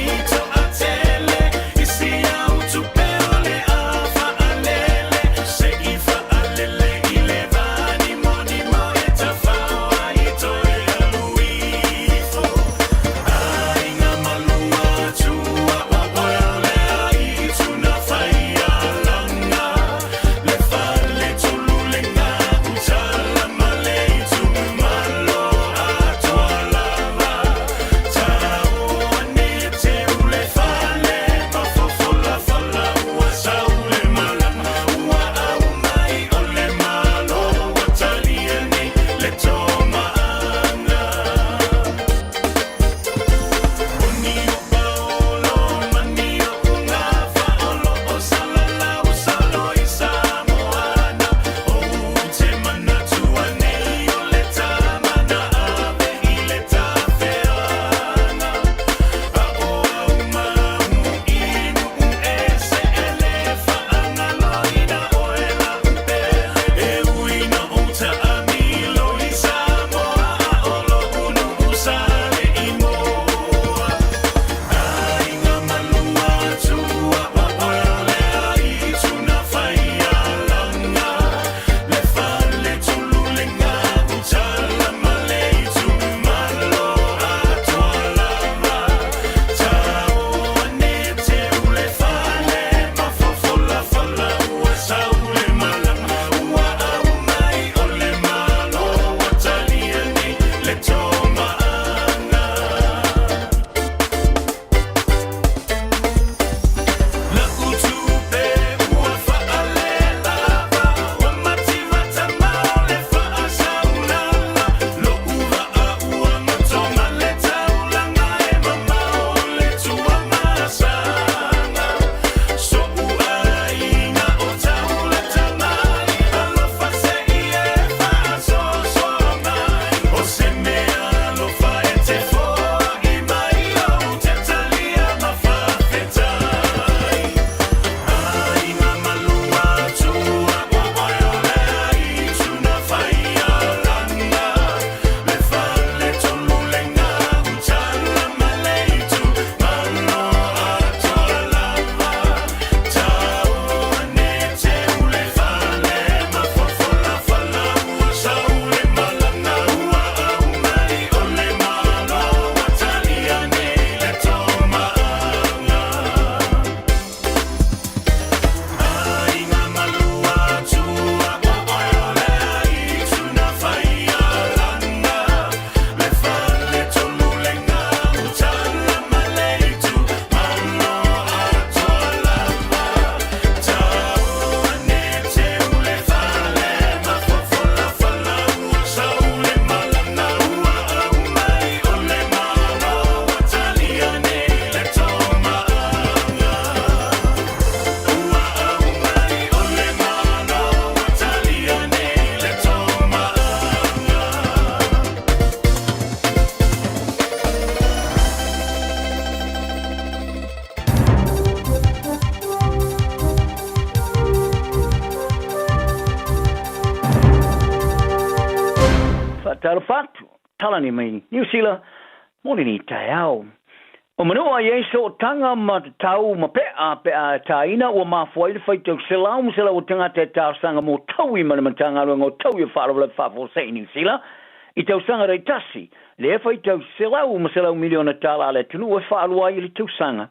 S4: fatu. Talani mai, New Zealand, mori ni tai au. O manoa ye so tanga ma tau ma pea taina o ma foi le fai tau selau mo selau tanga te tau sanga mo taui ma le tanga ngo taui fa le fa fo sei New Zealand. I tau sanga rei tasi, le fai tau selau mo selau miliona tala le tunu o fa alua i le tau sanga.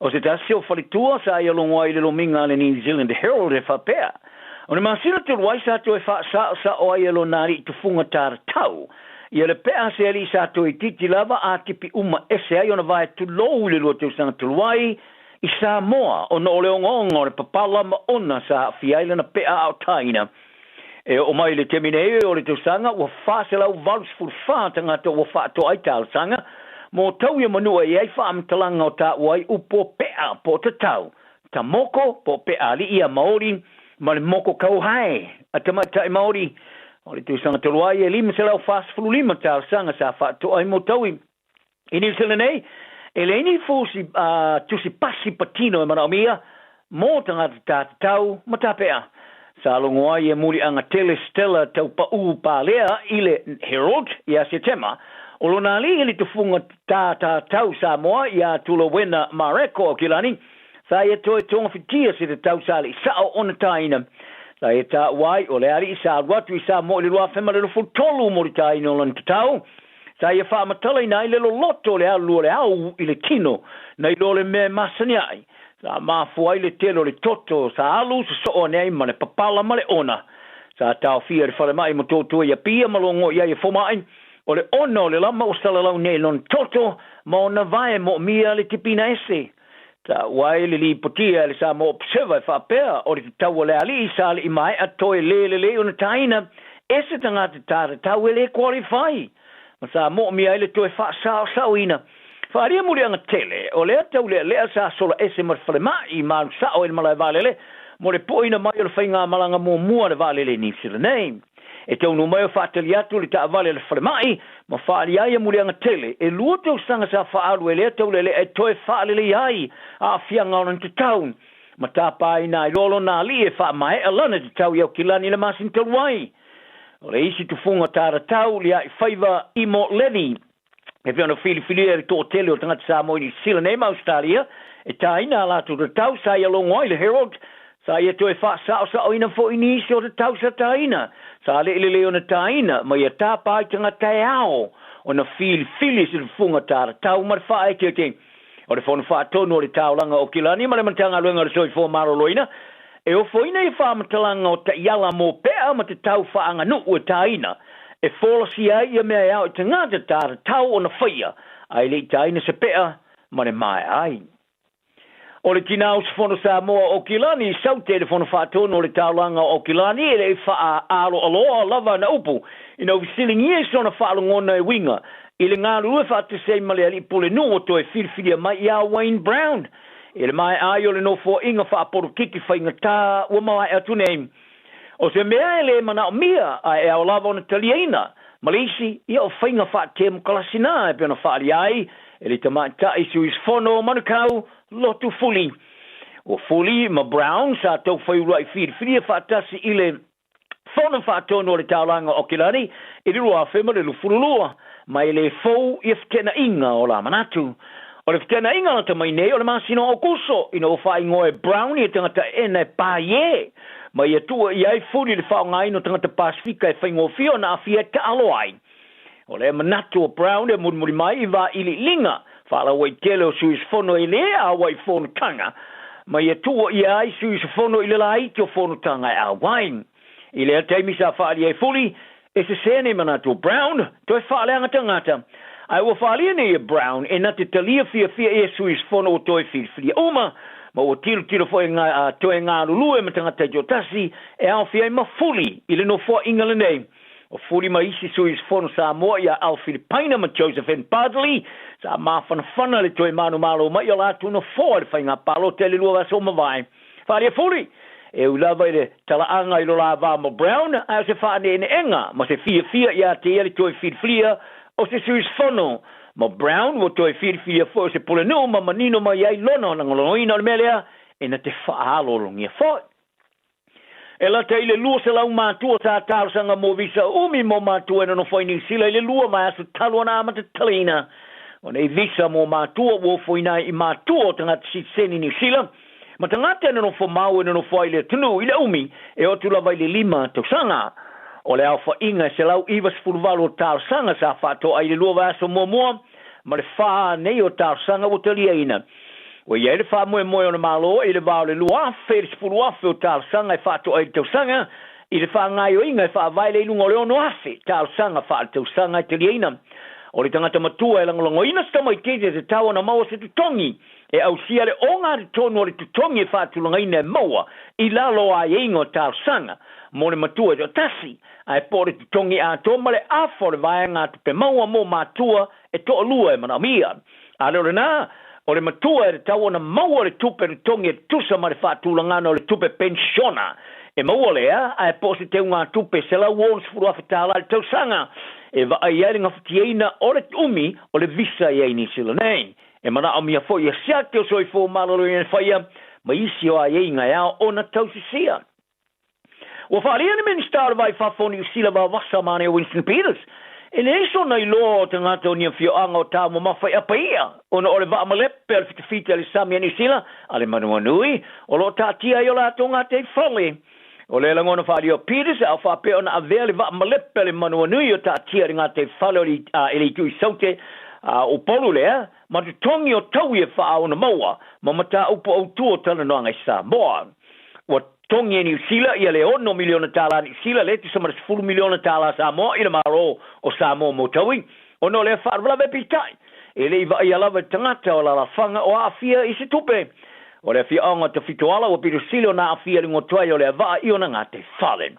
S4: O se tasi o fali tua sa ia longa i le lominga le New Zealand Herald e fa pea. O ne masina te wai sa to e fa sa o ia lo nari tu funga tar tau. Ia le pea se ali sa to i titi lava a tipi uma ese ai ona vai tu lou le lo tau sanga tuluai i Samoa o no le ongonga o le papala ma ona sa fiaila na pea au taina. E o mai le temine o le tau sanga ua whaselau valus furfa tanga to ua whaato ai tau sanga mo tau ia manua i ai whaamtalanga o ta uai upo pea po te tau. Ta moko po pea li ia Maori ma le moko kauhai a tamata i Maori. O le tuisanga toluai e lima selau whaasfulu lima tau sanga sa whaato ai mo taui. I New Zealand nei, e le ini fusi tusi pasi patino e manaomia mo tangata tata tau matapea. Sa longoa i e muri anga telestella tau pa pa lea i le Herald i a Setema. O lona li ili tufunga tata tau Samoa i a tula wena mareko o kilani. Sa i e toi tonga fitia si te tau sali sao ona taina. Sa e ta wai o le ari sa watu i sa mo le lua fema le fu tolu mo le tai no lan tau. Sa e fa matala ina le loto le alu le au i le tino na i le me masaniai. Sa ma fuai le telo le toto sa alu so o nei ma le papala ma le ona. Sa tau fia le fale mai mo toto ia pia malongo ia e fomai. O le ono le lama o sala lau nei lon toto ma ona vai mo mia le tipina ese. Ta wai le li potia le sa mo observa fa pea o le tau le ali sa le mai a toi le ona taina ese tanga te tara tau le qualify ma sa mo mi ai le toi fa sa ina fa ria muri anga tele o le tau le sa sola ese mar fale mai ma sa o il mala vale le mo le poina mai o le fainga malanga mo mua le vale le ni sila name e tau no mai fa tele atu le ta vale le fale mai ma fa ria ia muri anga tele e lu tau sanga sa fa alu le tau le e toi fa le ai a fianga on te town ma ta pai na i lolo na li e fa mai e lana te tau iau kilani le masin te wai o le isi tu funga tara tau li ai faiva i mo leni e piano fili e to tele o tangata Samoa i sila nema Australia e ta ina la tu te tau sa ia longo le Herald sa ia to e fa sa o ina fo inisi o te tau sa ta ina sa le o na ta ina ma ia ta pai tangata e ao o na fili si tu funga tara tau ma fa e te o le fonu fa tonu o le taulanga o kilani ma le mantanga luenga le soi fo maro loina e o foina i fa matalanga o ta iala mo pea ma te tau fa anga nu o taina e folosi ai ia mea au te ngata tara tau o na whaia ai le taina se pea ma le mai ai o le tinau se fono Samoa o kilani saute le fonu fa tonu o le taulanga o kilani e le fa alo aloa lava na upu ina visilingi e sona fa alongona e winga i le ngā rua whātu sei male ali pole no o toi whirwhiria mai i a Wayne Brown. I le mai ai o le no fo inga whaaporo kiki whainga tā ua mawai atu nei. O se mea e le mana o mia a e au lava o na taliaina. Malisi i o whainga whaate mo kalasina e pēna whaari ai e le tamai ta isu is fono manukau lotu fuli. O fuli ma Brown sa tau whaiura i whirwhiria whaatasi i le fono whaatono le taulanga o kilani i rua whema le lufurulua. Mai le fou i ftena inga o la manatu. O le ftena inga na tamai nei o le masino o kuso. Ina o whai ngoe Brown i tangata ene paie. Mai e tua i ai furi le whao ngai no tangata Pasifika e whai ngofio na awhia ta aloai. O le manatu o Brown e muri mai i wa ili linga. Whala wai tele o suis fono i le a wai fono tanga. Mai e tua i ai suis fono i le lai te o fono tanga e a wain. I le teimi sa whaari e furi. E se sene manatu Brown, to e whaale anga tangata. Ai ua whaale ne e Brown, e na te talia fia e suis fono o toi whirwhiria uma, ma ua tiro fo e toi ngā lulu e matangata jotasi, e au fia e mafuli, i le no fo inga le nei. O fuli ma isi suis fono Samoa i a au Filipaina ma Joseph N. Padley, sa mawhana le toi manu malo ma i o la tuna fo e whainga palo te le lua vaso mawai. Whaale e fuli! E ulava i le talaanga i lo la vamo Brown, a se whaane ene enga, ma se fia i a te ele toi whirwhiria, o se suis fono. Ma Brown, o toi whirwhiria fo se pole no, ma manino ma iai lona, na ngoloina o le melea, e na te whaalo longia fo. Ela te ile lua se lau mātua sa tārsanga mo visa umi mo mātua no whai New Zealand ile lua mai asu talo na amata talina. O nei visa mo mātua wo whaina I mātua o tangata si seni New Zealand. Ma tangata no whamau no whai le tunu ile umi e o tula vai le 5 tausanga. O le au whainga se lau iwas fulvalo tārsanga sa whato ai le lua vai asu mo mua. Ma le wha nei o tārsanga o talia ina. O ia le wha moe moe o na malo I le vau le lua afe, le spuru afe o tārsanga I whato ai le tausanga. I le wha ngai o inga I wha vai le ilunga o leo no afe, tārsanga wha le tausanga I talia ina. O le tangata matua e langolango ina stama I tete te tawa na maua se tutongi. E au sia le onga le tono o le tutongi e whaatulanga ina e maua. I lalo a ingo tārsanga. Mo le matua e o tasi. Ai po le tutongi a to ma le afo le vaenga tupe maua mo matua e to lua e manamia. A leo le na, o le matua e tawa na maua le tupe le tongi e tusa ma le whaatulanga o le tupe pensiona. E maua lea, ai po se te unga tupe se la uons furu awhetala le tausanga. E va ai ai nga fitieina o le umi o le visa i ai ni sila nei. E mana o mia fo i a siate o soi fo malolo i whaia, ma isi o ai nga iao o na tausisia. Wa whaarea ni minister vai whafoni i sila wa wasa mane o Winston Peters. E le iso nei lo te ngata o nia fio anga o tā mo mawhai apa ia. O na ore wa amalepe al fitafita le samia ni sila, ale manua nui, o lo tātia i o la tonga te whale. O le langona whaari o Peters, au whape o na avea le wa amalepe le manua nui o tātia ringa te whale o li tui saute o polu lea, ma tu tongi o tau e wha o na maua, ma mata upo au tuo tala noanga I Samoa. O tongi e New Zealand, ia le 1 miliona tala New Zealand, le tu samara 10 miliona tala Samoa, ina maro o Samoa mo taui, o no le whaarwala ve pitai. E le iwa ia lava tangata o la lafanga o afia I se tupe. O le fia anga te fitoala o piru silo na afia ringo tuai o le vaa I ona ngā te whalen.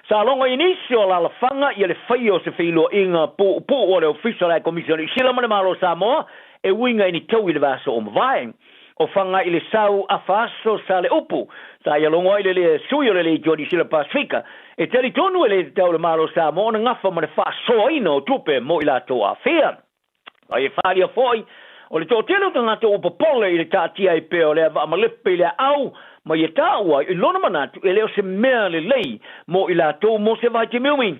S4: Sa longa inisi o la lafanga, ia le whai o se whilo inga po o le official ai komisioni sila mane maro Samoa, e winga ini tau I le vaso o mwaeng. O whanga I le sau a whaaso sa le upu. Sa ia longa I le sui o le jodi sila Pasifika. E teri tonu le tau le maro Samoa, na ngafa mane whaasoa ino tupe mo I la to a fea. Ai e whaari a foi, o le tōtelo tangata o popole I le tātia I peo le ava amalepe I le au, ma I tāua I lona manatu e leo se mea le lei mo I la tō mo se vai te miumi.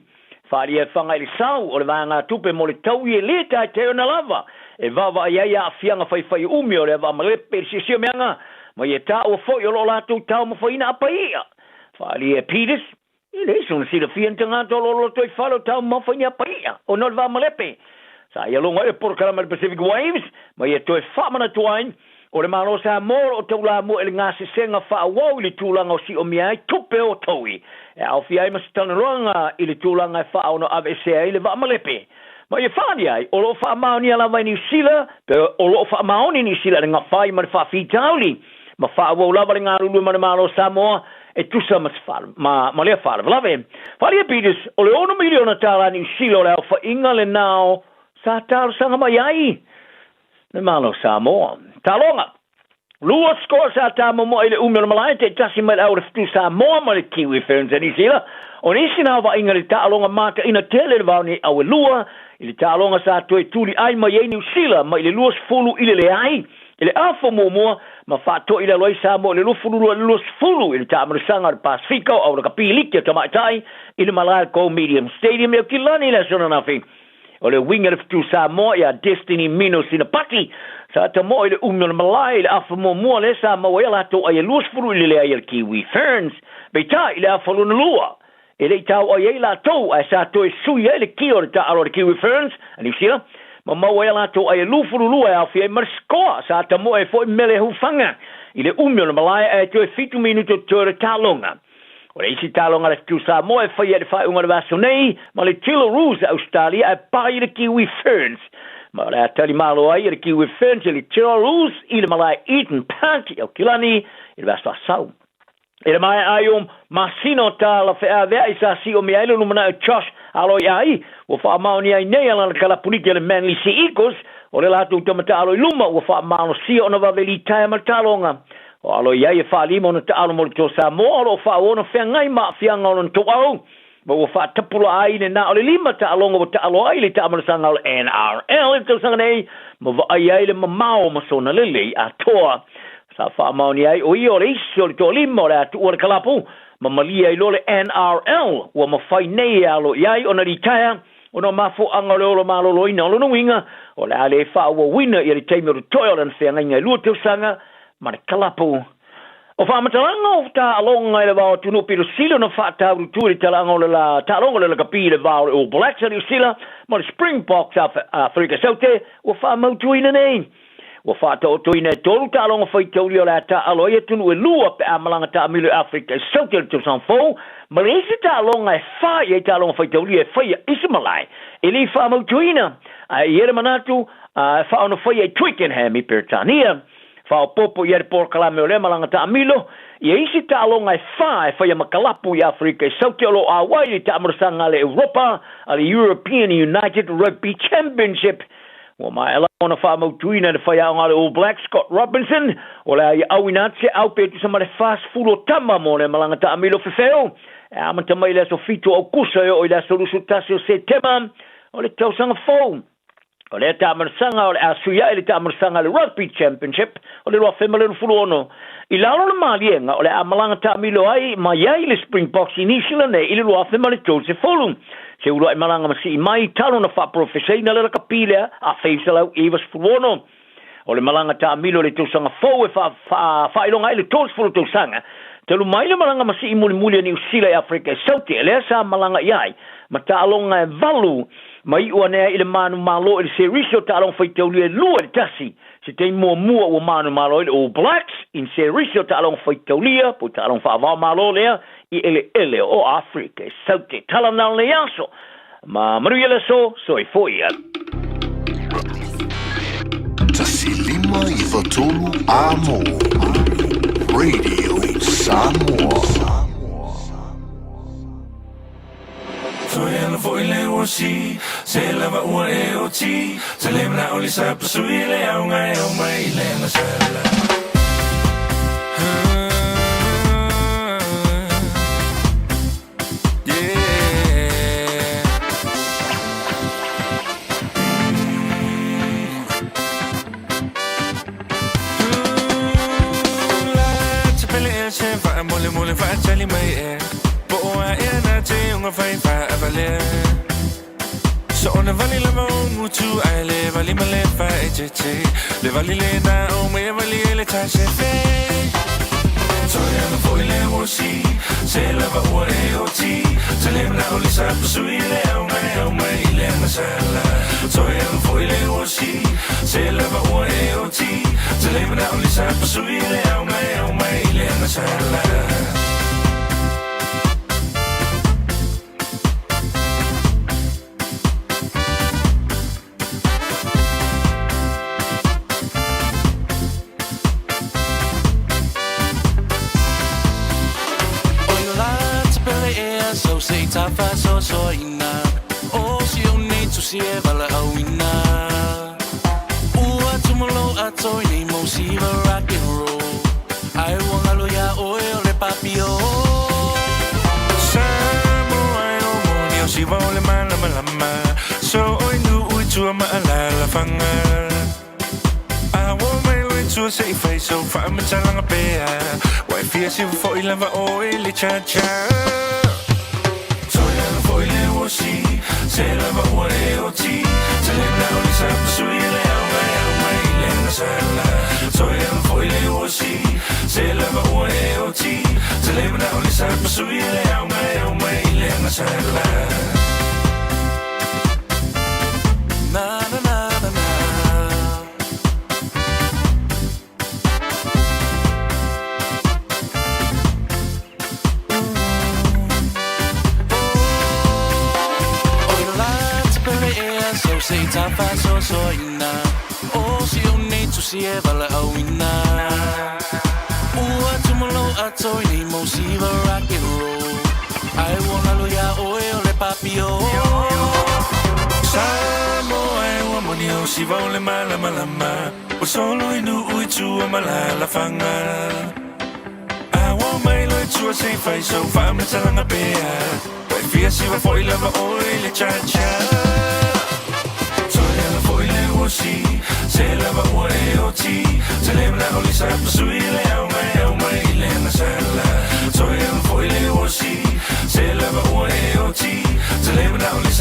S4: Whaari e whanga I le sau o le vanga tupe mo le tau I e le tai teo na lava. E vava ai ai a fianga whai umi o le ava amalepe I sisio meanga, ma I tāua foi o lo la tō tau mo whaina apa ia. Whaari e Peters, I le sona sila fian tangata o lo toi whalo tau mo whaina apa ia, o no le va amalepe. Sa ia longa e por kalama Pacific Waves, ma ia toe whamana tuain, o le maro sa moro o tau la mo e le ngā se senga wha awau I le tūlanga o si o miai, tupe o taui. E au fi ai masitana roanga I le tūlanga e wha au no avesea I le wa amalepe. Ma ia whaani ai, o lo wha maoni ala vai New Zealand, pe o lo wha maoni New Zealand, ngā whai ma le wha whitauli, ma wha awau lava le ngā rulu ma le maro Samoa, e tusa ma lea whaara. Vlave, wharia Peters, o le 1 miliona tala New Zealand, o le au wha inga le nao, sa tārsanga mai ai. Ne malo Samoa. Talonga. Lua skor sa tāma mo I le umera malai te tasi mai au reftu Samoa ma le Kiwi Ferns ni sila. O nisi na wa inga le tālonga mata ina tele le vau ni au e lua. I le tālonga sa toi tuli ai mai e New Zealand ma I le lua sfulu I le ai. I le afo mua ma whato I le loi Samoa le lufulu le lua sfulu I le tāmarisanga le Pasifika au le kapiliki o tamaitai I le malai ko medium stadium e o kilani le sona na fi. O le winga le fitu Samoa ia Destiny Minos ina paki. Sa ta mo I le umona malai le afa mua le Samoa ia lato ai e luas furu I le ai le Kiwi Ferns. Beita I le afa luna lua. E le tau ai e lato ai sa to e sui ai le kio le ta aro le Kiwi Ferns. Ani sila. Ma mau ia lato ai e lufuru lua e afi ai marskoa. Sa ta mo e foi mele hufanga. I le umona malai ai to e fitu minuto ture talonga. O le isi talonga le fitu Samoa e whai e whai unga le vaso nei, ma le Tilo Roos Australia e pai le Kiwi Ferns. Ma le atari malo ai le Kiwi Ferns e le Tilo Roos I le malai Eden Park o Kilani I le vaso asau. E le mai ai masino ta la whea vea I sa si o mea ilo numana o Josh aloi ai, o wha maoni ai nei ala le kalapuniti le Manly Sea Eagles, o le latu tamata aloi luma, o wha maono si o na waweli tae ma talonga. O alo ia e wha lima o na ta alo mo le tō Samoa, o wha o na whea ngai ma whianga o na tō au, ma o wha tapula ai ne na o le lima ta alonga o ta alo ai le ta amarasanga o le NRL, e tō sanga nei, ma wa ai ai le mamao ma sona lele a toa. Sa wha maoni ai, o i o le isi o le tō lima o le atu o le kalapu, mamalia I lole NRL wa mawhai nei alo iai ona ritaya ona mafo anga lolo malolo ina lo winga o le ale fa wa winner I le teime ro toil and se ngai lu te sanga ma kalapo o fa matalanga o ta alonga le va tunu pilo silo na fa ta ru tu le talanga la ta longa le kapile va o black sili sila ma Springboks Africa Saute o fa mo tuina nei wa fa to tuina tolu ta longa fa toli o la ta aloia tunu e lua pe amalanga ta milo Africa Saute to san fo ma isi ta longa fa ye ta longa fa toli e fa ismalai ili fa mo tuina yere manatu fa ona fa ye Twickenham I Pertania fa popo ia por kalame o le malanga ta amilo ia isi ta longa fa makalapu I Africa Saute lo Aoauli ta amrsanga le Europa le European United Rugby Championship wa mai ala ona fa mo tuina de fa nga le All Blacks Scott Robinson o le awinatse au pe tu sama le fast fulo tama mo le malanga ta amilo fefeo amanta mai le so fito o kusa o le solusu tasio se tema o le tausanga fo o le tamarsanga o le asuia le tamarsanga le Rugby Championship o le roa female le fulono I lalo le malienga o le amalanga tamilo ai mai ai le Springboks initial ne I le roa female tose folum se ulo ai malanga masi mai talo na fa professional le kapile a faisala Evas fulono o le malanga tamilo le tosanga fo e fa ilonga ai le tos fulo tosanga telu mai le malanga masi muli ni usila Africa Saute le sa malanga iai mata alonga valu mai ua ile manu malo ile serisio talong fai tau lia lua le tasi se te mua o manu malo ile All Blacks in serisio talong fai tau lia po talong fa avao malo lea I ele o Afrika Saute talana le aso ma maru ile so I foi
S2: Tasi lima I watolu amo Radio Samoa
S18: Soyana foi le osi, se lava ua e oti, se lemna oli sa pasui le au ngai au mai le na sala. Mole fa chali mai e po a e na te unga fai fa avale so ona vali la mo mutu ai le vali male fa e che le vali le na o me vali le ta se fe so ya no foi le osi se la va o e oti se le na o le sa sui le au mai le na sala so ya no foi le osi se la va o e oti se le na o le sa sui le au mai le na sala Tafa so ina o si o nei tu si e vala awina ua tumolo atoi nei mo si va rock and roll ai wanga lo ya o le papio Samoa o moni o si va le malama so oi nu ui tu ma la fanga I want my way to a safe face so fa ma talanga pe wai fia si fo I lava o le cha Foi le osi, se lava ua e oti, se le mna oli sa pasui le au mai le na sala. Foi le osi, se lava ua e oti, se le mna oli sa pasui le au mai le na sala. Na na na na na. Sei tafa so ina o si o nei tu si e vala awina ua tumolo atoi nei mo si va rock and roll ai wona lo ya o le papio Samoa e ua moni o si va le malama o solo inu ui tu malala fanga I want my lo tu sei fai so fa ma talanga pe vai fia si va foi lava o le cha Foi le osi, se lava ua e oti, se le mna oli sa pasui le au mai le na sala. Foi le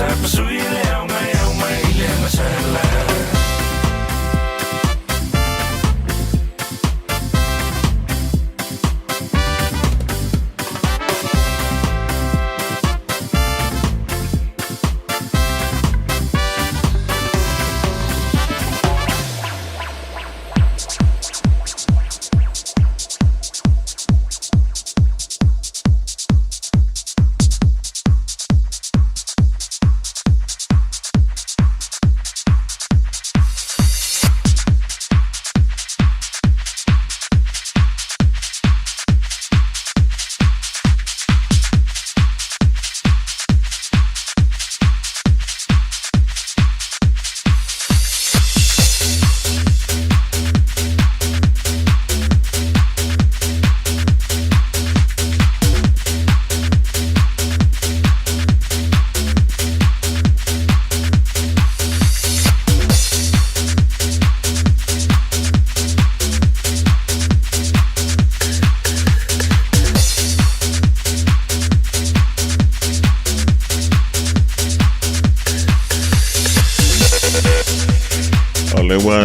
S18: sa pasui le au mai le masala.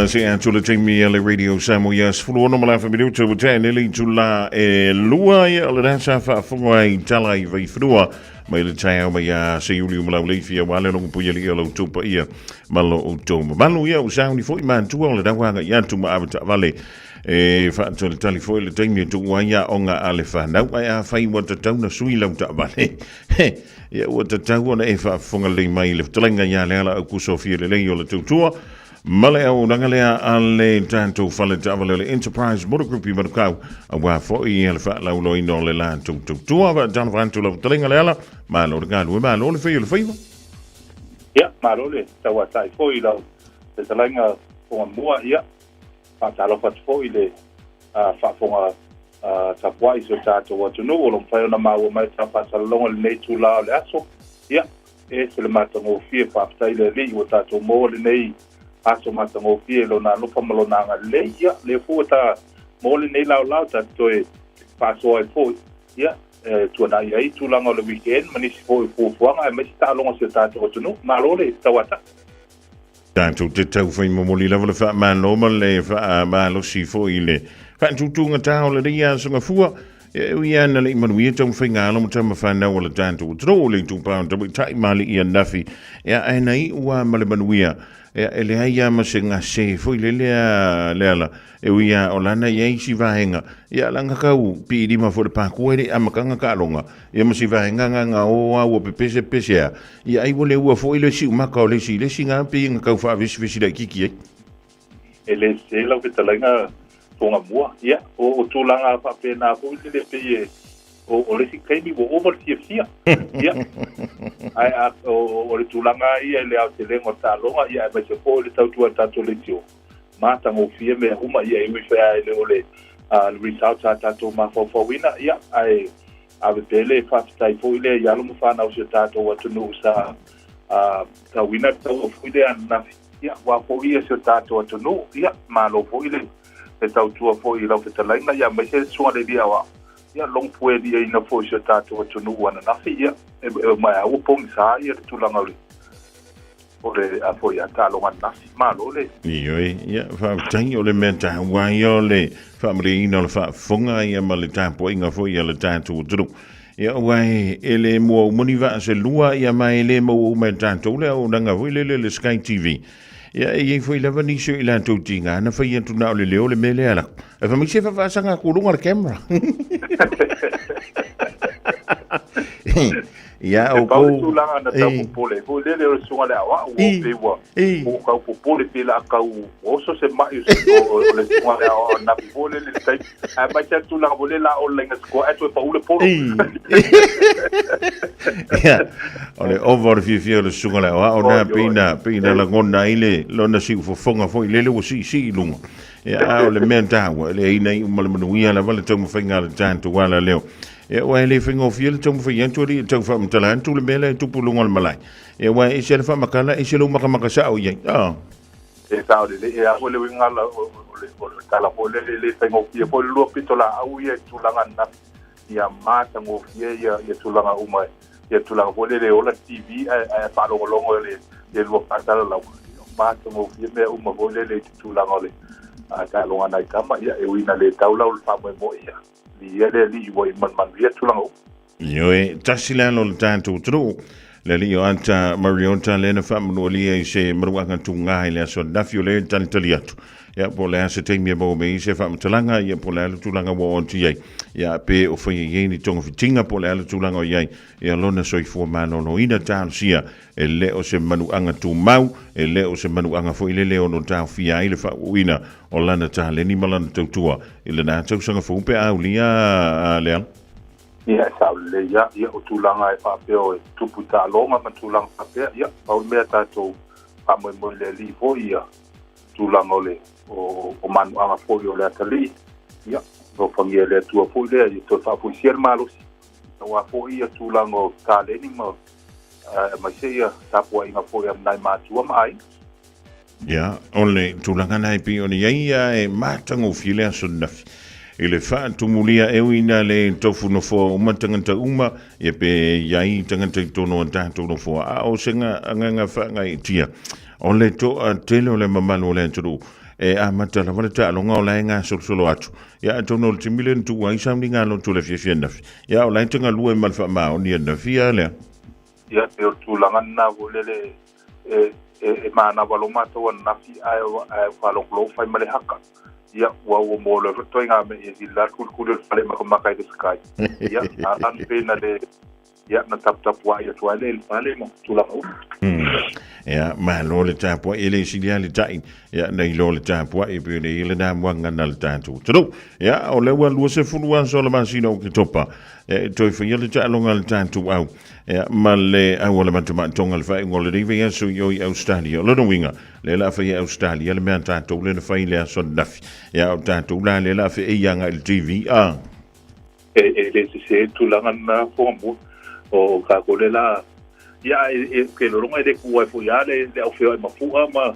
S8: Se atula taimi ale radio Samoa yes fulu no mala fa minuto buta neli tula lua ya le dansa fa foi tala I vai frua mai le tau mai ya se yuli mala le fia wale no pu yeli lo tupa ia malo o toma malu ya o sauni foi man tu le dawa ya tu ma abata vale fa tole tali foi le taimi tu wa ya onga ale fa na ya fa I wata tau na sui lo ta vale ya wata tau na e fa fonga le mai le tlenga ya le ala ku sofia le yo le tutua Male au nangalea ale tanto fale tavale Enterprise Motor Group Imanukau awa foi ele fa laulo ino le la tu ava dan vantu lo telinga lela ma lo galu ma lo le fio le fio
S5: ya ma lo le tawa tai foi lo le telinga Fofogamua ya pa talo fa foi le fa fonga ta kwai so tato watu no lo fa na ma mai ta fa salonga le nei tu la le aso ya e se le mata mo fie pa tai le li o tato mo le nei aso mata mo fie lo na no pamalo na le ya le futa mo le nei la ta toe paso ai fo ya tu na ia tu la le weekend mani fo fuanga me sta longa se ta to no ma lo le tawata
S8: tanto te tau fai mo li la fa ma no le fa ma lo si fo ile fa tu ngata le dia so ngafua ia na le manuia tau whainga alo mo tama whanau ala tanto tro le tu pa ta tai mali ia nafi ia ai nei ua male manuia ele hai ama se ngase foi le ala ia olana ia si vahenga ia langa kau pi di ma for pa ko ele ama kanga ka longa ia ma si vahenga nga o wa pese ia ai vole ua foi le si ma ka le si nga pi nga kau fa visi da kiki
S5: ele se la que talanga Fofogamua ia o tulanga fa pena ko le pe o le si kai ni o over fia ia ai o le tulanga ia le au te lengo ta longa ia ba se po le tau tua tato le tio mata mo fie me uma ia I fa le ole le result ta to ma fo wina ia ai ave pele fa tai fo ile ia lo mo fa na o se tato wa tu no sa ta wina to fo ile na ia wa fo ia se tato wa tu no ia ma lo fo ile e tau tua fo I lau te talaina ia mai se sua le dia wa ia long pue dia ina fo se tatu atu nu wana nafi ia mai au pong sa ia tulanga le ore a fo ia ta longa nafi malo le
S8: ia fa tangi o le menta wa ia le family ina le fa fonga ia ma le tapo inga fo ia le tatu atu ia wai ele mo moniva se lua ia mai le mo menta le o nanga fo le Sky TV ia e foi lava ni so ila to tinga na foi tu na le leo le mele ala e fa mi se fa sanga ku lunga le camera ia o
S5: ko tu langa na ta pole ko le sunga le awa o pe wa o ka pole pe la ka o so se mai o le sunga le awa na pole le tai a ba cha tu langa bole la o lenga ko e to pa o le pole
S8: ia o le over fi le sunga le awa o na pina la ngona ile lo na si fofonga foi le o si lunga ia o le menta wa le ina I mo le manuia la vale tau mawhainga le tanto wala leo e wa le fingo fiel tau mawhainga ri tau wha mtala tu le mele tu pulunga le malai e wa e se le wha makala e se lo maka sa o iei
S5: e tau le e a o le winga la o le tala o le fingo fiel po le lua pitola au ia tulanga na ia mata ngo fie ia tulanga umai ia tulanga po le ola TV a palongolongo le lua patala lau matongo ia mea uma po le tulanga le a kalonga nai kama ia e wina le taulau le whamoe ia li ele li iwa i man ia tulanga
S8: Ioe, tasila lo le tātou tru. Le li o anta Mariota le na whamunu li e se maruanga tunga i le aso nafio le talitali atu. Ia po le asa teimia mo me i se whamatalanga, ia po le ala tūlanga wo onti iai. Ia pe o whai iei ni tonga fitinga po le ala tūlanga o iai. Ia lona soifua manono ina tālu sia e le o se manuanga tū mau, e le o se manuanga fo i le leo no tāu fia i le whauina o lana tā le ni malana tautua. I le nā tausanga fupe au lia lea.
S5: Ia saule ia o tulanga e whapeo e tupu tā longa ma tulanga whapea ia au mea tātou whamoe le li fo ia tulanga o le o manuanga fo i o le atali ia o whangia le atua fo i lea i tō whapu i sier malosi wa fo ia tulanga o tā leni ma mai se ia tāpua inga fo i amnai mātua mai
S8: Ia, ole tulanga nai pi o ni ia e mātango file aso nafi I le wha tumulia ewina le tofu no fo uma tangata uma e pe iai tangata I tono an tātou no fo a o senga anganga whanga I tia o le to a tele o le mamalo o le anturu e a matala wale ta alonga o lai ngā solo atu ia tono le timile ntu wa isamni ngā lo tu le fia nafi ia o lai tanga lua I malfa mao ni na fia lea
S5: ia te o tūlanga nā volele e mana walo mato an nafi ai whaloklo whai male haka ia wa o mo le to nga me I la kul fale maka I sky ia an pena le ia na tap wa ia to ale fale mo tulanga
S8: ia ma lo le tapua ele silia le tai ia nei lo le tapua I pe le na mwanga na le tatu tro ia o le wa lu se fulu so le masino ki topa e toi fa ile ta longa le tatu au ia ma le au le matuma tonga le fa ngol le ia so yo I Australia lo no winga le la fa I Australia le me tatu le fa ile so nafi ia o tatu la le la fa ia nga le TV
S5: e le se tulanga na fomo o ka ko le la ia ke lo ronga de ku ai fu ia le au feo ma fu ma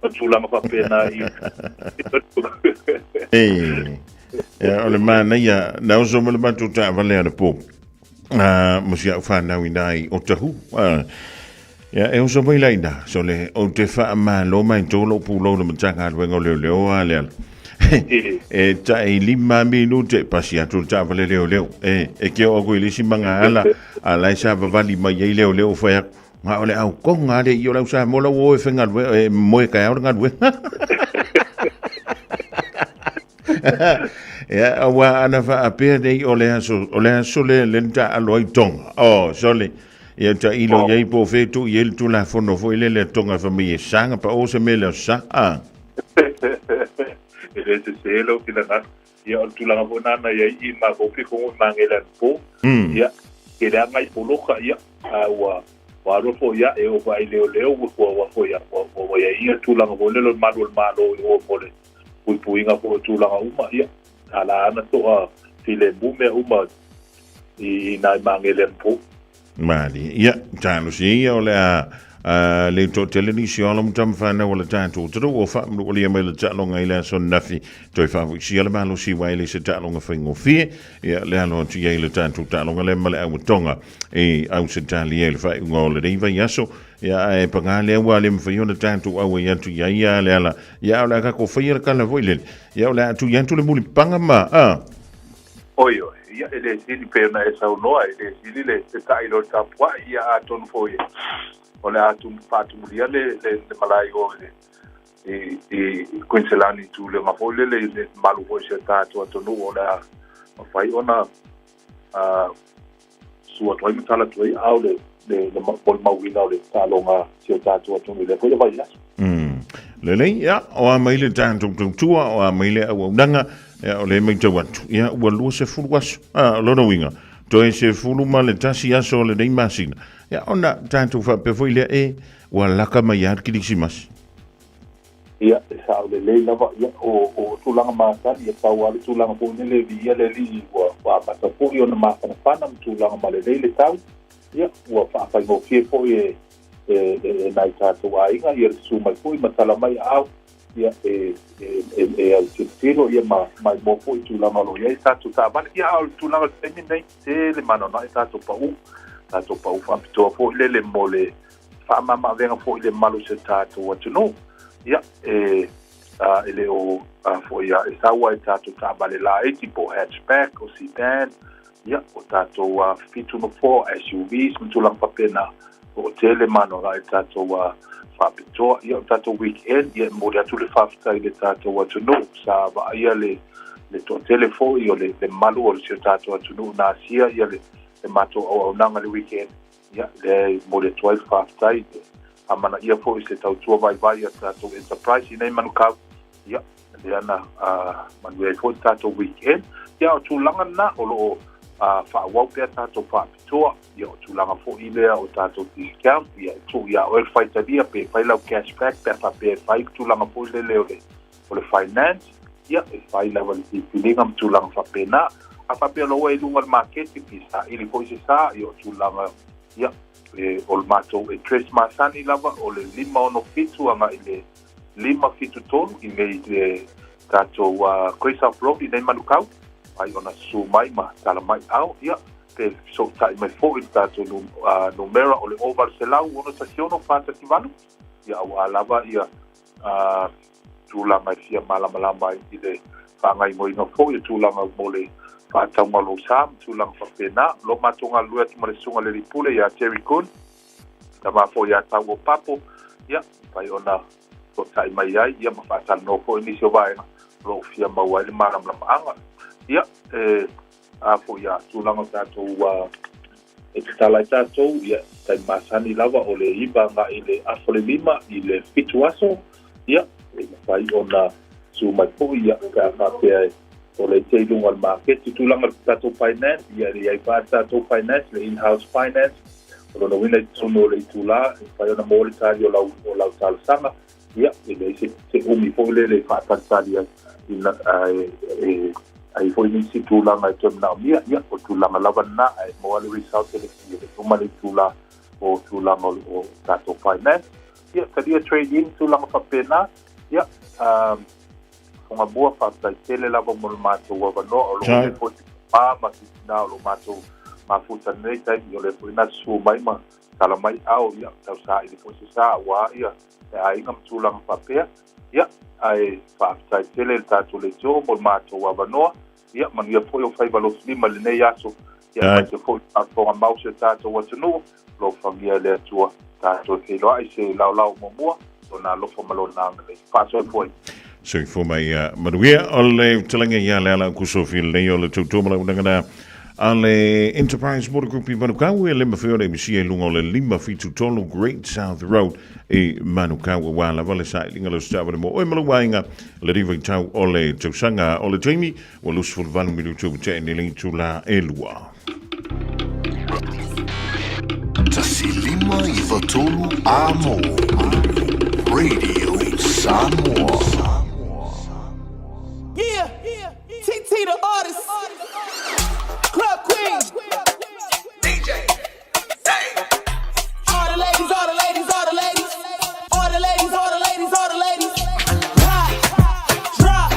S5: tulanga pa pena
S8: ia o le mana ia na uso mo le matu ta vale ana po musia fa na winai o tahu ia e uso mai laina so le o te fa ma lo mai tolo pulo le mtanga le ngole o ale e ta e 5 minute pasia tu ta vale leo e ke o ko ile simanga ala sa vali mai leo fa nga ole au ko nga le yo la usa mo la wo e fenga mo e ka nga we ya wa ana fa apea dei ole aso le lenta aloi tonga sole ia ta ilo yei po fetu yel tu la fono fo ile le tonga famille sanga pa o se mele sa
S5: ele se lo que la ia tu la bona na ia ma ko fi ko mangela po ia que le ngai poloka ia wa ro fo ia e o vai leo wa fo ia wa ia tu la bona lo malo o pole puinga po tu la uma ia ala ana to file bume uma I na mangela po
S8: mali ia tano si o le to television lo mtam fana wala tanto tro o fa mo le mai le talonga ila son nafi to fa si ala malo si wa ile se talonga fingo fi ia le ano ti ile tanto talonga le male au tonga e au se tali ele fa ngol le va yaso ia e panga le wa le mfa yona tanto au ya tu ya le ala ya la ka ko fa ile kana voile ya la tu ya tu le muli panga ma
S5: oyo ia ele si pena esa no ele si le se tai lo tapwa ia aton foi ole atu fatu mulia le malai o e Queensland tu le mafole le malu ko se tatu atonu ona fai ona sua toi mutala toi au le mapol mawina le talonga se tatu atonu le ko le vai
S8: le ya o mai le tanto tua o mai le au danga o le mai tawatu ya o lu se fulwas lo no winga to se fuluma le tasi aso le dei masina ya ona tanto fa pe foi le wala ka mai ar kilisimas
S5: ia sa le lava ia o tulanga masa ia paua le tulanga po le via le li wa pasa po ia na masa na pana tulanga male le tau ia wa fa fa no fie po e nai tato wa inga ia su mai po matala mai au ia al tiro ia mai mo po tulanga lo ia tato ta ba ia al tulanga te nei te le mano na tato pa tātou pau whapitoa fo le mo le whaamama venga fo le malu se tātou atunu. Ia, ele o fo ia e sawa e tātou tābale la e tipo hatchback o sedan. Ia, o tātou fitu no fo SUVs, mtulang papena o tele mano la e tātou whapitoa. Ia, o tātou weekend, ia mo le atu le whaftai le tātou atunu. Sa wa ia le to telefo io le malu o le tātou atunu na sia ia le mato o nanga le weekend ia le mo le 12 whaftai amana ia fo i se tau tua vai a tātou enterprise i nei manukau ia le ana manu e fo i tātou weekend ia o tūlanga na o lo whaawau pia tātou whaapitoa ia o tūlanga fo i lea o tātou discount ia tu ia o e whaitaria pe whailau cashback pe whape whai tūlanga fo i le leo o le finance ia e fai lava le tipilinga mtulanga whapena a whapea loa e lunga le marketi pisa ili po se sa i o tūlanga ia o le mātou e tres masani lava o le 5 ono fitu anga i le 5 fitu tonu i le tātou Grace South Road i nei manukau ai ona su mai ma tala mai au ia te so tai mai fo i tātou numera o le oval selau ono stasiono whata tivalu ia au alava ia tūlanga fia malama i le whangai moina fo i tūlanga mo le whātaunga lo sam, tūlanga whapena, lo matunga lua tumare sunga le ripule ia Terry Kun, ta mafo ia tau o papo, ia, pai ona so tai mai ai, ia ma whātana no fo inisi o vaenga, lo fia maua ele maramlama anga, ia, fo ia tūlanga tātou e te talai tātou, ia, tai masani lava o le iba nga i le afole 5 i le fitu aso, ia, pai ona su mai po ia ka whapea o le teilunga al market tūlanga tātou finance ia le ai pā tātou finance le in-house finance o lona wina i tono le tūla pai ona mo le tali o lau talasanga ia le se umi po le whātatali ai fo inisi tūlanga i tōna mia ia o tūlanga lava na ai mo ale result le uma le tūla o tūlanga o tātou finance ia taria trade-in tūlanga whapena ia, fonga bua whātai tele lava mo le mātou wawano o lo le poti ma kitina o lo mātou mafuta nei taimi o le poina su mai ma tala mai au ia tau sa i le posi sa wa ia e a inga mtulanga whapea ia ai whātai tele le tātou le tō mo le mātou wawanoa ia manu ia poi o whaibalo slima le nei aso ia mai se poi a fonga mause tātou watanu lo whangia le atua tātou ke loa i se lau mamua ona lofa malona ngale paso foi
S8: so for my manuia ole telanga ya la kusofi le yo le tutumala ngana ale enterprise motor group Manukau le mafeore misia lungo le 5 fitu tolo Great South Road e Manukau wala vale sai linga lo stava mo o maluainga le riva tau ole tusanga ole Jamie o lusful van minuto te ni tula elua
S2: Tasilima ivatolu amo Radio Samoa.
S6: Yeah, TT the artist, Club Queen, DJ, all the ladies, all the ladies, all the ladies, all the ladies, all the ladies, all the ladies. Drop,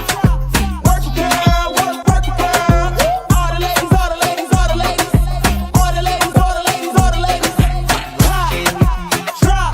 S6: work it girl, work it girl. All the ladies, all the ladies, all the ladies, all the ladies, all the ladies, all the ladies. Drop,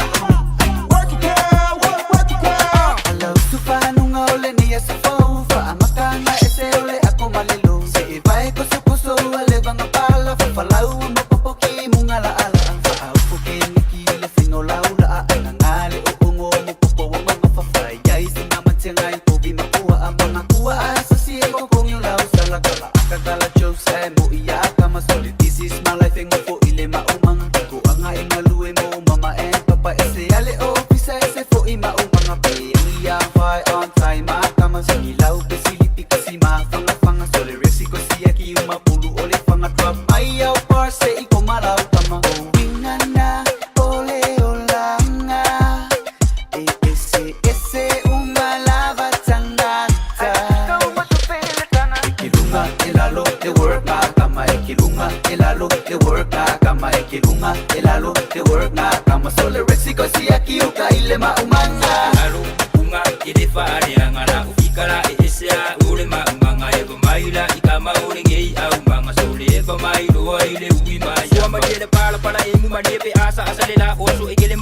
S6: work it girl, work it girl. I love to find ole ni ese fofa, amakanga ese ole ako malilo. Se ibai kuso ale banga pala, falau mo popoki mungala ala. Au poki nikile fino laula, ngale uungo mo popo wanga fafai. Yai singa matsengai pobi makua amana kua asasi ko kong yung lau sala kala. Akakala chose mo iya kama solid. This is my life ngo po ile maumang. Ko anga ingalue mo mama and papa ese ale o pisa ese fo ima umanga pe. Iya fai on time kama singilaw kasilipi kasi mafanga sole resi ko siya ki umapulu ole fanga drop ayaw parse iko maraw kama wingana ole olanga ese umalava tangata ikilunga ilalo de work kama ikilunga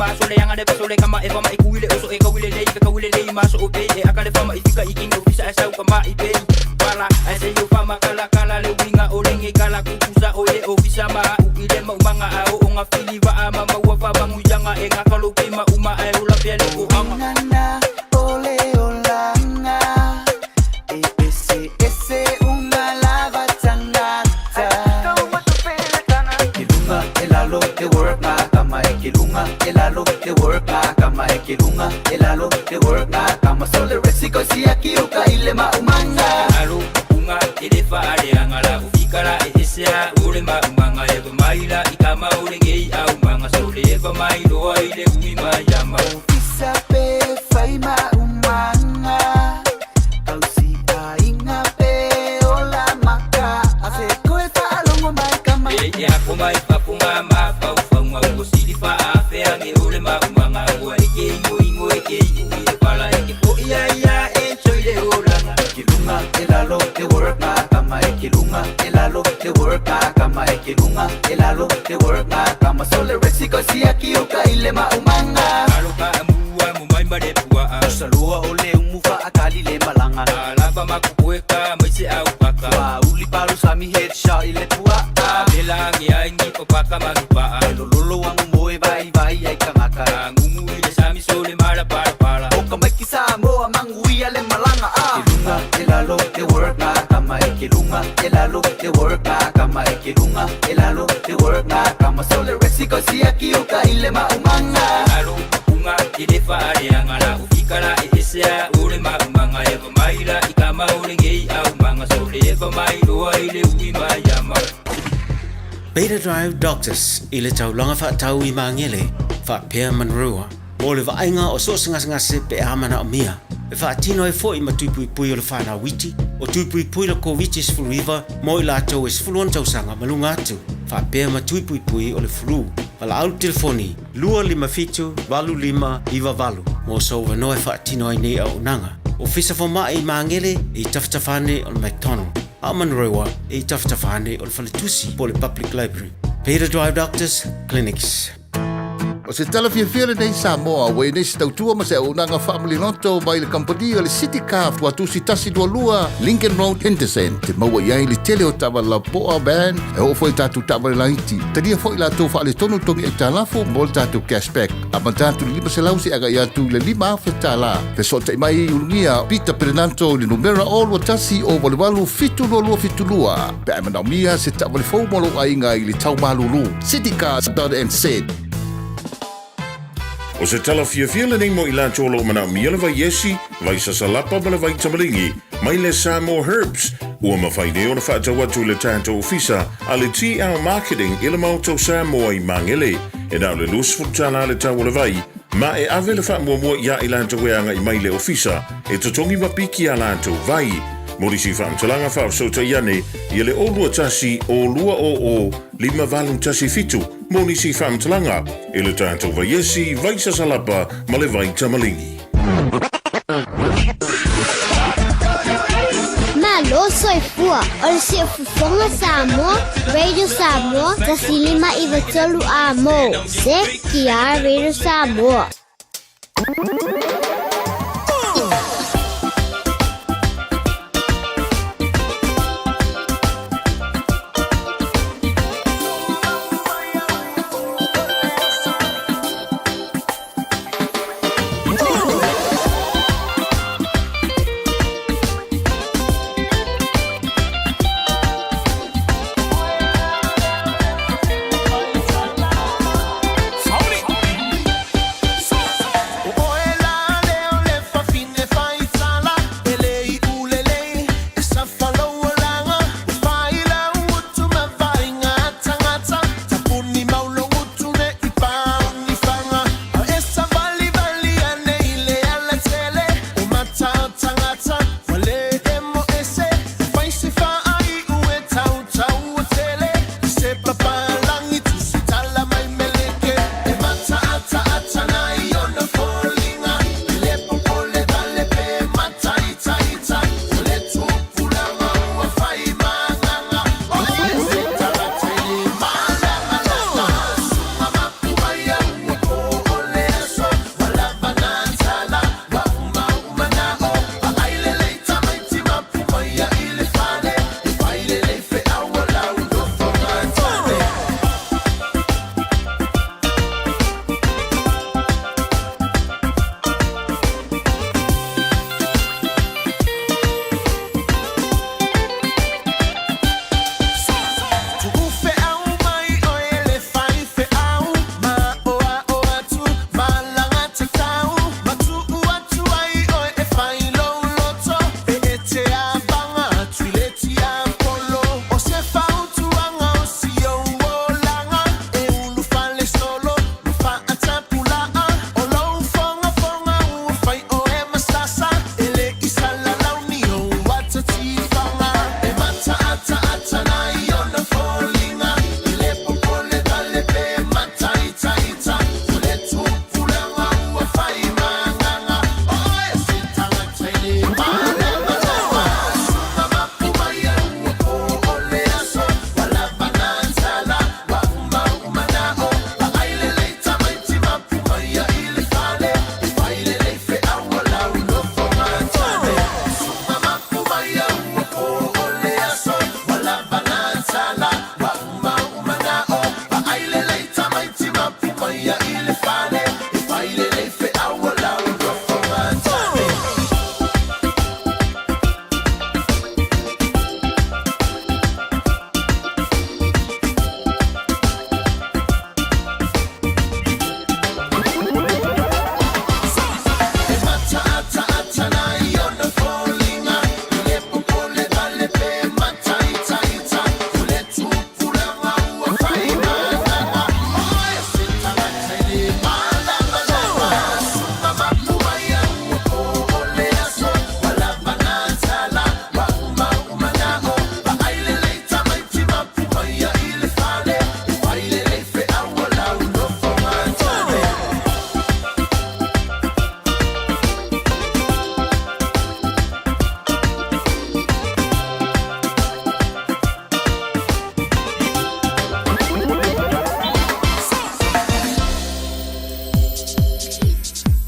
S7: maso le anga de paso le kama e fama e kuile oso e kawile le ka kawile le maso o pe e aka le fama i fika i kingo visa e sau kama i pe wala e se yo fama kala kala le winga o lenge kala kukusa o e o visa ma u ile ma umanga a o nga fili va ama ma wa fa mu yanga e nga kalo pima uma e ula pe le ko anga
S6: na ole olanga e ese una lava tangata kilunga elalo te work na kama e kilunga elalo te work na kama e kilunga elalo te work na kama sole resiko si aquí o kaile ma umanga
S7: alo unga ile fa ale anga la ufikara e ese ule ma umanga e maila ikama ule ngei au manga sole e mailo ile umi ma yama
S6: isape faima umanga kausi ainga pe ola maka ase koe fa longo mai kama
S7: e ako mai papunga ma pa ufa ngo sili fa afe ange ule ma umanga o eke ingo eke e pala eke po ia e choile olanga
S6: kilunga elalo te work na kama e kilunga elalo te work na kama e kilunga elalo te work na kama sole resiko si aquí o kaile ma umanga
S7: aloka amua mo mai mare pua
S6: salua ole umufa akali le malanga
S7: alaba makuweka maise au paka
S6: wa uli palu sami headshot ile pua
S7: belangi aingi popaka manupa
S6: lolo wangu moe vai ai kamaka
S7: ngungu ile sami sole mala para
S6: oka maiki Samoa mangui ale malanga kilunga elalo te work na kama e kilunga elalo te work na kama e kilunga elalo te work na kama sole resiko si aquí o kaile ma umanga
S7: alo unga ile fa ale anga la ufikara e ese ule ma umanga e maila ikama ule ngei au manga sole e mailo ile ui ma yama
S9: Beta Drive Doctors ile tau longa fa tau I mangele fa pea manrua o le vainga o so singa se pe amana o mia e fa tino e foi ma tupui pui o le fana witi o tupui pui le ko witi is river mo I lato is fulon tau sanga malunga atu fa pea ma tupui pui o le flu ala au telefoni lua lima fitu valu lima iwa valu mo so no e fa tino I nei au nanga o fisa fo mai mangele I taftafane o McDonald Amanrewa e taftafane o le falitusi po le public library Beta Drive Doctors Clinics
S23: O se tala fia nei Samoa, wei nei se tautua ma se unanga family noto mai le kampani o le City Car watu si tasi dua lua Lincoln Road Henderson te maua iai le tele o tawa la poa band e o foi tatu tawa le laiti tania foi la tau fa le tonu tongi e talafo mo le tatu cashback a ma tatu lima se lausi aga ia tu le lima afe tala pe so te mai ulungia Peter Pernanto le numera o lua tasi o wale walu fitu lua pe amana mia se tawa le fau molo ainga I le tau malulu citycars.nz
S8: O se tala fia le nei mo I la tolo mana miele vai yesi, vai sasalapa ma le vai tamalingi, mai le Samoa Herbs, ua mawhaine o na whaatau atu le tātou ofisa, a le TR Marketing I le mautou Samoa I mangele, e nao le lusfu tala le tau le vai, ma e ave le wha mua ia I la weanga I mai le ofisa, e totongi mapiki a la vai, Morisi whaamtalanga whao sota iane, I le olua tasi o lua o lima valum tasi fitu, Morisi whaamtalanga, I le tātou vai yesi, vai sasalapa, ma le vai tamalingi.
S16: Malo soy fua, o se Fofoga Samoa, Radio Samoa, tasilima I vatolu amo, se kia Radio Samoa.
S6: Oela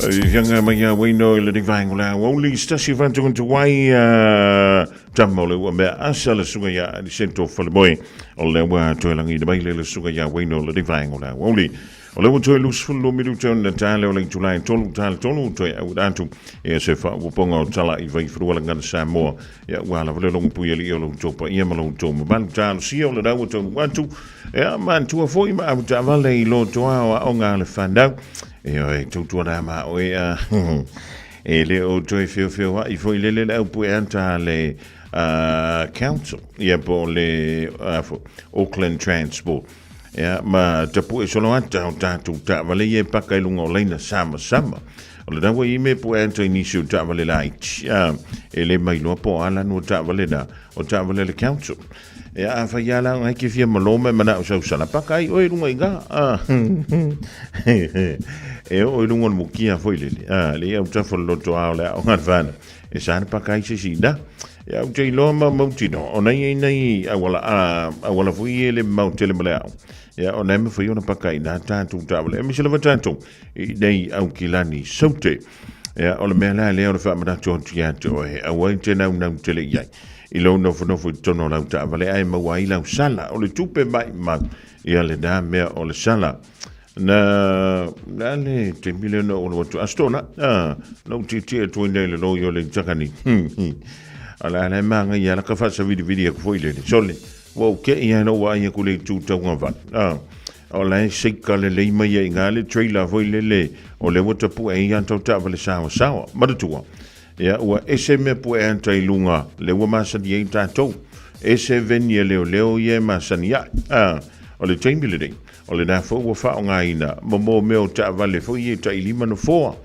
S8: Yanga maya wino le divang la Aoauli stasi vantung tu wai tamole wa me asala sunga ya di sento falboy o le wa toelangi de baile le sunga ya wino le divang la Aoauli o le to lus fullo midu ton na tale o le July tolu to au dantu e se fa o ponga o tala I vai fruala ngana Samoa ya wala vale long pueli o lo topa ia malo to ban tal si o le dawo to wantu ya man tu foi ma au vale lo to o nga le fandau e tu na ma o e le o to fio wa I foi le au pu anta le council ia po le Auckland Transport ya ma te pu e solo anta tu ta vale ye pakai lunga o leina sama o le dawa I me pu anta inisio ta vale lai e le mai no po ala no ta vale da o ta vale le council ya fa ya la ngai ke fia malome mana o sa sala pakai o lunga inga e o lunga mo kia foi le le au ta fo lo to ala o ngan e sa pakai se sinda ya o te lo ma mo tino o nei awala foi le mau tele mala ya o nei me foi ona pakai na tantu tavole mi se leva tantu nei au kilani sote ya o le mela le o fa mata to tia to e awai te na tele ya I lo no fo tono la tavole ai ma wai la sala o le tupe mai ma ya le da me o le sala na le te mileno o lo astona no ti to nei le lo yo le takani ala na manga ya la ka fa sa video ko foi le sole wo ke ia no wa ia ko le tu ta wa ola se ka le mai ia ngale trailer foi le o le wata pu e ia to ta vale sawa ma tu ya wa ese me pu e anta ilunga le wa ma sa di ta to ese venia leo ye ma sa nia o le time building o le na fo wa fa nga ina mo me o ta vale foi ia ta ilima no fo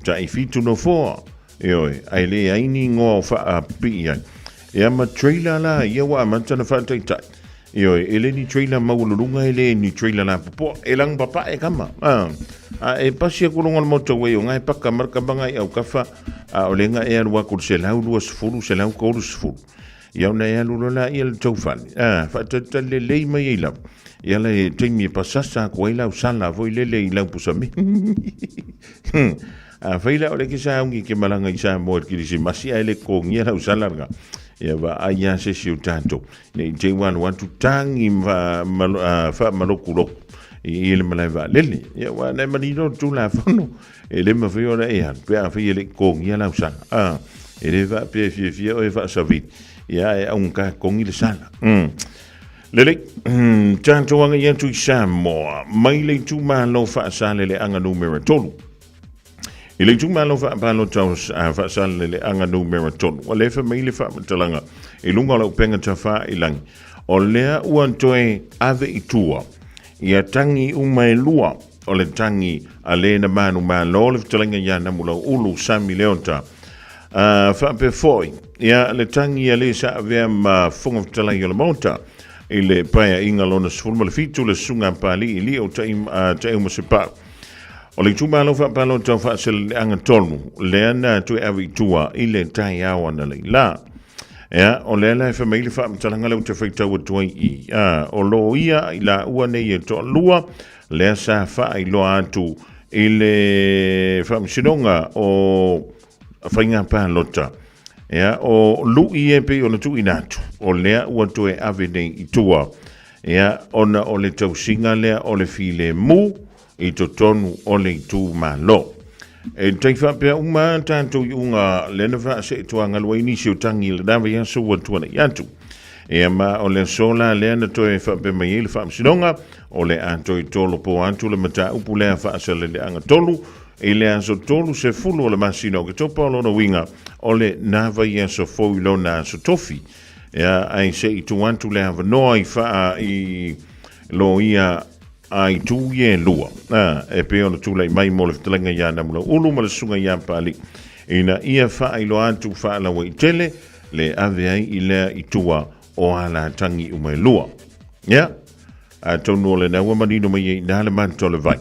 S8: ta I fitu no fo Oi, ai le ai ni ngo fa pi ai. Ya ma trailer la, ya wa ma tana fa tai tai. Oi, ele ni trailer ma ulunga ele ni trailer la po elang papa e kama. E pasi ko longa mo to we ngai pa kamar ka banga au kafa o lenga e wa ko se lau lu sfulu se lau ko sfulu. Ya na ya lu la il to fan. Fa ta le mai ila. Ya le timi pasasa ko ila usala vo le ila pusami. Faila o le ke sa ungi ke malanga I sa mo ki si masi ele ko ngia u salarga ya va aya se si tanto ne J1 want to tangi fa malokulo ele malava lele ya wa na manino tu la fono ele ma fio na ya pe a fie le ko ngia la usa ele va pe fie o va sa vit ya e un ka ko ngi le sala lele tanto wanga ya tu sa mo mai le tu ma lo fa sa le anga numero tolu Ile tu malo fa palo taus fa sal le anga no marathon o le fa mai fa talanga ilunga lo penga tafa ilang o le uan toe ave itua ia tangi umai lua o le tangi ale na manu ma lo le talanga ya na mula ulu sami leonta fa pe foi ia le tangi ale sa ave ma funga talanga le monta ile paia inga lona sfulma le fitu le sunga pali ili o taim mo sepa O le tuma lo fa palo tau fa sel anga tonu le ana tu avi tua ile tai awa na le la ya o le la fa mai fa talanga le te feita o tu I o lo ia ila ua nei to lua le sa fa I lo atu ile fa msinonga o fainga pa lota ya o lu I pe o tu inatu o le ua tu avi nei tua ya ona o le tau singa le o le file mu I to tonu o le tu malo. E tai fa pe uma tanto unga lena fa se to anga lo ini si tangi le dava ya so wa tuana yantu. E ma o le sola le na to e fa pe mai le fa msinonga o le anto I tolo po antu le mata upu le fa se le anga tolu e le anso tolu se fulu o le masino ke to pa lo no winga o le nava ya so fo lo na so tofi. Ya ai se I tu antu le ava no I fa I lo ia ai tu ye lua e pe ona tu lai mai mo le tlenga ya na mula ulu ma le sunga ya pali ina ia fa I lo atu fa la we tele le ave ai ile itua o ala tangi o mai lua ya a tonu le na wa manino mai na le man to le vai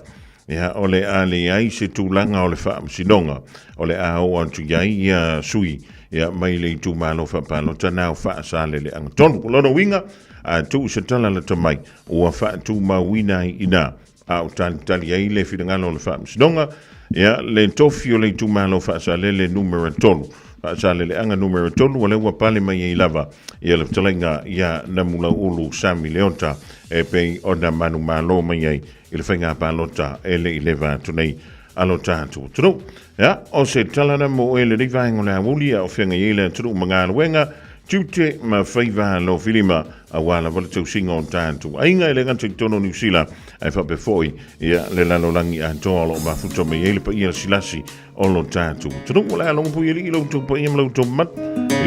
S8: ya ole ale ai se tu langa o le fa sinonga ole a o antu ya ia sui ya mai le tu malo fa palo tana fa sa le ang tonu lo no winga a tu se tala le tamai o fa tu ma wina ina au tali ai le finangalo le whaamisidonga, ia le tofi o le tumalo whaasale le numero tolu. Whaasale le anga numero tolu, wale ua pale mai ei lava, ia le talenga ia na mula ulu Sami Leota, e pei o na manu malo mai ei, i le whainga palota e le ileva tunei alo tātu. Tunu, ia, o se talana mo e le rivaengo le Aoauli o whianga i le tunu mga luenga, tute ma whaiva lo filima a wala wala tau singa o tātu. Ainga e le nganta i tono New Zealand ai whape foi ia le lalolangi a toalo ma futo me ele pa ia silasi o lo tātu. Tunu wala along pu ili ilo tu pa ia mlau tu mat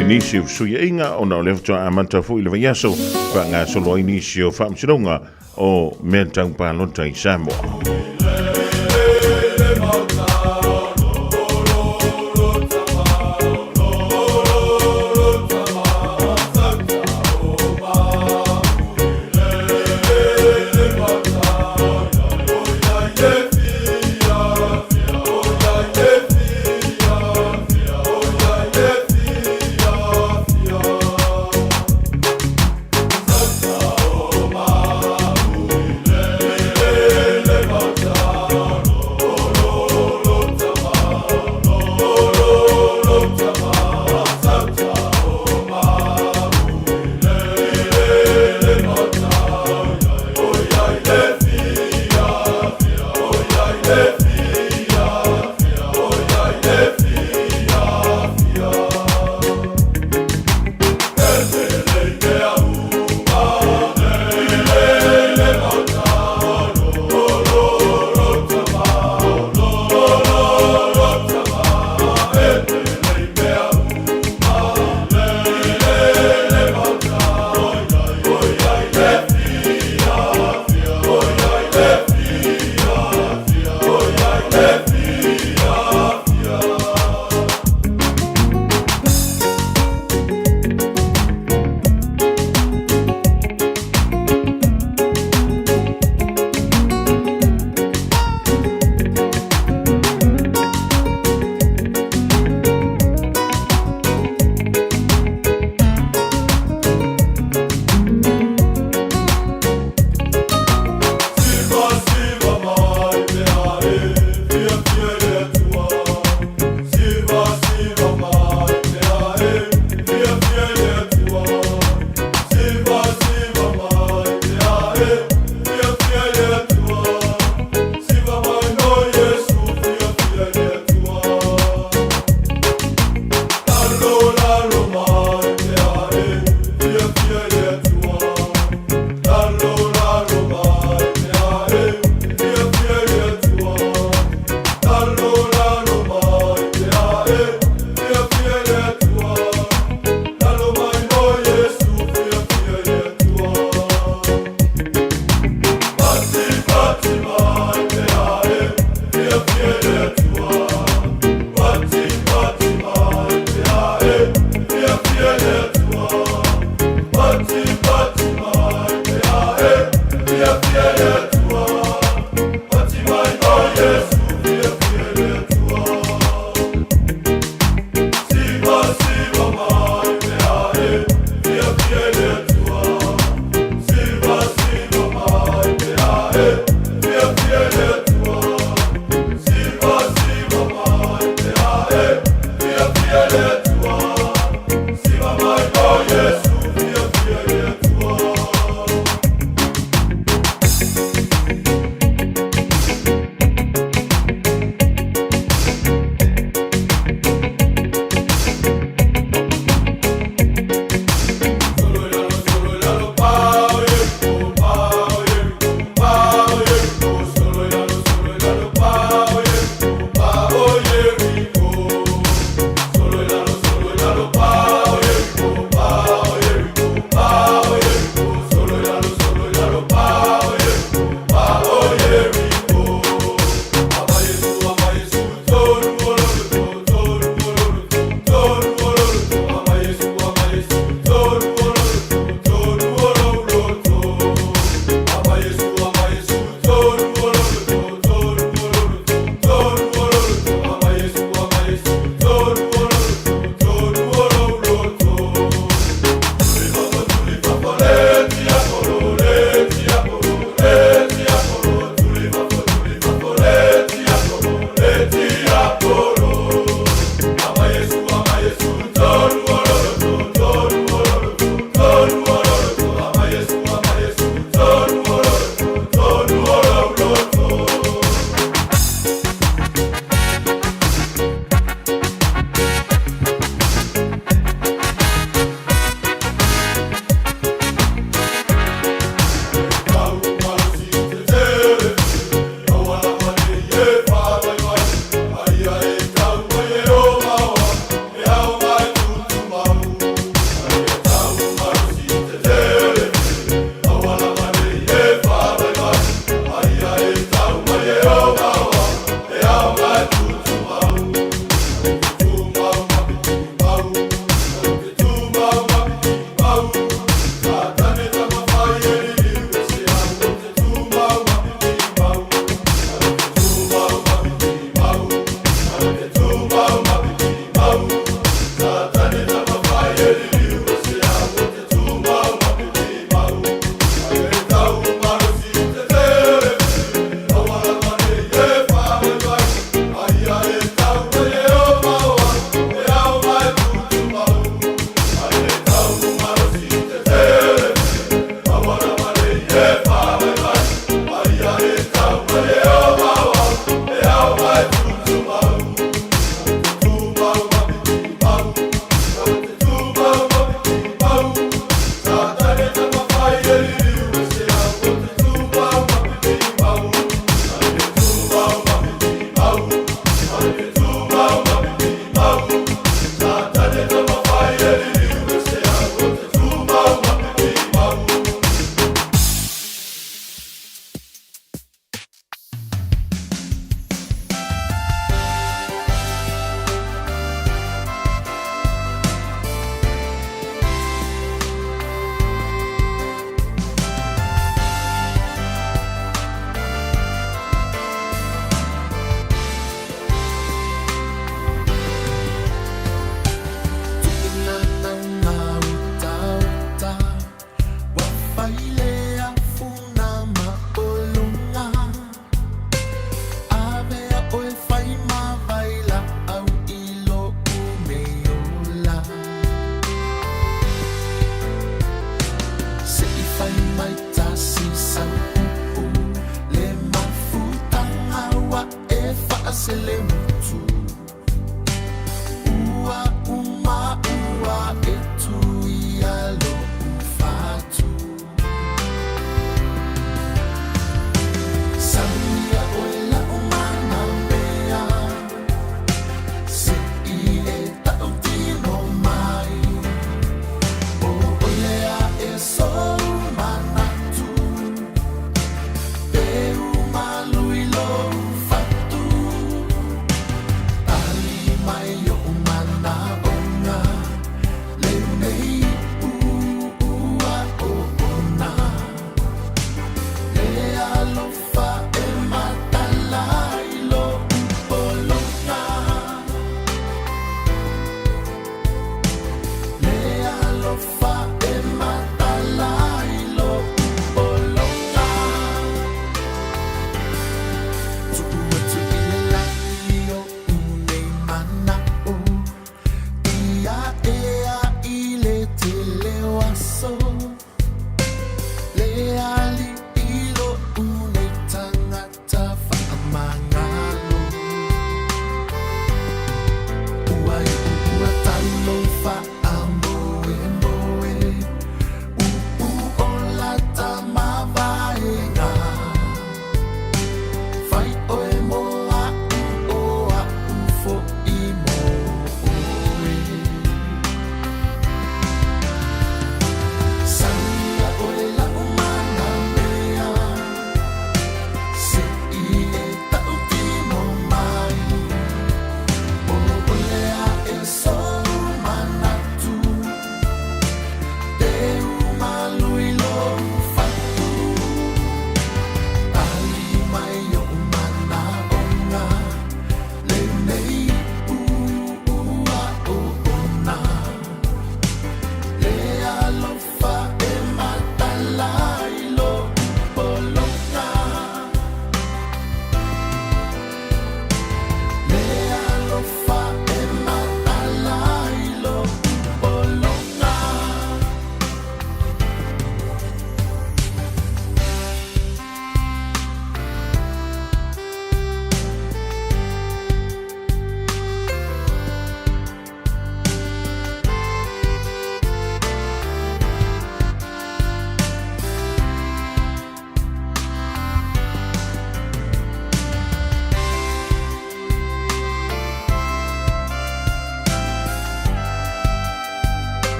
S8: inisi o suya inga o na o lefto a manta foi le vaiaso pa ngā solo inisi o whaamsironga o mea tau pa lonta i Samoa.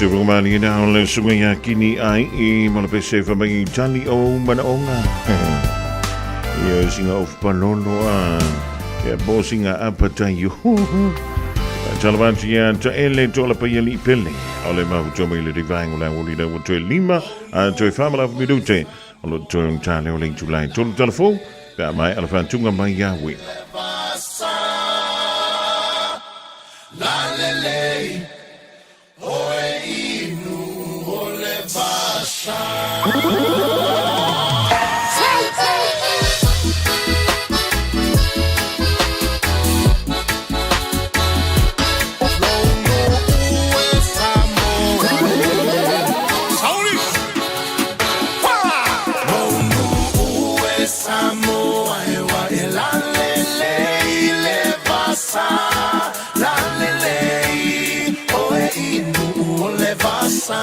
S8: Se rumani na ole sunga ya kini ai I malapese fa mangi tali o manaonga. Ia singa of panono a ia bosinga apata yo. Talavanti ya ta ele tola pa yeli pele. Ole ma utoma ile divang ola woli da woto lima a to famala midute. Olo to tale o link July to telefon. Pa mai alafan tunga mai ya we. La lele oe inu ole vasa.
S2: Samoa, la lele vasa. La lele oe inu ole vasa.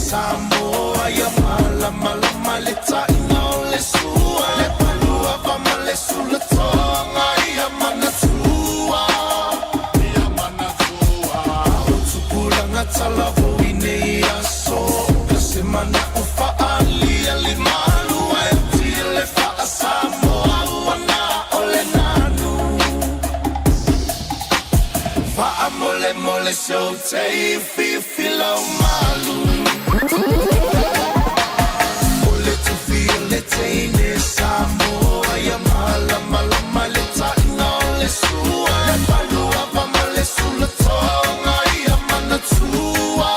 S2: Samoa, ya mala mala maleta ina le sua le palua va male sulla tonga ya manatua Otsupula ngatala voine ya so semana ufa ali alimalu e tile fa Samoa wana ole nanu fa amole mole so te fi lo malu Ole tu feel it ain't Samoa ya mala mala maleta ina le sua le palua va male sulla tonga ya manatua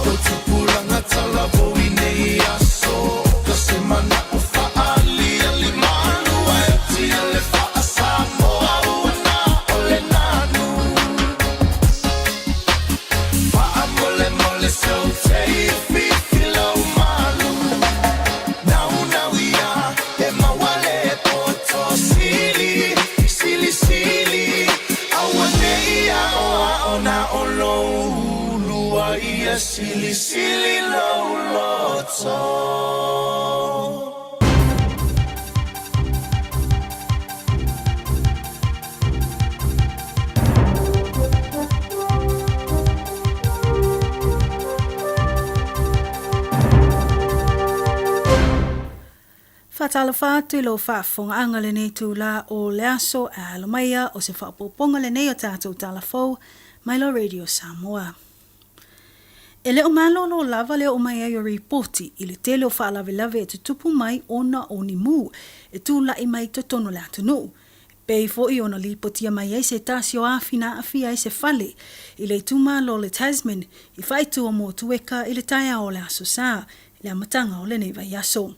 S2: Otupula ngatala voine ya so semana ufa ali alimalu e tile fa Samoa wana ole nanu so take filo malu now we are in my wallet poto silly awane ya ona olo lua ia silly lo.
S21: whakatala whātu lo whaafonga le nei tūla o le aso a lo maia o se whaapoponga le nei o tātou talafou mai lo Radio Samoa. E leo malo lo lava leo o mai ai o reporti i le tele o whaalawelave e te tupu mai ona o ni mu e tūla i mai to tono le atunu. Pei fo i ona li potia mai ai se tasi o awhina awhia ai se whale i le tuma lo le Tasman i whaitu o mo tueka i le taia o le aso sā le amatanga o le nei vai aso.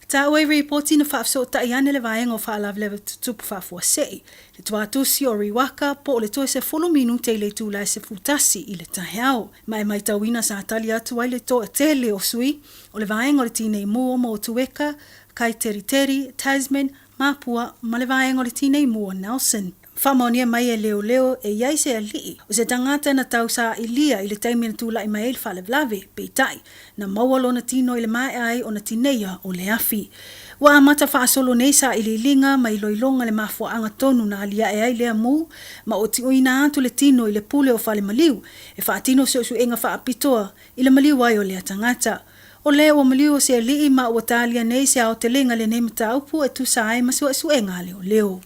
S21: Ta ue reporti na whaafso ta iane le vaenga o whaalawelave te tupu whaafua sei. Le tuatusi o riwaka po le toe se 4 minute i le tūla e se futasi i le taheao. Mai tauina sa atali atu ai le toa tele o sui o le vaenga o le tinei mua mo tueka, kai Teriteri, Tasman, Mapua, ma le vaenga o le tinei mua Nelson. Whamaonia mai e leo e iai se alii. O se tangata na tau sa ilia i le taimina tūla i mai le whalewlave, peitai, na maualo na tino i le mai ai o na tineia o le afi. Wa amata whaasolo nei sa i le linga mai loilonga le mafua anga tonu na alia e ai lea mu, ma o ti uina atu le tino i le pule o whale maliu, e whaatino se osu enga whaapitoa i le maliu ai o lea tangata. O leo o maliu o se alii ma o talia nei se ao te lenga le neimata upu e tu sa ai masua su enga leo.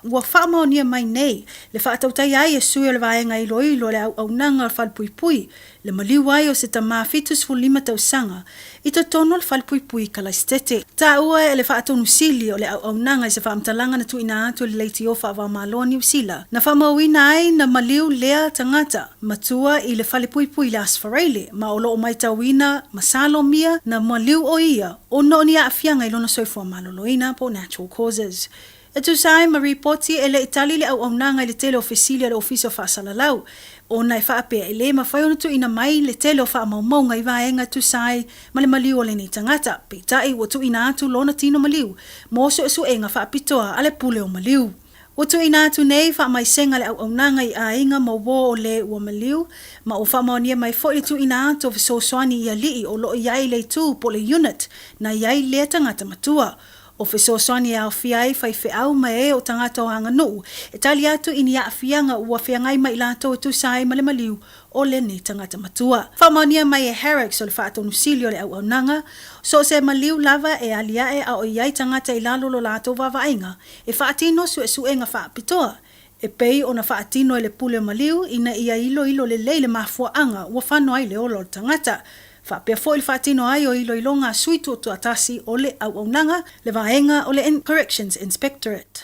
S21: Wa whaamaonia mai nei, le whaatautai ai e sui o le vaenga i loilo le au nanga o whalpuipui, le maliwai o se ta maafitus fu 5 tausanga, i to tono le whalpuipui kalaistete. Ta ua e le whaatonu sili o le au nanga i se whaamtalanga na tuina atu le leiti o whaava maloa ni usila. Na whaamauina ai na maliu lea tangata, matua i le whalepuipui le asfareile, ma olo o mai tauina, masalo mia, na maliu o ia, o no ni a afianga i lona soifua maloloina po natural causes. E tu sai ma reporti e le itali le au nanga i le tele ofisilia le ofisa o whaasalalau. O nai whaapea e le ma whaiona tu ina mai le tele o whaamaumaunga i vaenga tu sai ma le maliu o le ni tangata. Peitai o tu ina atu lona tino maliu. Moso e su enga whaapitoa ale pule o maliu. O tu ina atu nei whaamai senga le au nanga i a inga ma wo o le ua maliu. Ma o whaamaonia mai fo i tu ina atu o visosoani i alii o lo iai le tu po le unit na iai le tangata matua. O fesosoani au fiai fai au mai o tangata o hanga nuu. E tali atu ini a fianga ua fiangai mai lato tu sai male maliu o le ni tangata matua. Whamonia mai e Herrick o le whaatonu sili o le au nanga. So se maliu lava e aliae a o iai tangata i lalo lo lato wawaiga. E whaatino su enga whaapitoa. E pei o na whaatino e le pule maliu ina ia ilo le leile mafua anga ua whanau ai le olo tangata. Whapea fo il whaatino ai o ilo ilonga suitu o tuatasi o le au nanga le vaenga o le Corrections Inspectorate.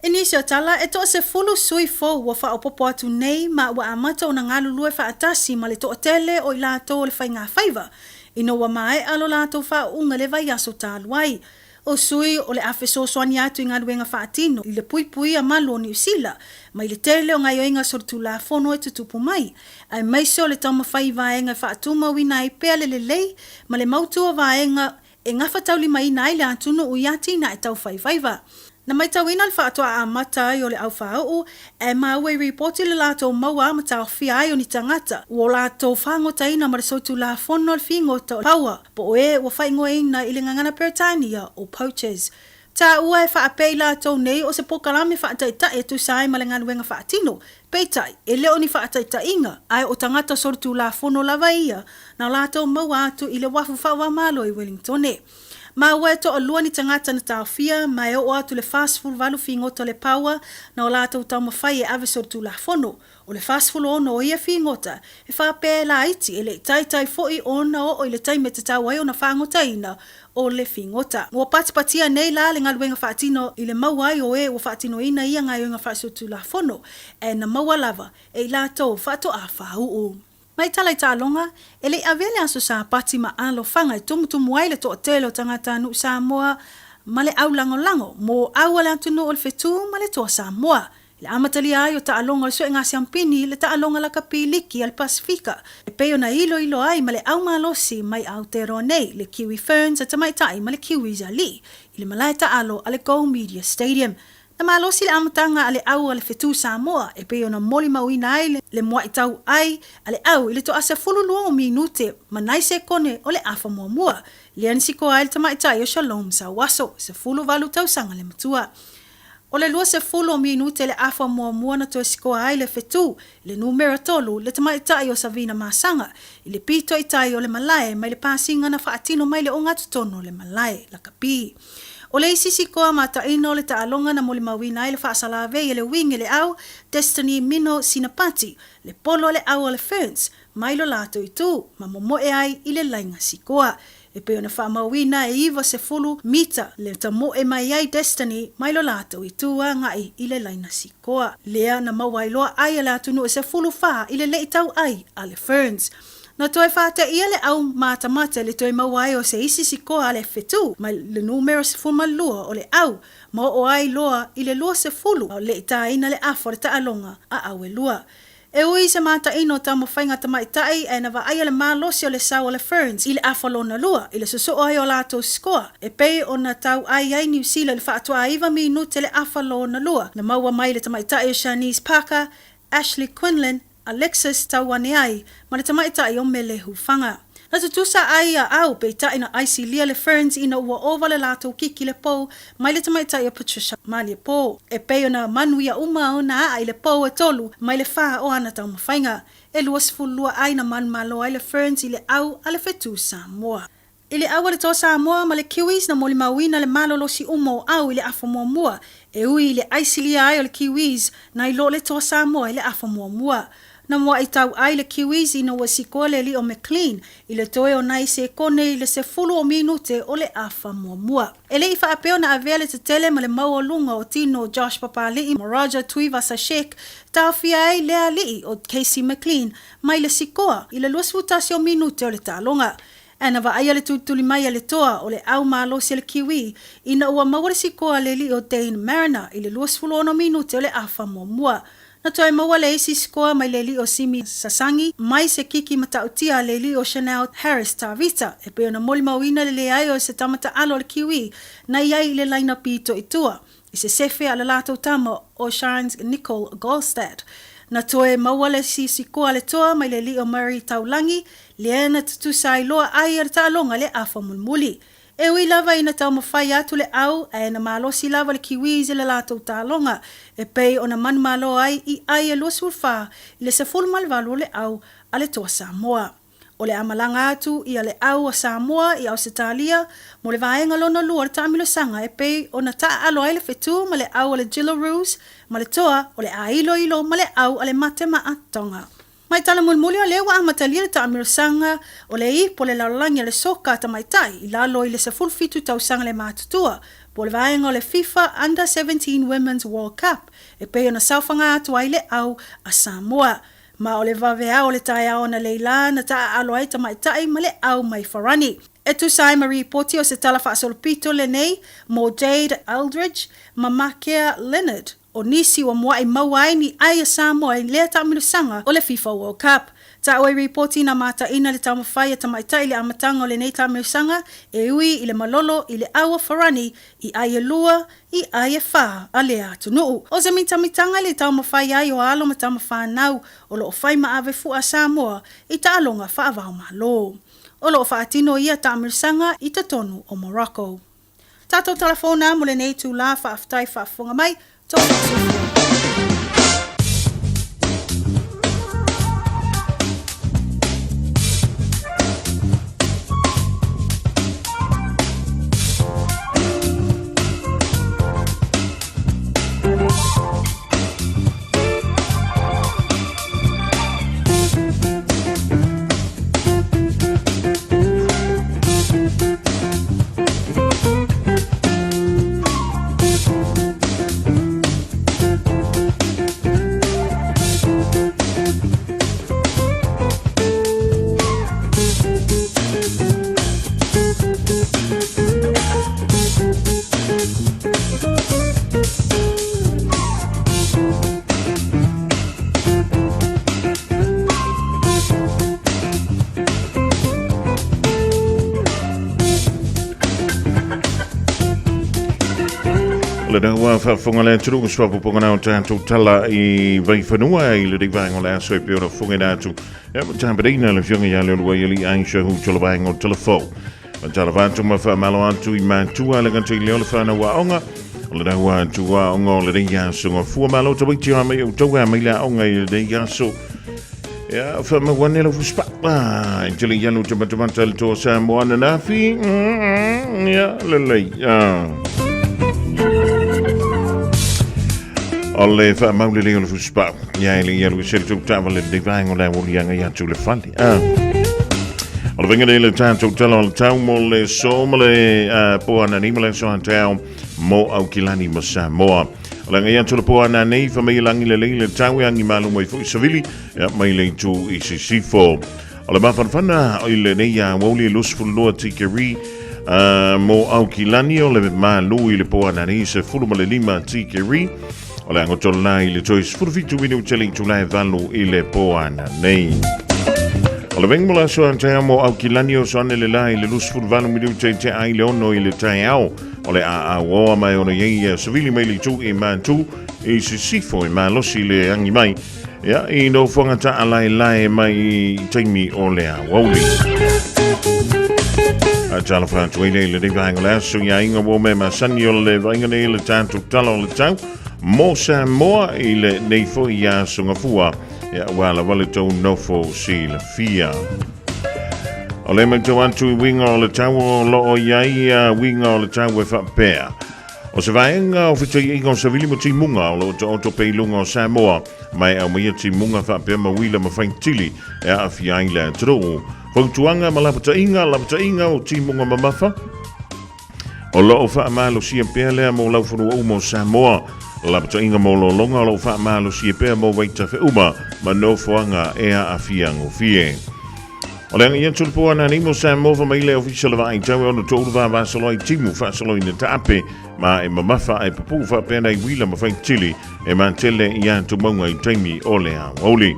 S21: Inisio tala e toa se fulu sui fo ua whaopopo atu nei ma ua amata o na ngalulue whaatasi ma le toa tele o ilato o le whainga whaiva. Ino wa mai alo lato whaunga le vai aso taluai. O sui o le afeso soani atu i ngaluenga whaatino i le pui a malo ni usila. Ma i le tele o ngai o inga sortu la fono e tutupu mai. Ai maise o le tama whai vaenga whaatuma wina i pea le lei ma le mautua vaenga e ngawhatau li mai nai le atuno u iati na e tau whai vaiva. Na mai tawina le whaatua a mata ai o le au whaau e maue reporti le lato maua amata o fia ai o ni tangata. Ua lato whango taina ma le sotu la fono le fingo ta paua po e ua whaingo ina i le ngangana Peritania o poachers. Ta ua e whaapei lato nei o se pokalame whaataita e tu sai ma le ngaluenga whaatino. Peitai, e leo ni whaataita inga ai o tangata sotu la fono lava ia na lato maua atu i le wafu whawa malo i Wellington e. Ma ua to alua ni tangata na tawhia, ma e o atu le fast food valu fingota le paua, na o lata utau mawhai e ave sortu la fono. O le fast food ono o ia fingota, e whape la iti, e le tai foi ona o le tai me te tawai o na whangota ina o le fingota. Ua patipatia nei la le ngaluenga whaatino i le mauai o e o whaatino ina ia ngai o inga whaasortu la fono, e na maua lava, e la tau whaato a whaau. Mai talai tālonga, e le avele aso sa pati ma alo whanga i tumutumu ai le toa telo tangata nu Samoa ma le au lango, mo au ala tunu o le whetu ma le toa Samoa. Le amatali ai o taalonga le so ngā siampini le taalonga la kapiliki al Pasifika. E peo na ilo ai ma le au malosi mai Aotearoa le Kiwi Ferns a tamaitai ma le Kiwis ali. I le malai taalo ale Go Media Stadium. Na malosi le amatanga ale au ale whetu Samoa e peo na moli mauina ai le mua i tau ai ale au ili to asa fululua o minute ma naise kone o le afa mua. Le ansiko ai le tamaitai o Shalom sa waso se fulu valu tau sanga le matua. O le lua se fulu o minute le afa mua na to sikoa ai le fetu, le numero tolu, le tamai tai o Savina Masanga, i le pito i tai o le malae, mai le pasinga na whaatino mai le o ngatu tono le malae, la kapi. O le isi sikoa mata ino le taalonga na moli mawina ai le whaasalave i le wingi le au, Destiny Mino Sinapati, le polo le au o le Ferns, mai lo lato i tu, ma momoe ai i le lainga sikoa. E pe ona whaamawina e iwa se fulu mita le tamo e mai ai Destiny mai lo lato i tua ngai i le laina sikoa. Lea na mawailoa ai la tunu e se fulu wha i le leitau ai a le Ferns. Na toi whate ia le au mata le toi mawai o se isi sikoa le fetu mai le numero se fulu lua o le au ma o ai loa i le lua se fulu o le itaina le afo le taalonga a au e lua. E ui se mata ino tamo whainga tamaitai e na wa aia le malosi o le sau o le Ferns i le afalona lua i le suso ai o lato skoa. E pei o na tau ai New Zealand le whaatua aiva minute le afalona lua. Na maua mai le tamaitai o Shanice Parker, Ashley Quinlan, Alexis Tawane ai, ma le tamaitai o Mele Hufanga. Na tutusa ai a au pe ta ina aisi lia le Ferns ina ua ova le lato kiki le po, mai le tamaitai o Patricia Malia po. E peo na manuia uma o na ai le po e tolu, mai le wha o ana tau mawhainga. E lua sifulua ai na man malo ai le Ferns i le au a le fetu Samoa. I le au le to Samoa ma le Kiwis na moli mawina le malo lo si umo au i le afa mua. E ui i le aisi lia ai o le Kiwis na i lo le to Samoa i le afa mua. Na mua i tau ai le Kiwis ina ua sikoa le li o McLean i le toe o nai se kone i le se fulu o minute o le afa mua. E le i whaapeo na avele te tele ma le maua lunga o tino Josh Papali'i ma Roger Tuiva Sashek tau fia ai lea li o Casey McLean mai le sikoa i le luasfutasi o minute o le talonga. Ana wa aia le tutuli mai le toa o le au malo se le Kiwi ina ua maua le sikoa le li o Dane Mariner i le luasfulu o minute o le afa mua. Na toi maua le isi skoa mai le li o Simi Sasangi, mai se kiki matautia le li o Chanel Harris Tavita, e pe ona moli mawina le ai o se tamata alo le Kiwi, na iai le laina pito i tua, i se sefe a le lato tama o Shines Nicole Goldstad. Na toi maua le si koa le toa mai le li o Murray Taulangi, le ena tutusai loa ai ar talonga le afa mulmuli. E ui lava ina tau mawhai atu le au, e na malosi lava le Kiwis le lato talonga, e pei o na man malo ai i ai e luas ulfa, i le se fulu malvalu le au a le toa Samoa. O le amalanga atu i a le au a Samoa i Ausitalia, mo le vaenga lona lua ta amilo sanga e pei o na ta alo ai le fetu ma le au a le Jillaroos, ma le toa o le ailo ilo ma le au a le matema a tonga. Mai tala mulmuli o lewa amatalia le taamirosanga o le ipo le laulangi le soka tamaitai i lalo i le se fulfitu tausanga le matutua po le vaenga o le FIFA Under 17 Women's World Cup e peo na saufanga atu ai le au a Samoa. Ma o le vavea o le tae ao na leila na taa alo ai tamaitai ma le au mai farani. E tu sai ma reporti o se tala whaasolopito le nei mo Jade Aldridge ma Makea Leonard. O nisi wa mua i mawai ni ai a Samoa i lea tamilusanga o le FIFA World Cup. Ta oi reporti na mata ina le tamawhai a tamaitai le amatanga o le nei tamilusanga e ui i le malolo i le awa farani i ai e lua i ai e wha a le atu nuu. O se mitamitanga le tamawhai ai o alo ma tamawhanau o lo whai ma ave fu a Samoa i ta alonga wha avau malo. O lo whaatino ia tamilusanga i ta tonu o Morocco. Tato telefona mo le nei tu la wha aftai wha afunga mai.
S8: Le dawa whafunga le turungu swapu pongana o tātou tala I vai whanua I le rivanga o le aso e peora whunga nātu. E ma tāmperina le whionga ia le rua ili Aisha hu tolabanga o telefo. Ma tala wātu ma whamalo atu I mātua le gantu I leo le whana wa onga. O le dawa tua o ngō le reia so ngā fua malo ta wiki a mai o taua mai la o ngai le reia so. Ya, fa ma wane la fuspa. Jeli yanu tamatama le to Samoa na nafi. Ya, lelei. Ole fa maule le o fuspa. Ya, le yalu se tu tava le de vai ngola o lianga ya tu le fali. Ole venga le tanto talo le tau mo le so mo le po ana ni mo le so antau mo au kilani mo Samoa. Ole nga yan tu le po ana nei fa mai langi le tau angi malu mo fu savili ya mai le tu I sifo. Ole ma fana o le nei ya woli lusful lo tikeri mo au kilani ole malu I le po ana nei se fulu mo le lima tikeri. Ole ango tolna I le choice fulu fitu winu cheli tulai valu I le po ana nei. Ole veng mola so antea mo au kilani o so ane le lai le lus furu vanu miru te ai le ono I le tai au. Ole a woa mai ono yei savili mai li tu I mantu I sifo I malosi le angi mai. Ya I no fonga ta alai lai mai taimi o le Aoauli. A tala frantu I le de vainga la so ya inga wo me masani o le vainga ne le tantu tala o le tau. Mo Samoa I le neifo ya so ngafua. Ya wala wale tau nofo si la fia. O le mai tau antu I winga o le tau o lo o iai winga o le tau e whapea. O se vaenga o whita I inga o sa vili mo ti munga o lo to peilunga o Samoa mai au mai ti munga whapea ma wila ma whaintili e a fia ila tro. Whautuanga ma lapata inga o ti munga ma mafa. O lo o wha amalo si pea lea mo laufuru o mo Samoa. Lapata inga mo lo longa lo wha amalo si pea mo waita fe uma ma no foanga ea a fiango fie. O le angi yantul po ana ni mo Samoa va mai le official va ai tau ono tolu va vasaloi timu vasaloi na tape ma e mamafa e papu va pena I wila ma fain chili e ma tele ia tu monga I taimi o le Aoauli.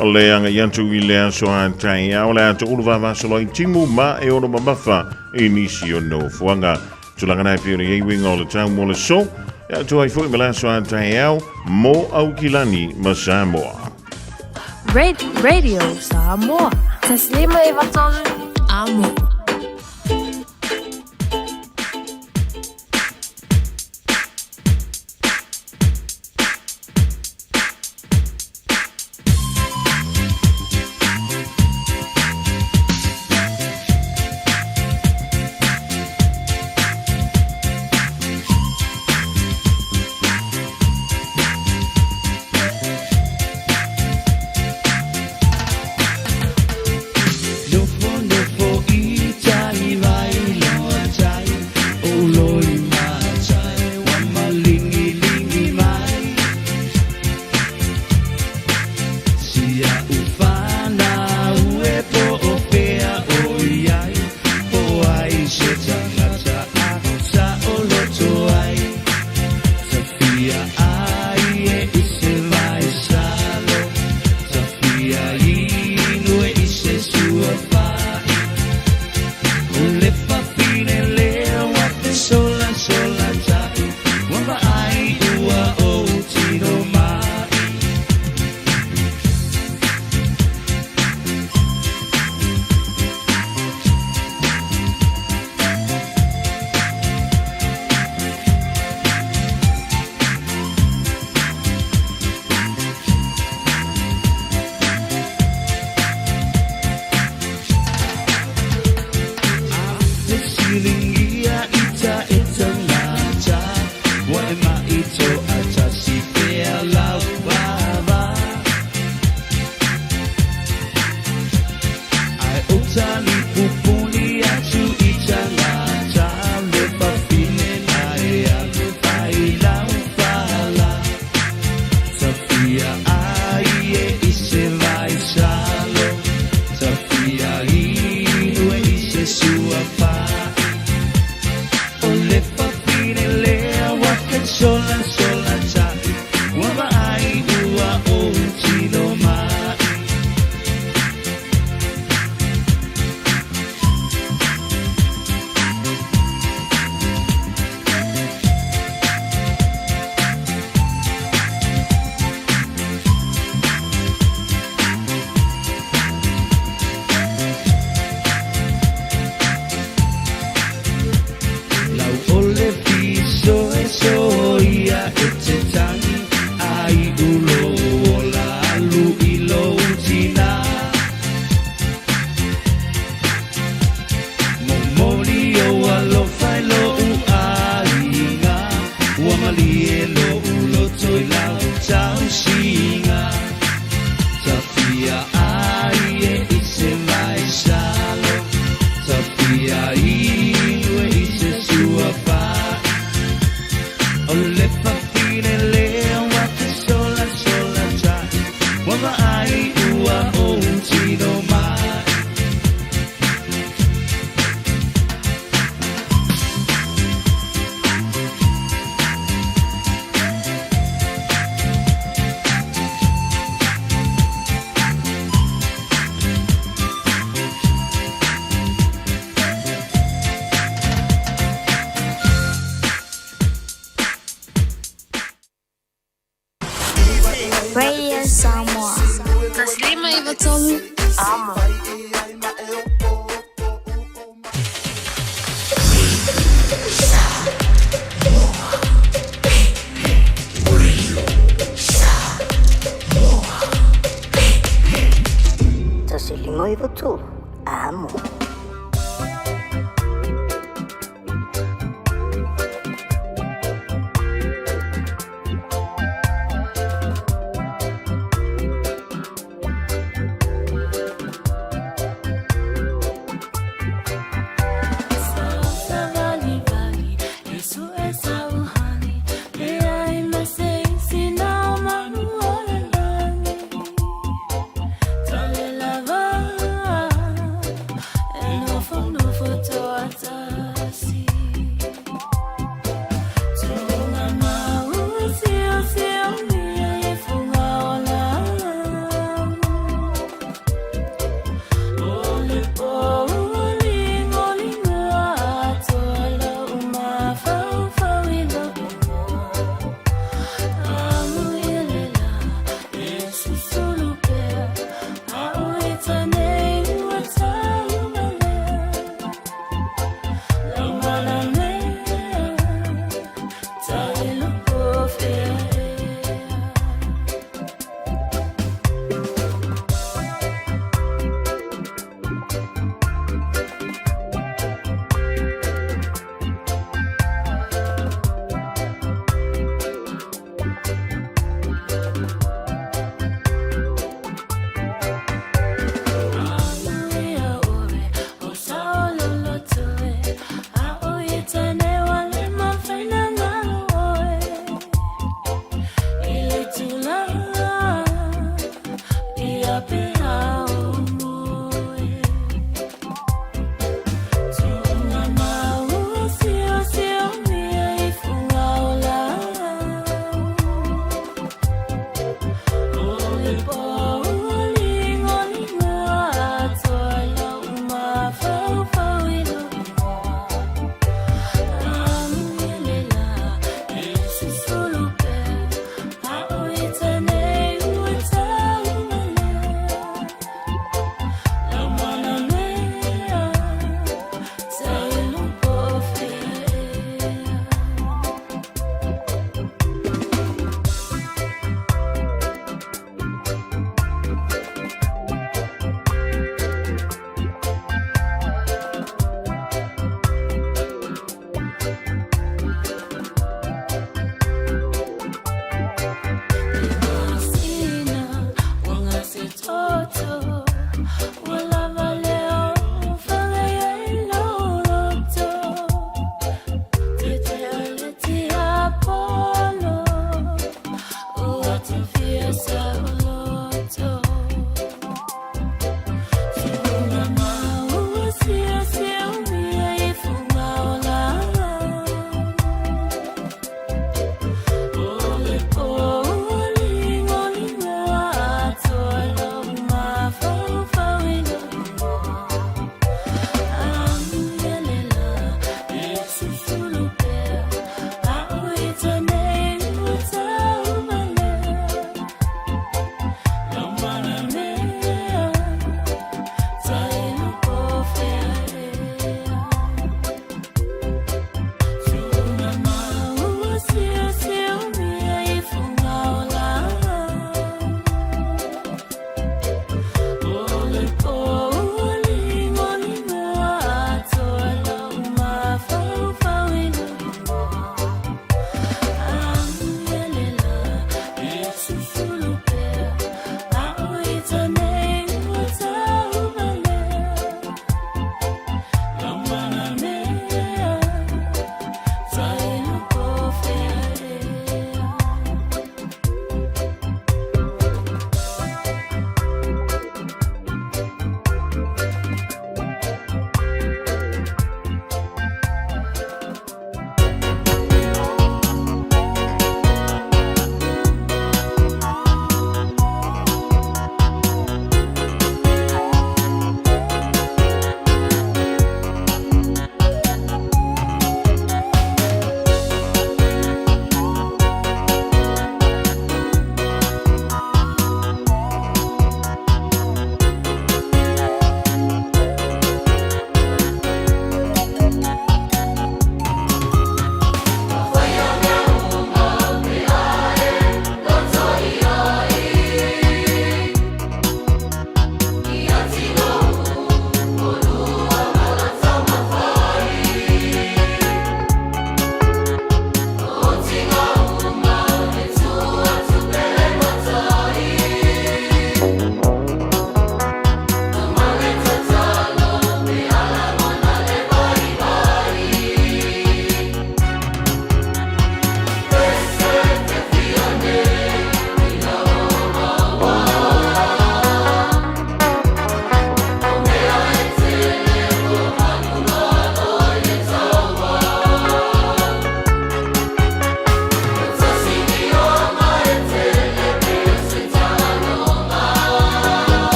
S8: O le angi yantu I le aso antai o le tolu va vasaloi timu ma e ono mamafa e nisi ono foanga. Tulangana pio le winga o le tau mo le so. Ya tu ai foi melaso antai au mo au kilani ma Samoa.
S11: Radio Samoa. Taslima ivatol amo.
S12: iwatulu amo.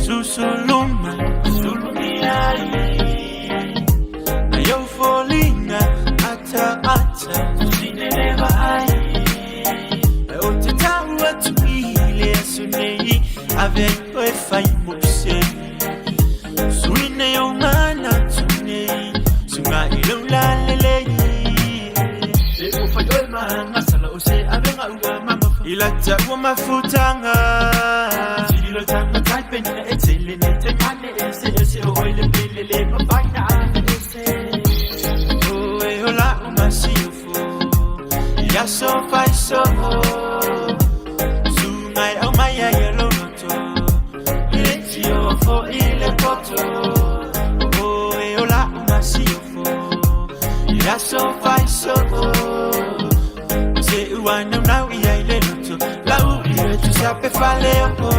S18: susuluma sulumiai na yo folinga ata sineleva ai o te taua tuile sunei ave oi fai mopse suine yo mana tunei sunga ilula lele se o fai oi mana sala o se ave nga mama ila taua mafutanga silo tanga type na etele ne te mane se o ile lele papaina ase o e ola umasiofo ya so fai so sungai au maya yelo noto ile tio fo ile poto o e ola umasiofo ya so fai so se uana na ia ile noto la u ile tu sape fale o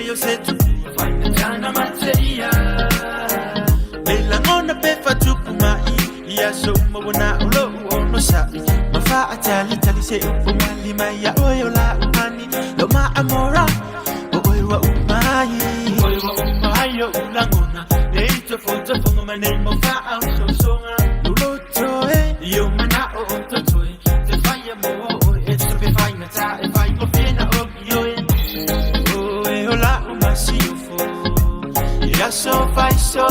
S18: yo sé tú faina materia bella ngona pe fatu kumai ya so mabona ulo no sabi mafa atali tali se umali maya oyo la ani lo ma amora oyo wa umai yo ulangona leito foto fongo mane mafa au so songa ulo toe yo mana o to toe te faya mo it's to be fine ta if I go pena o yo ya so fai so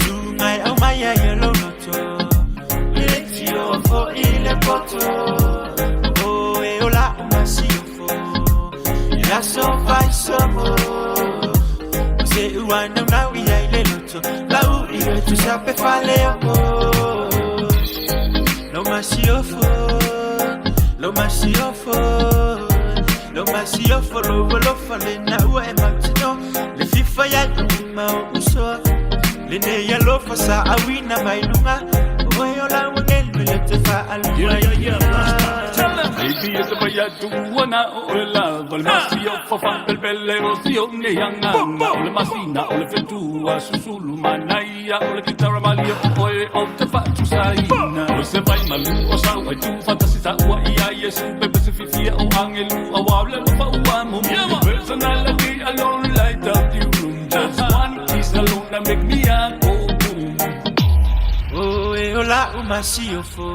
S18: sungai au maya yelo noto ile tio fo ile poto o e ola umasiofo ya so fai so se uana na ia ile noto la u ile tu sape fale o lo masiofo lo masiofo lo masiofo lo fale na u e matino le fifa ya ma uso le ne ya lo fasa awina mailunga oyo la wengel le te fa alua
S12: baby es vaya tu wana ola val masio fa bel bellero sio ne yanga ole masina ole fetu asusulu manaya ole kitara malio oe o te fa tu saina o se vai malu o sa wa tu fantasita wa ia yesu bebe se fifia o angelu awable fa wa mo personality alone light up the room just one kiss alone that make me go boom
S18: oh e ola umasiofo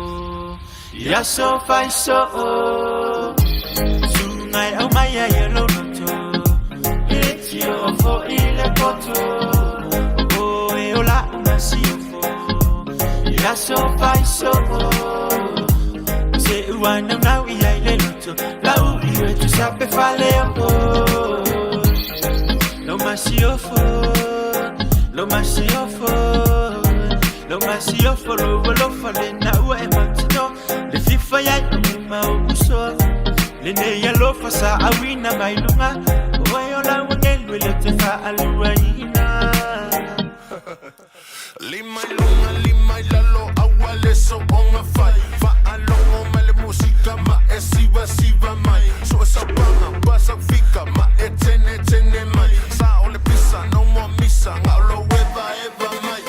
S18: ya so fai so sungai au maya yelo noto itio fo ile poto oh e ola umasiofo ya so fai so se uana na ia ile noto la u ile tu sape fale o lo masiofo lo masiofo lo masiofo lo fale na u e matino le fifa ya ma uso le ne ya lo fasa awina mailunga oyo la wengel le te fa aluaina
S2: lima lalo awale so on a fight fa alongo mele musika ma esiva siva mai so esa banga basa fika ma etene mai sa ole pisa no more misa ngalo eva mai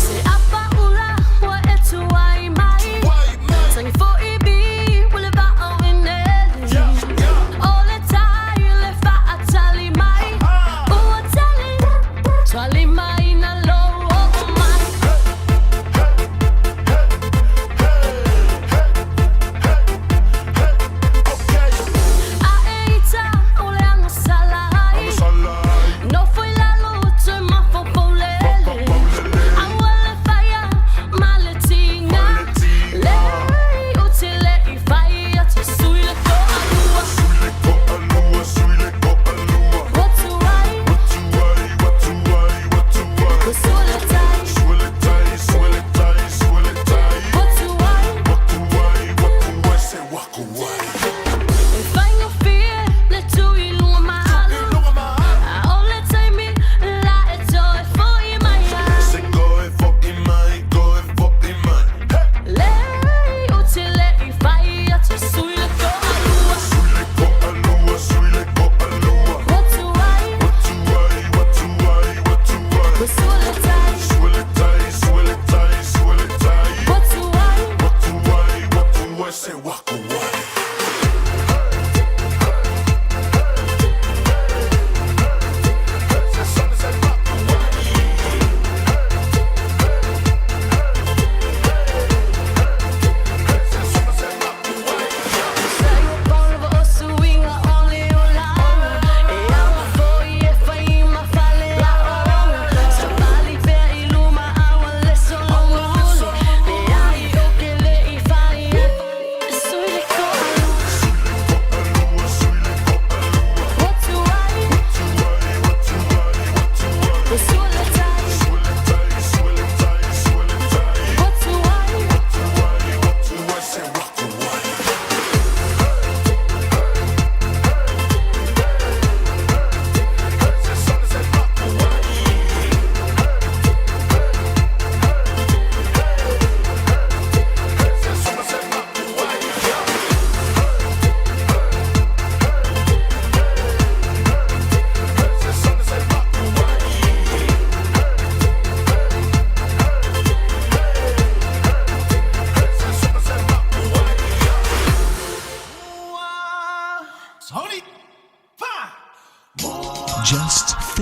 S11: Se apa ula wa etu ai mai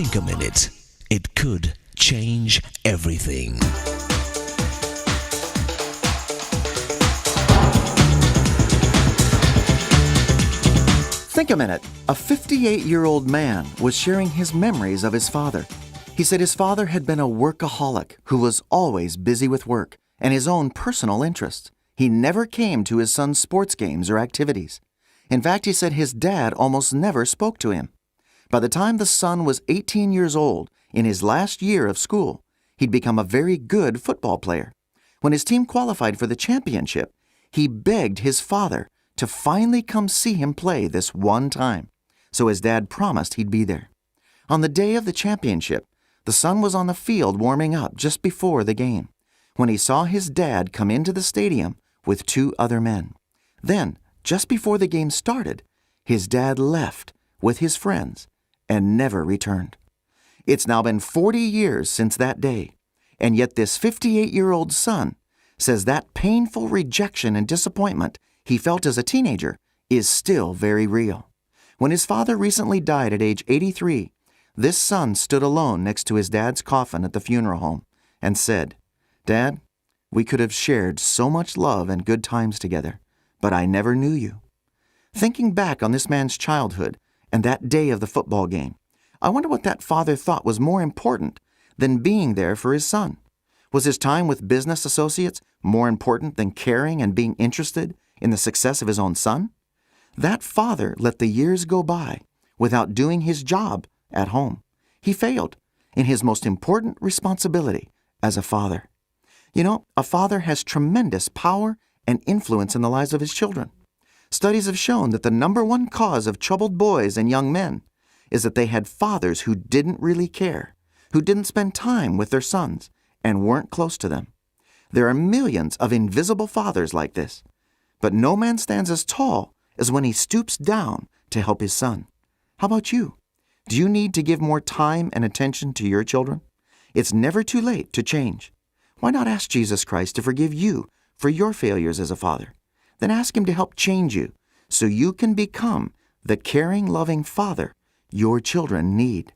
S13: Think a minute. It could change everything.
S14: Think a minute. A 58-year-old man was sharing his memories of his father. He said his father had been a workaholic who was always busy with work and his own personal interests. He never came to his son's sports games or activities. In fact, he said his dad almost never spoke to him. By the time the son was 18 years old, in his last year of school, he'd become a very good football player. When his team qualified for the championship, he begged his father to finally come see him play this one time. So his dad promised he'd be there. On the day of the championship, the son was on the field warming up just before the game, when he saw his dad come into the stadium with 2 other men. Then, just before the game started, his dad left with his friends and never returned. It's now been 40 years since that day, and yet this 58-year-old son says that painful rejection and disappointment he felt as a teenager is still very real. When his father recently died at age 83, this son stood alone next to his dad's coffin at the funeral home and said, "Dad, we could have shared so much love and good times together, but I never knew you." Thinking back on this man's childhood and that day of the football game, I wonder what that father thought was more important than being there for his son. Was his time with business associates more important than caring and being interested in the success of his own son? That father let the years go by without doing his job at home. He failed in his most important responsibility as a father. You know, a father has tremendous power and influence in the lives of his children. Studies have shown that the number one cause of troubled boys and young men is that they had fathers who didn't really care, who didn't spend time with their sons and weren't close to them. There are millions of invisible fathers like this, but no man stands as tall as when he stoops down to help his son. How about you? Do you need to give more time and attention to your children? It's never too late to change. Why not ask Jesus Christ to forgive you for your failures as a father? Then ask him to help change you so you can become the caring, loving father your children need.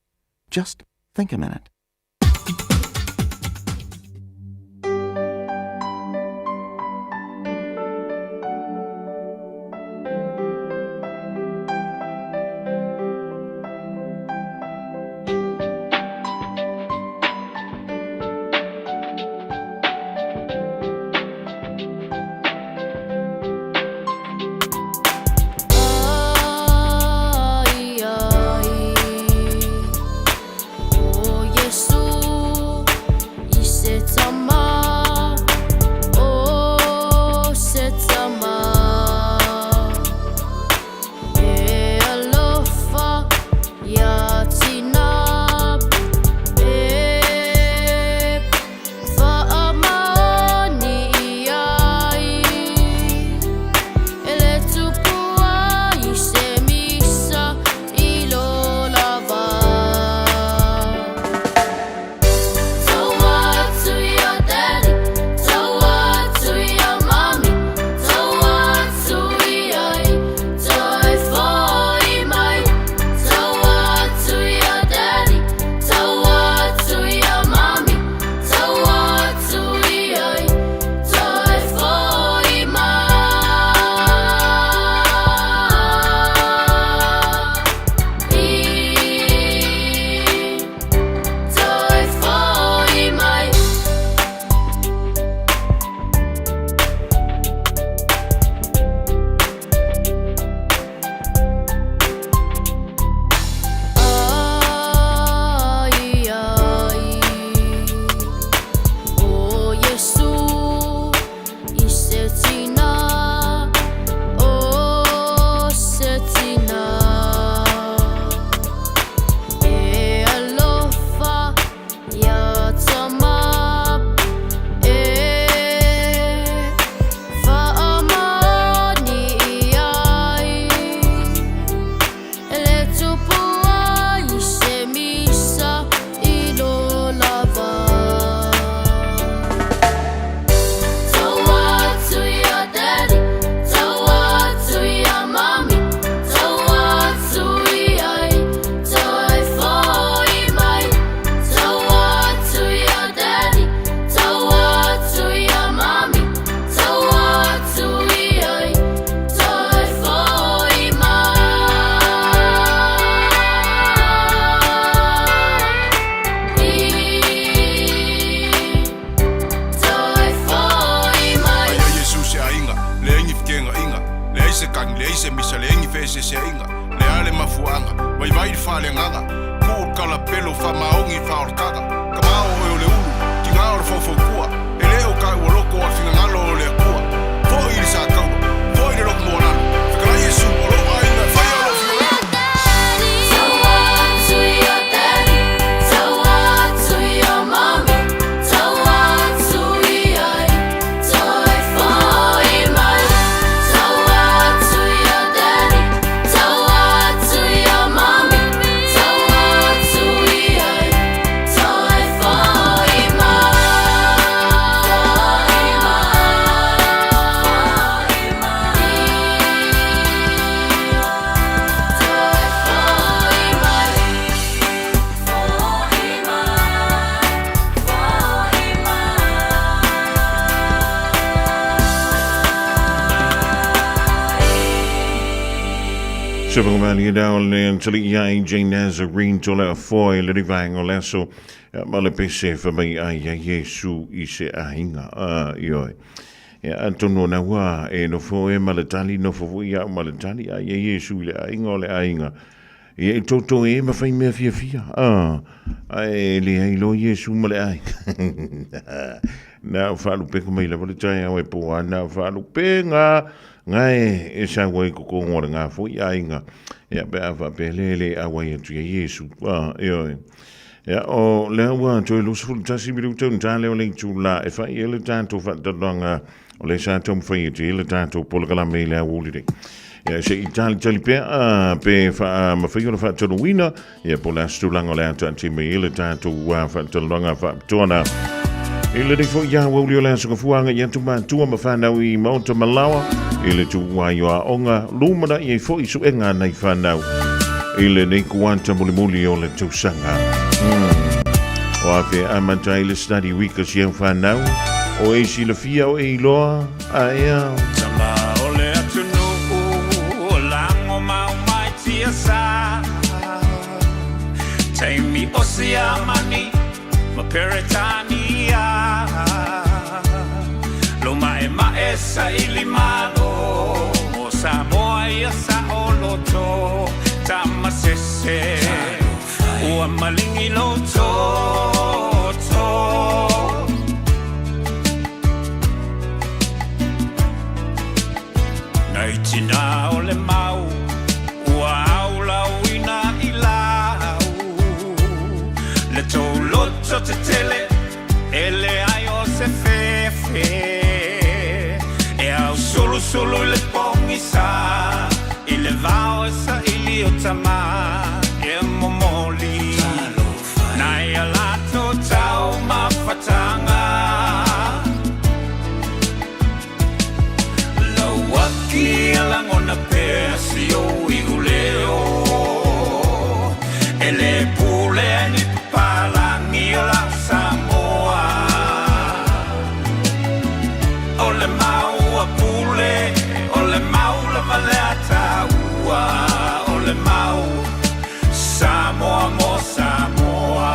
S14: Just think a minute.
S11: Oh, Yesu.
S2: malingi whaoratata. Ka mao e o le ulu, ki ngā o le Fofogamua. E leo kai ua loko o whina ngalo o le akua. Fo i le sa kauna, fo i le roko mo lana. Whikara Yesu o lo ainga, whai o lo whina ngalo.
S8: Sefagomani dau le tali ia Jane Nazarene tola foi le divang o leso ma le pese fa mai ai Yesu I se ainga ioi ya antono na wa e no foi ma le tali no foi ia ma le tali ai Yesu le ainga o le ainga e toto e ma fai me fia ai le ai lo Yesu ma le ai na fa lu pe ko mai le vole tai au e po ana fa lu pe nga ngai e sa wai ko ngora nga fo ia inga ya be ava pelele a wai tu Yesu yo ya o le wa to lu sul tasi mi tu tale o le tu la e fa ele tanto fa donga o le sa tom fa ele tanto pol kala me le Aoauli ya se itali tali pe fa ma fa yo fa to wina ya pola stulanga le tanti me ele tanto wa fa to longa fa tona Ile de fo ya Aoauli o le so fuanga ya tu ma tu ma fa na wi Mount Malawa ile tu wa yo onga lumana ye fo isu enga nei fa na ile nei kuanta muli o le tu sanga o afe amanta ile study week as ye fa na o e si le fia o e loa ya
S18: Tama o le atu no o lango mau mai tia sa Take me Oceania ma Peretania Loma e maesa ili malo o Samoa ia sa oloto tamasese o malingi loto Naitina o le mau ua aula wina ilau le toloto te tele ele ai o se fefe Solo le pongi sa ile vao sa ili otama e momoli na ia lato tau mafatanga lo waki alangona pesi o iguleo ele pule ni palangi la Samoa ole mau Ole mau la valeta ole mau Samoa mo Samoa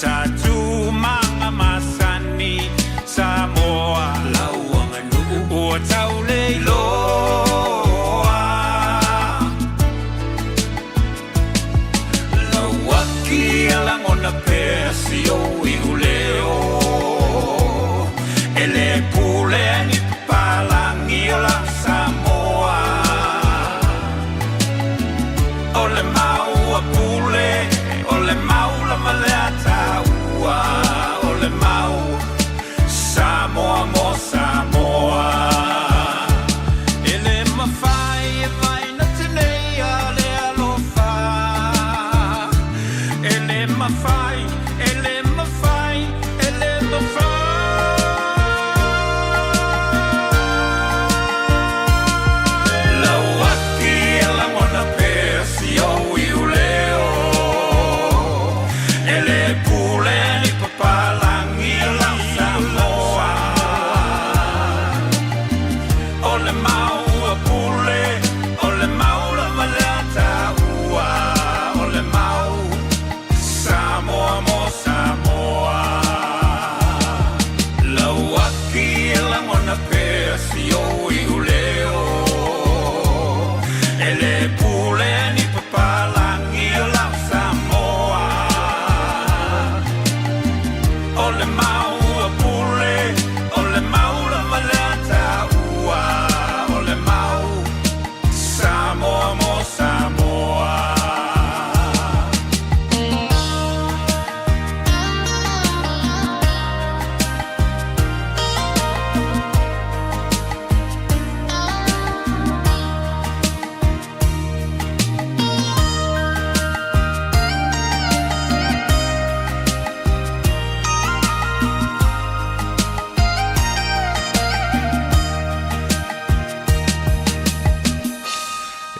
S18: Tatu manga masani Samoa lauanga nuku o taule loa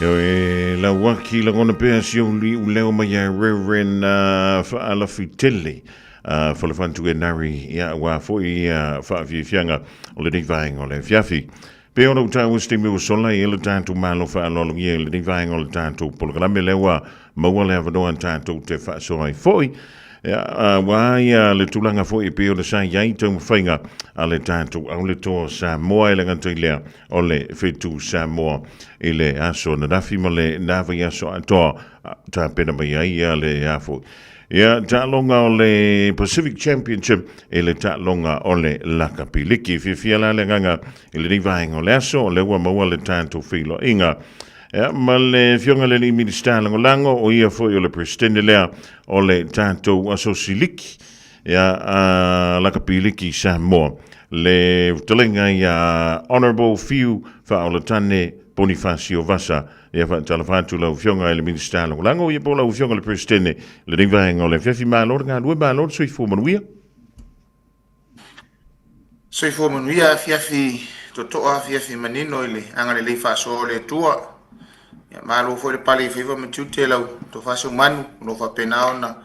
S8: e la waki la ngona pea si li u leo mai Reverend Fa'ala Fitele for le fantu e nari ia wa foi fianga o le divaing o le fiafi pe ona uta usti mi usola i le tantu malo fa'alo lo ye le divaing o le tantu polo kala me lewa maua le avano tantu te fa so ai foi ia le tulanga foi pe o le sa yai tau whainga a le tantu au le to Samoa le ngantoi lea o le fetu Samoa i le aso na rafi ma le nawa i aso atoa ta pena mai ai le afo ia ta longa o le Pacific Championship e le ta longa o le Lakapiliki fifia la le nganga i le rivainga o le aso o le ua maua le tantu filo inga ma le fionga le ni minister lango o ia foi o le presidente lea o le tantu aso siliki ia Lakapiliki Samoa le talenga ia honorable few fa o le tane Bonifacio Vasa ia fa talafatu la fionga le minister lango ia pola fionga le presidente le rinvainga o le fiafi malo nga due malo sui fu manuia
S10: sui fu manuia fiafi totoa fiafi manino ile anga le fa so le tua ia malo foi le pale fiva matute la to fa so manu no fa penaona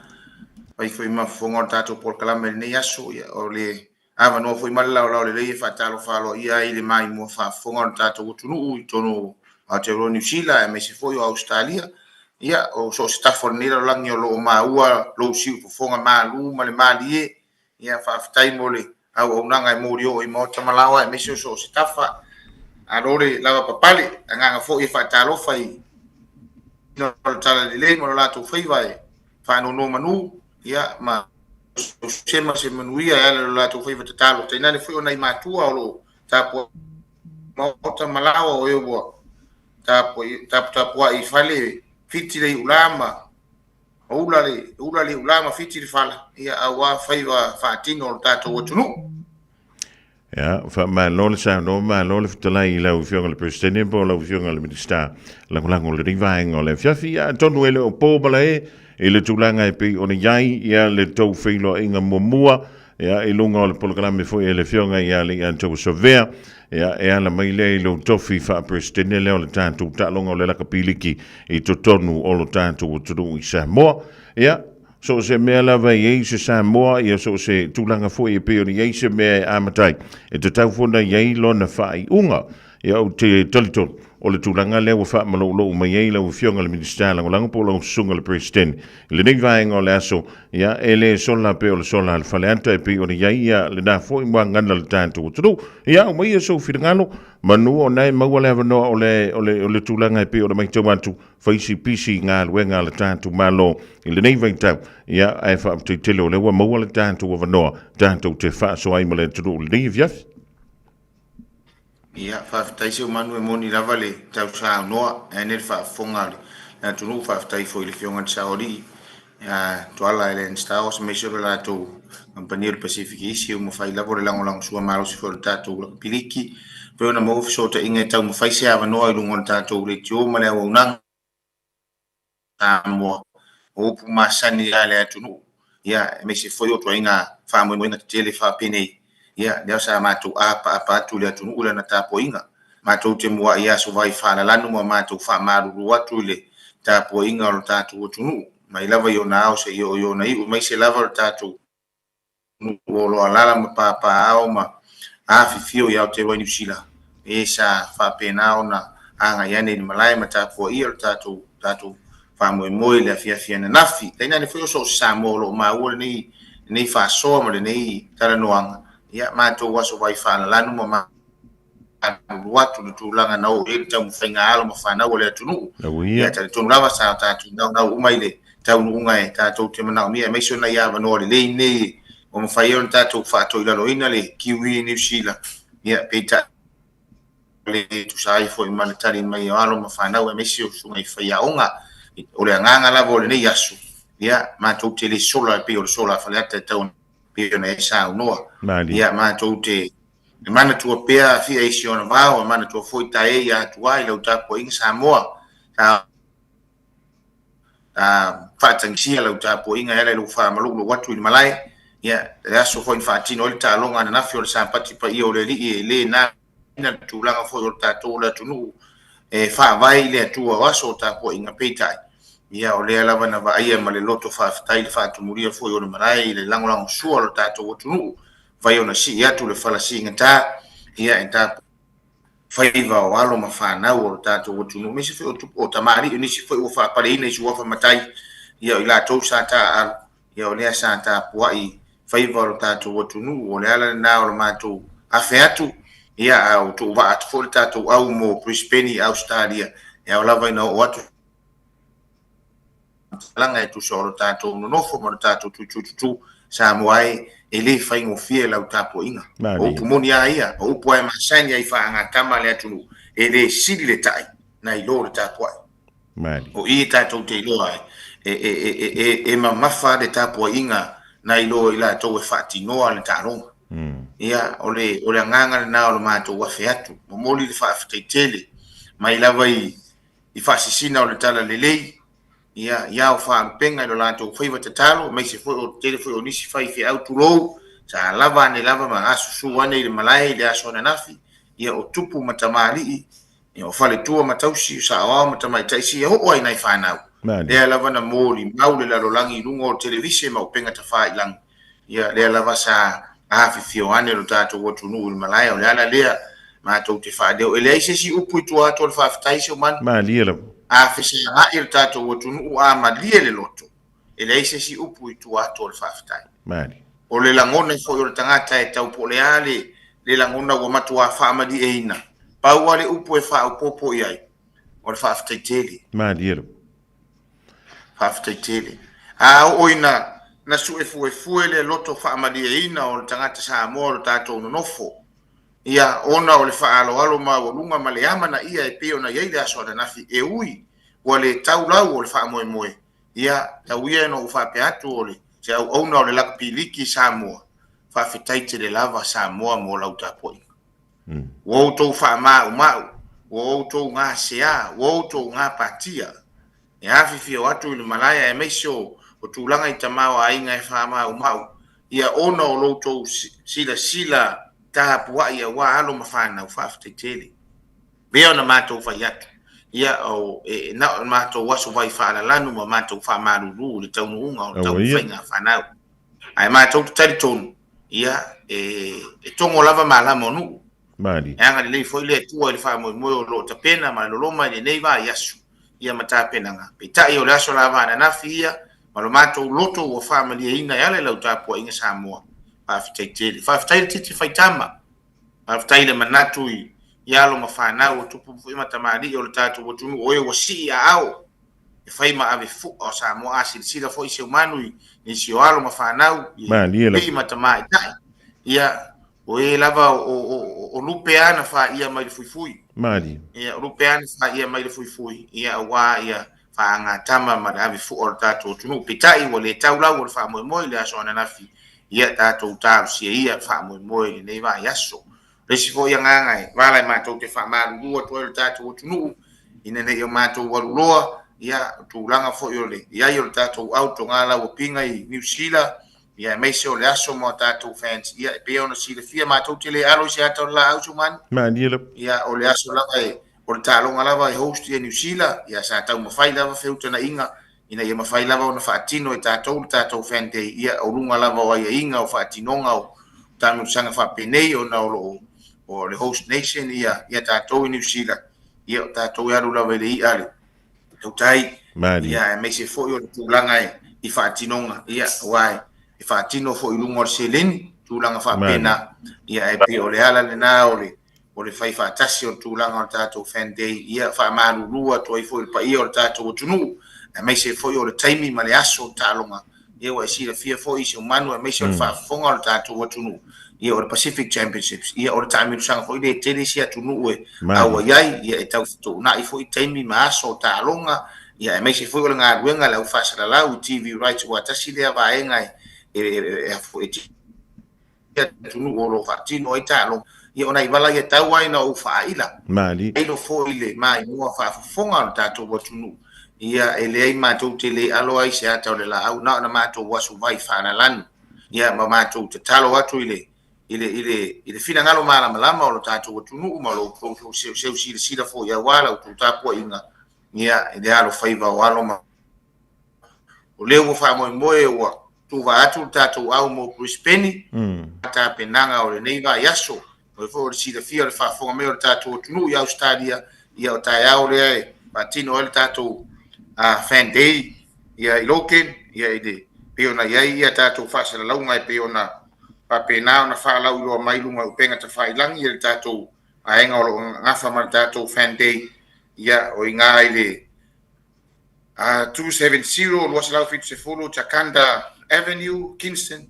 S10: vai foi ma fonga tato por kalame ne yaso ia o le ava no foi mal la le fa talo fa lo ia ile mai mo fa fonga tato tunu i tono a te New Zealand e me se foi o Australia ia o so sta fornira langi o lo maua lo si fonga malu ma le malie ia fa ftai mole au nanga e morio i mo tamalawa e me se so stafa a lore lava papale anga fo i fa talo fai no tala le mo la to fai vai fa no manu ia ma se manuia ala la to fai talo te nane foi ona i matua o lo tapo mo tamalawa o yo tapo i fale fiti le ulama ulama fiti le fala ia awa faiva fatino tato wotunu
S8: ja fa ma lole sa no ma lole fitala la fionga le presidente po la fionga le minister la lango le rivainga le fiafia tonu ele o po balae ele tulanga e pe ona yai ia le tau feilo inga momua ia e lunga o le programa foi ele fionga ia le anto sovea ia e ala mai le lo tofi fa presidente le o le tantu ta longa o le Lakapiliki i totonu o lo tantu o tunu i Samoa ia so se mea lava i se Samoa ia so se tulanga foi e pe o ni se mea amatai e te tau fona iei lo na fai unga ia o te talitol o le tulanga le wa fa malo lo mai ei lo fionga le minister lango po lo sunga le president le nei vainga o le aso ia ele sola pe o le sola le faleanta e pe o ni ia le na foi mo ngana le tantu tu ia o mai so fitangalo manu o nai mau le no o le tulanga e pe o le mai tawantu faisi pisi nga wenga le tantu malo le nei vainga ia e fa te tele le wa mau le tantu o no tantu te fa so ai mo le tu le nei viaf
S10: ia fa taisi o manu e moni lava le tau sa noa e ne fa fonga na tunu fa tai foi le fionga saori ia to ala ele sta os me se la to compagnia Pacific isi o mo fai lavo le lango sua malo si for tato Lakapiliki pe ona mo so te inga tau mo fai se ava noa i lungo tato le tio ma le o nang mo o pu masani ale tunu ia me se foi o to inga fa mo inga tele fa pene ia leo sa matu apa tu le tunu ula na tapo inga matu te mua ia so vai fa la no matu fa maru watu le tapo inga o tatu tunu mai lava yo na o se yo na i mai se lava o tatu o lo ala ma pa au ma a fifio ia te New Zealand e sa fa pena ona anga ia ni malai ma tapo ia o tatu fa mo le fia na nafi tena ni foi so Samoa lo ma o ni fa so ma le nei tara noanga ia matou waso vai fa la no ma watu tu langa na o e tau whainga alo ma whanau o le atunu ia tari tonu lava sa tātou nau umaile tau nunga e tātou te manau mia meisio na ia wanoa le lei nei o ma whai on tātou whātou i lalo ina le kiwi New Zealand ia peita le tu sai fo i manatari mai alo ma whanau e meisio sunga i whai aonga o le anganga lava o le nei asu ia mātou te le sola pe o le sola whaleata tau pe na e sa unoa ia mātou te e mana tua pea fia i si ona vau, e mana tua foi tae i atua i lau tapo inga Samoa. Ta whaatangisia lau tapo inga ele lau wha malulu watu i malai. Ia, e aso foi whaatino oli ta longa na nafi o le sampati pa i o le li e le na ina tūlanga foi o le tato o le tunu. fa vai le tua waso ta po inga peitai ia o le lava na va ia ma le loto fa tai le fa tu muria foi o le marai le lango lango sua lo ta to tu vai ona si ia tu le fala si ngata ia enta faiva o alo ma fa na o ta to tu no mesi foi o tamari ni si foi o fa pare ina si wa fa matai ia ila to sa ta al ia o le sa ta puai faiva o ta to tu no o le ala na o ma to afeatu ia au tu va at fol ta to au mo Brisbane Australia ia o lava ina o atu langa e tu solo tato no fo mo tato tu Samoa e le fai ngo fie la tapo inga o pumoni ia o po e masani ai fa nga tama le atu e le sili le tai na i lo tapo
S8: mali
S10: o i tato te lo ai e ma mafa de tapo inga na i lo ila to e fati no ale taro ia o le nganga na o ma to wa featu mo moli le fa tele mai lava i fa sisina o le tala le lei ia o fa penga lo lato foi va tatalo mai se foi o tele foi o nisi fai fi auto lo sa lava ne lava ma asu su wane le malai le aso na nafi ia o tupu matamali ia o fale tua matausi sa o matamai taisi o ai nai fa na le lava na moli maule la lo langi lungo o televisi ma o penga ta fa ilang ia le lava sa a fi fi o ane lo tato o tu nu le malai o le ala le ma to te fa de o le ise si upu tu ato le fa taisi o man
S8: mali la
S10: a fese nga il tato o tunu a malie le loto e le ise si upu i tu ato le faftai
S8: mali
S10: o le langona fo o tangata e tau po le ale le langona o matua fa madi e ina pa wale upu e fa o popo i ai o le faftai tele
S8: mali
S10: faftai tele a o ina na su e fu le loto fa madi e ina o le tangata sa mo o tato no nofo ia ona o le faalo alo ma o lunga ma le ama na ia e pe ona ia le aso na nafi e ui o le tau lau o le fa moe moe ia tau ia no fa pe atu o le se au ona o le lak piliki Samoa fa fitai te le lava Samoa mo lau tapoi o to fa ma o to nga sea o to nga patia e afi fi o atu le malaya e meisho o tulanga i tamao a inga e fa ma ia ona o lo to sila ta pua ia wa alo mafana u fafte tele be ona mato fa yak ia o na mato waso vai fa la lanu ma mato fa maru le tau unga o tau fainga fana ai mato tari ton ia e tongo lava mala monu
S8: mali
S10: anga le foi le tua le fa mo lo ta pena ma lo ma le nei va yasu ia mata pena nga pita io la so lava na fia ma lo mato loto o family ina yale la utapo inga Samoa faftaitele titi faitama faftaile manatui yalo mafana o tupu fu matamari o tatu o tunu o e wasi ao e faima ave fu o Samoa sila foi se humano ni si alo mafana e matamai ia o e lava o lupeana fa ia mai fui
S8: mali
S10: ia lupeana fa ia mai fui ia wa ia fa nga tama ma ave fu o tatu o tunu pitai o le taula o fa mo le aso na nafi ia tatou tau sia ia fa mo nei va yaso le si fo ia ngai vale ma to te fa ma lu to le tatou tunu ina nei o ma to wa loa ia tu langa fo yo le ia yo tatou auto ngala o pinga i New Zealand ia me se o le aso mo tatou fans ia pe ona si le fia ma to te le alo sia to la au man
S8: ma
S10: ia o le aso la vai o le talo ngala vai host ia New Zealand ia sa tau mo fai lava feuta na inga ina ia mafai lava ona faatino e tatou fente ia o lunga lava o ia inga o faatinonga o tanu sanga fapenei ona o le host nation ia tatou i New Zealand ia tatou ia lava le ia tautai ia me se foi o tulanga i faatinonga ia wai i faatino fo i lunga o seleni tulanga fapena ia e pe o le ala le na o le fai faatasi o tulanga o tatou fente ia fa marulua to i fo il pa ia o tatou tunu e mai se foi o le taimi ma le aso talonga ia wa si le fia foi se umanu e mai se o fa fonga o tatou watunu ia o le Pacific Championships ia o le taimi sanga foi le tele sia tunu e awa iai ia e tau fito na i foi taimi ma aso talonga ia e mai se foi o le ngā ruenga le ufa sa la u TV rights wa tasi le vaenga e foi tunu o lo fatino e talonga ia ona i wala ia tau ai na ufa ila
S8: mali
S10: ai lo foi le mai mua fa fonga o tatou watunu ia e le matou te le alo ai se ata o le la au na matou wasu vai fana lan ia ma matou te talo atu ile ile fina ngalo malama o lo tātou tunu ma lo se sila fo ia wala o tapo inga ia ile alo faiva o alo ma o leo fa moe wa tu va atu tātou au mo Brisbane ta penanga o le neiva yaso o fo sila fia le fa fo me o tātou tunu ia Australia ia o tai au le patino o tātou fan day ia iloken ia ide peona ia tātou fa sala launga e peona papena na fa lau lo mai lunga upenga ta fa ilangi le tātou aenga o ngafa ma tātou fan day ia o inga ile 270 lo sala fit se folo Takanda Avenue Kingston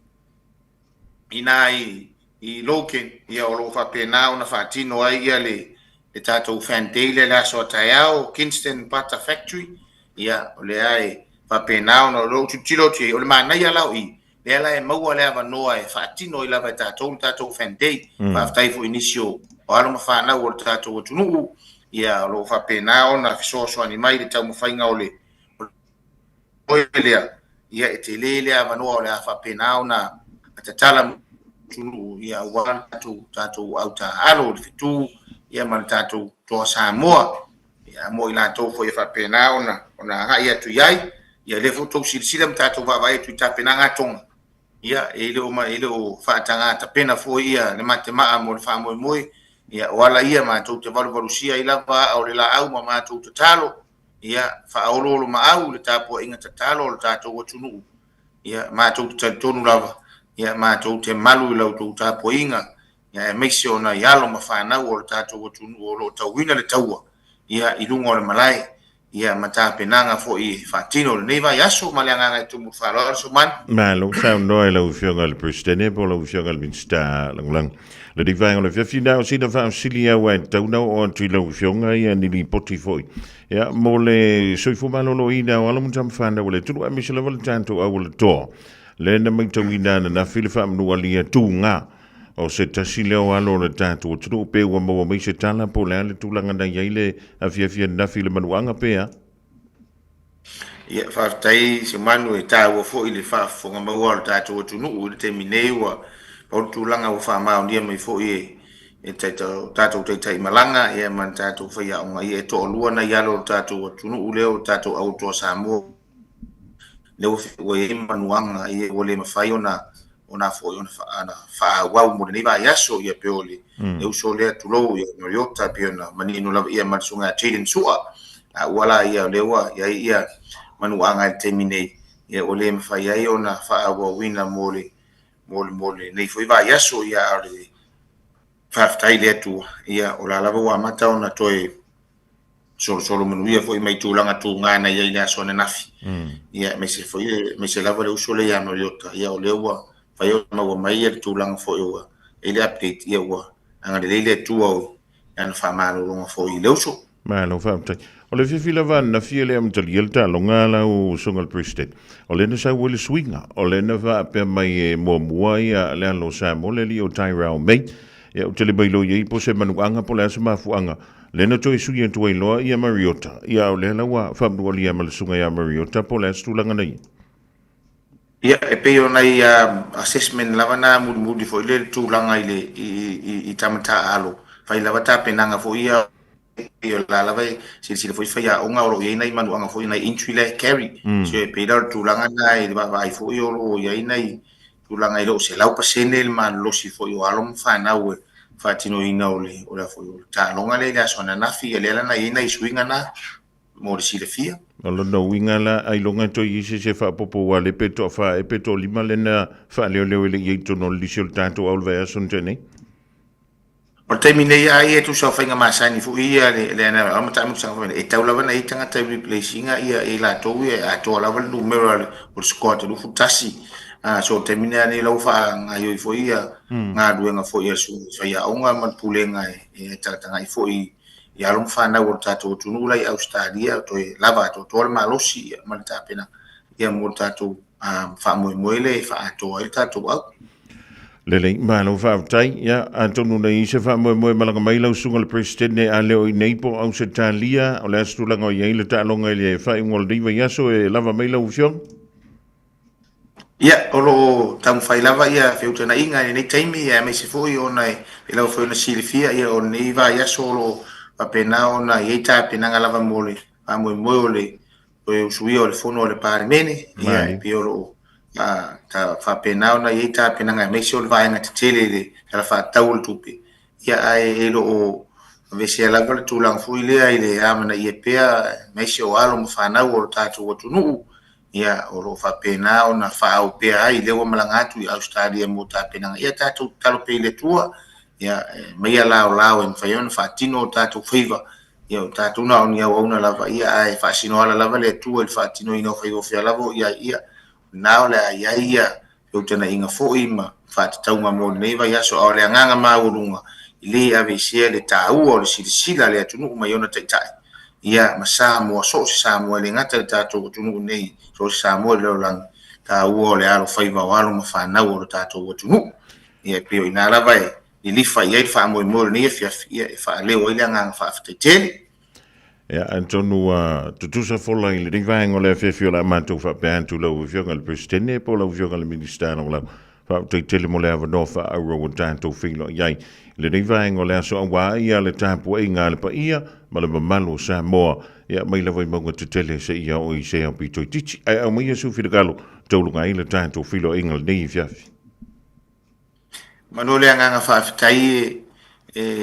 S10: inai I loken ia o lo fa pena na fa tino ai ia le tātou fan day le la so taiao Kingston Pata Factory ia o le ai fa pena no lo tilo ti o le mana ia lau I le maua le ava noa e whaatino I lava tātou fan day whaftai fo inisio o alo ma whanau o le tātou tunu ia lo whapena o na fisoso ani mai le tau mawhainga o le lea ia e te le ava noa o le whapena o na atatala tunu ia wan tātou au tā alo le fitu ia ma le tātou toa Samoa ia mo I lātou fo I whapena o na hai atu iai ia le fotou silisila ma tātou wawai tu tāpena ngatonga ia ele o faatanga ta pena fo ia le matema mo le fa mo ia wala ia ma tu te valu sia ila va o le la au ma tu te talo ia fa olo ma au le tapo inga te talo le tato o tunu ia ma tu te tonu lava ia ma tu te malu le tu tapo inga ia make sure na yalo ma fa na o le tato o tunu o lo tawina le taua ia ilungo le malai ia mata penanga fo I fatino le neva yaso malanga tu mu falo so man
S8: malo sa no la ufionga le presidente po la ufionga le minsta lang le divang le fina si da fa silia wa tu no on tu la ufionga ia ni li poti foi ia mo le so fu malo lo ina wala mu tam fanda wala tu a misela wala tanto a wala to le na mai tawina na fili fa mu wala tu nga o se tasile o alo le tātou tu pe wa mo mai se tala po le tulanga na yaile a fia na file manuanga pea
S10: ia fa tai se manu e ta wo fo ile fa fo nga mo o tātou tu no le termine wa po tulanga o fa ma o dia mai fo e tātou tai malanga ia man tātou fa ia o ia to lua na yalo tātou tu no le o tātou auto Samoa le o e manuanga ia o le mafai ona fo ona fa wa mo ni va yaso ia peoli e uso le tulo ia no yota piona mani no la ia matsunga chilin sua wala ia lewa ia manuanga termine ia ole mfa ia ona fa wa wina mole nei foi va yaso ia ale fa taile tu ia ola lava wa mata ona toi solo menu ia foi mai tulanga tu ngana ia ia sona nafi ia me se lava le uso le ia no yota ia olewa fa yo ma wa mai el tulang fo yo ele update ia wa anga le tu au ana fa malo lo fo I leuso
S8: malo fa tai o le fila van na fiele am taliel ta longa la o songal president o le na sa wole swinga o le na va pe mai mo ia le lo sa mo le li o Tyrell mai ia o tele bai lo ye po se manuanga po le sa mafuanga le na toi suia tu lo ia Mariota ia o le la wa fa mo li amal sunga ia Mariota po le stulanga nei
S10: ia e pe ona ia assessment lava na mudi fo ile tulanga ile I tamata alo fa lava ta penanga fo ia la lava si fo fa o nga ro ia nei manu anga fo ia entry le carry so e pe dar tulanga na I va fo ia ro ia nei tulanga ilo se lau pasene el man lo si fo ia alo fa na we fa tino ina ole ora fo ta longa le la sona na fi le la na ina swinga na mo si le fia
S8: Alo no winga la ai longa to I se fa popo wa le peto fa e peto lima le na fa le le yeto no li sul tanto al va son tene.
S10: O termine ia tu so fainga masani fu ia le na am tamu sa fa e taula na I tanga ta replacing ia e la to ia a to la val numero o squad lu futasi so termine ni lo fa ngai fo ia nga duenga fo ia su fa ia onga man pulenga e tanga I fo ia long fa na o tato tunu lai Australia to lava to tol malosi ma ta pena ia mo tato fa mo le fa to il tato au
S8: le malo fa tai ia antonu nei se fa mo malanga mai lo sunga le president a le o nei po au se talia o le stulanga o ia le ta longa le fa ngol diva yaso e lava mai lo fion
S10: Ia, olo tamu fai lava ia feuta na inga ni taimi ia me se foi ona e lau foi na silifia ia o nei va ia solo pa pena ona ia ta pena lava mole a mo mole o usui o le fono o le parmene ia e piolo ta fa pena ona ia ta pena me se o vai na tele le la fa taul tupi ia ai elo o vese lava le tulang foi le ai le amana ia pea me se o alo mo fa na o tatu o tunu ia o lo fa pena ona fa au pe ai le o malangatu i Australia mo ta pena ia tatu talo pe le tua ia me ia lao en fa yon fa tino tatu favor ia tatu na on ia ona lava ia ai fa sino ala lava le tua il fa tino ino fa yo fa lavo ia na ola ia yo tena inga fo ima fa tau ma mo nei va ia so ole nganga ma urunga ile ave sia le tau o le sila le tunu ma yona tai ia ma Samoa so Samoa le ngata tatu tunu nei so Samoa le lang ta uo le alo fai va walo ma fa na o tatu tunu ia pio ina la vai i li fa ia fa mo ni ia fa le o ile ngang fa te
S8: Ja, en tonu tutusa fola i le ringvaenga le fefio la mantu fa bantu lo ufionga le presidente po lo ufionga le ministano la fa te mo le avano fa aro tanto filo iai le ringvaenga le so wa ia le tampo e nga le pa ia ma le malu Samoa ia mai le vai monga te tele se ia o i se a pito tichi ai mai su fi galo tolu nga ile tanto filo ingal nei fiafi
S10: manole nga fa fitai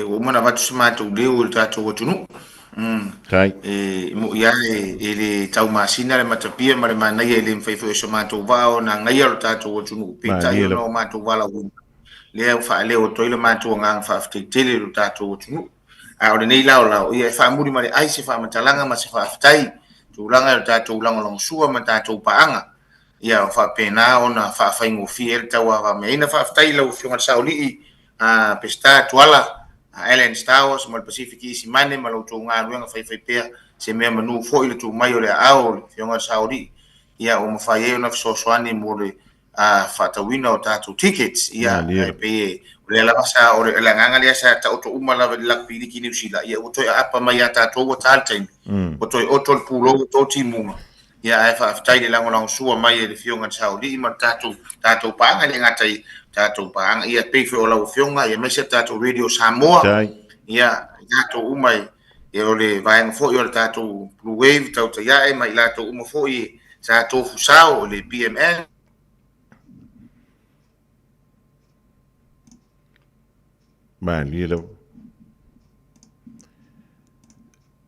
S10: o mana vatu smato de o tato tunu
S8: tai
S10: mo ia ele tau masina le matapia ma le mana ia le fai fo so mato vao na ngai o tato tunu pita ia no mato vala le fa le o toile mato nga fa fitai le tato tunu a o nei la ia fa muri mari ai se fa matalanga ma se fa fitai tu langa le tato langa long sua ma tato paanga ia fa pena ona fa ingo fiel tawa va me ina fa fitai lo fiona sauli a pesta tuala Island Stars mal Pacific East mane mal to nga ruanga fai pea se me manu fo ile tu mai ole Aoauli fiona sauli ia o fa ye ona so swani mole a fatawina o tatu tickets ia pe le la pasa o le nganga le sa ta to umala la pili ki New Zealand ia o to apa mai ata to o taltime o to o to pulo to timu ia ai fa tai le lango sua mai le fiona sauli ma tatu pa nga le ngatai tatu pa ia pe fo la fiona ia me se tatu radio Samoa ia tatu umai ia ole vai fo yo tatu blue wave tatu ia e mai la to umo fo i tatu fusao le PML
S8: Manilo.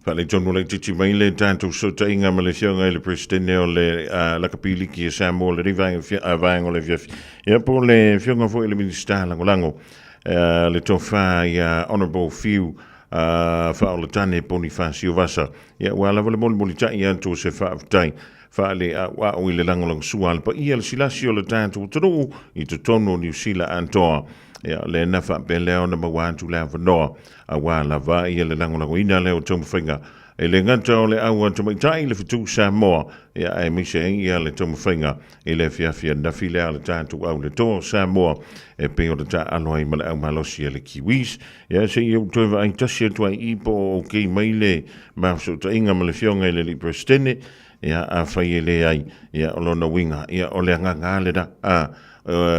S8: Fale John Wale Chichi Maile tanto so tainga malefionga le presidente o le la kapili ki Samoa le rivanga le via. Ya po le fionga fo le minister lango le tofa ya honorable few fa le tane Bonifacio Vasa. Ya wala vole molita ya to se fa tai. Fale wa o le lango sual pa ia le silasio le tanto tro I to tono New Zealand antoa. Ya le nafa bele ona mawantu la vano awala va ia le lango ina le o tomu finga e le ngata o le awa tomu tai le fitu Samoa ya e mise ia le tomu finga e le fia na file ale tantu au le to Samoa e pe o ta aloi mala au malosi le kiwis ya se eu to va intasi to I po ke maile ma so to inga male fionga le presidente ya a fai le ai ya o no winga ya o le nganga le da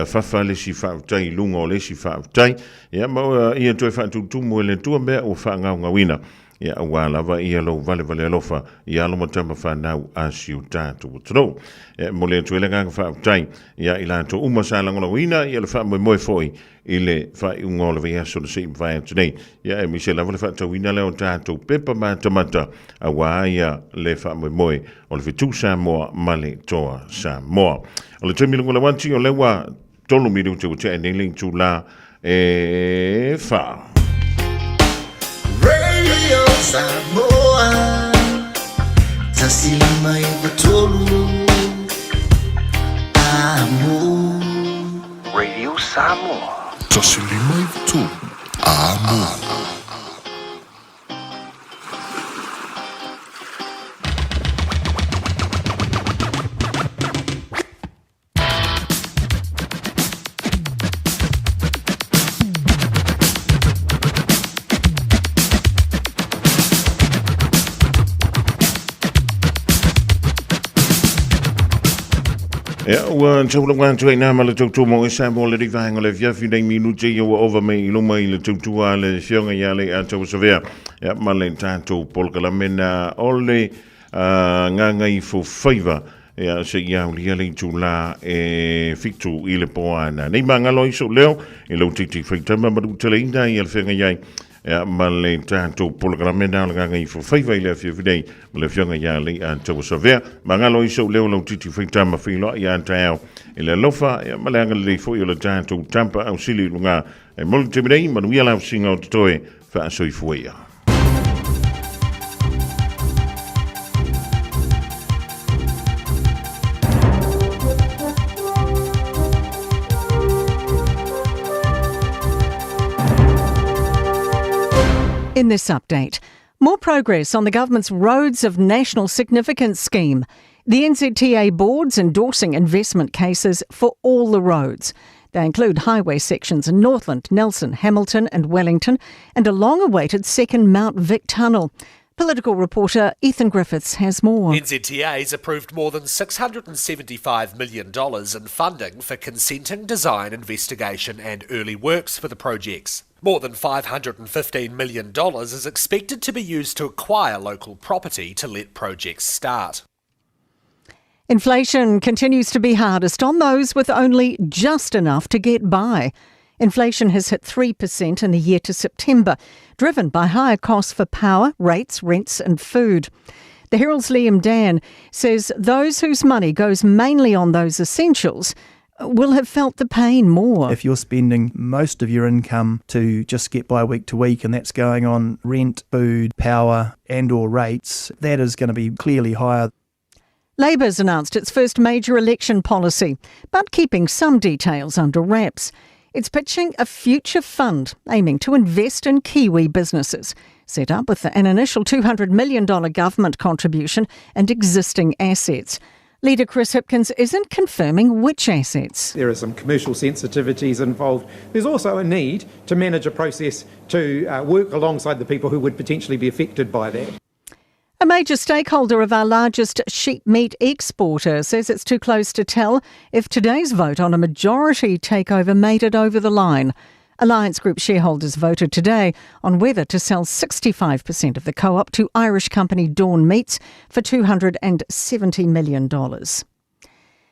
S8: fafa le si fa tai lungo le si fa tai ia ma ia to fa tu mo le tu me o fa nga wina ia wala va ia lo vale lofa ia lo mo tamba fa na asiu tatu tro mo le tu le nga fa tai ia ila to uma sa la ngo wina ia le fa mo foi ile fa ungo le ia so se vai today ia mi se la vale fa tu wina le o tatu pepa ma tomata awa ia le fa mo o le tu Samoa male toa Samoa o le temi lungo la wanti o le wa tolu mi tu te ne link tu la fa
S20: Radio Samoa Tasilima Ivatolu Amo Radio Samoa
S23: Tasilima Ivatolu Amo
S8: ua taulanga atu ai nā ma le tautua mo e Samoa le rivaenga le fiafi nei minuti ia ua ova mai iluma i le tautua le fionga ia le a tau savea ma le tātou polkalamena ole nganga i fofaiva ia se ia ulia le tula e fitu i le poana nei mangalo iso leo i lau titi whaitama maru teleina i alwhenga iai ma le tātou polkalamena le nganga i fofaiva i le fiafi nei ma le fionga ia le a tau savea mangalo iso leo lau titi whaitama whiloa i a tau i le lofa ma le anga le fo i le tātou tampa au sili lunga e molu te mirei manuia lau singa o tatoe wha asoi fuea.
S15: In this update, more progress on the government's Roads of National Significance scheme. The NZTA board's endorsing investment cases for all the roads. They include highway sections in Northland, Nelson, Hamilton and Wellington, and a long-awaited second Mount Vic tunnel. Political reporter Ethan Griffiths has more.
S17: NZTA's approved more than $675 million in funding for consenting, design, investigation and early works for the projects. More than $515 million is expected to be used to acquire local property to let projects start.
S15: Inflation continues to be hardest on those with only just enough to get by. Inflation has hit 3% in the year to September, driven by higher costs for power, rates, rents and food. The Herald's Liam Dan says those whose money goes mainly on those essentials will have felt the pain more.
S19: If you're spending most of your income to just get by week to week and that's going on rent, food, power and or rates, that is going to be clearly higher.
S15: Labor's announced its first major election policy, but keeping some details under wraps. It's pitching a future fund aiming to invest in Kiwi businesses, set up with an initial $200 million government contribution and existing assets. Leader Chris Hipkins isn't confirming which assets.
S24: There are some commercial sensitivities involved. There's also a need to manage a process to work alongside the people who would potentially be affected by that.
S15: A major stakeholder of our largest sheep meat exporter says it's too close to tell if today's vote on a majority takeover made it over the line. Alliance Group shareholders voted today on whether to sell 65% of the co-op to Irish company Dawn Meats for $270 million.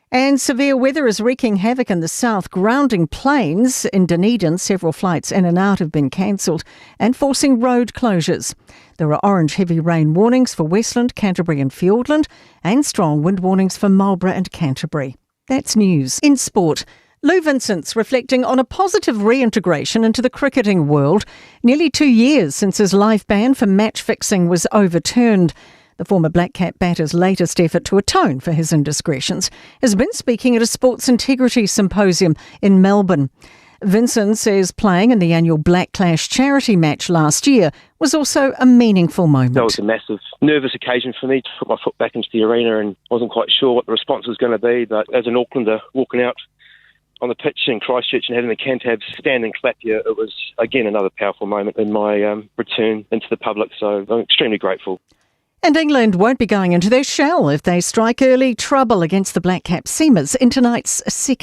S15: And severe weather is wreaking havoc in the south, grounding planes in Dunedin. Several flights in and out have been cancelled and forcing road closures. There are orange heavy rain warnings for Westland, Canterbury and Fiordland and strong wind warnings for Marlborough and Canterbury. That's news. In sport, Lou Vincent's reflecting on a positive reintegration into the cricketing world, nearly 2 years since his life ban for match fixing was overturned. The former Black Cap batter's latest effort to atone for his indiscretions has been speaking at a sports integrity symposium in Melbourne. Vincent says playing in the annual Black Clash charity match last year was also a meaningful moment.
S25: That was a massive, nervous occasion for me to put my foot back into the arena and wasn't quite sure what the response was going to be. But as an Aucklander, walking out on the pitch in Christchurch and having the Cantabs stand and clap you, it was, again, another powerful moment in my return into the public. So I'm extremely grateful.
S15: And England won't be going into their shell if they strike early trouble against the Black Cap Seamers in tonight's second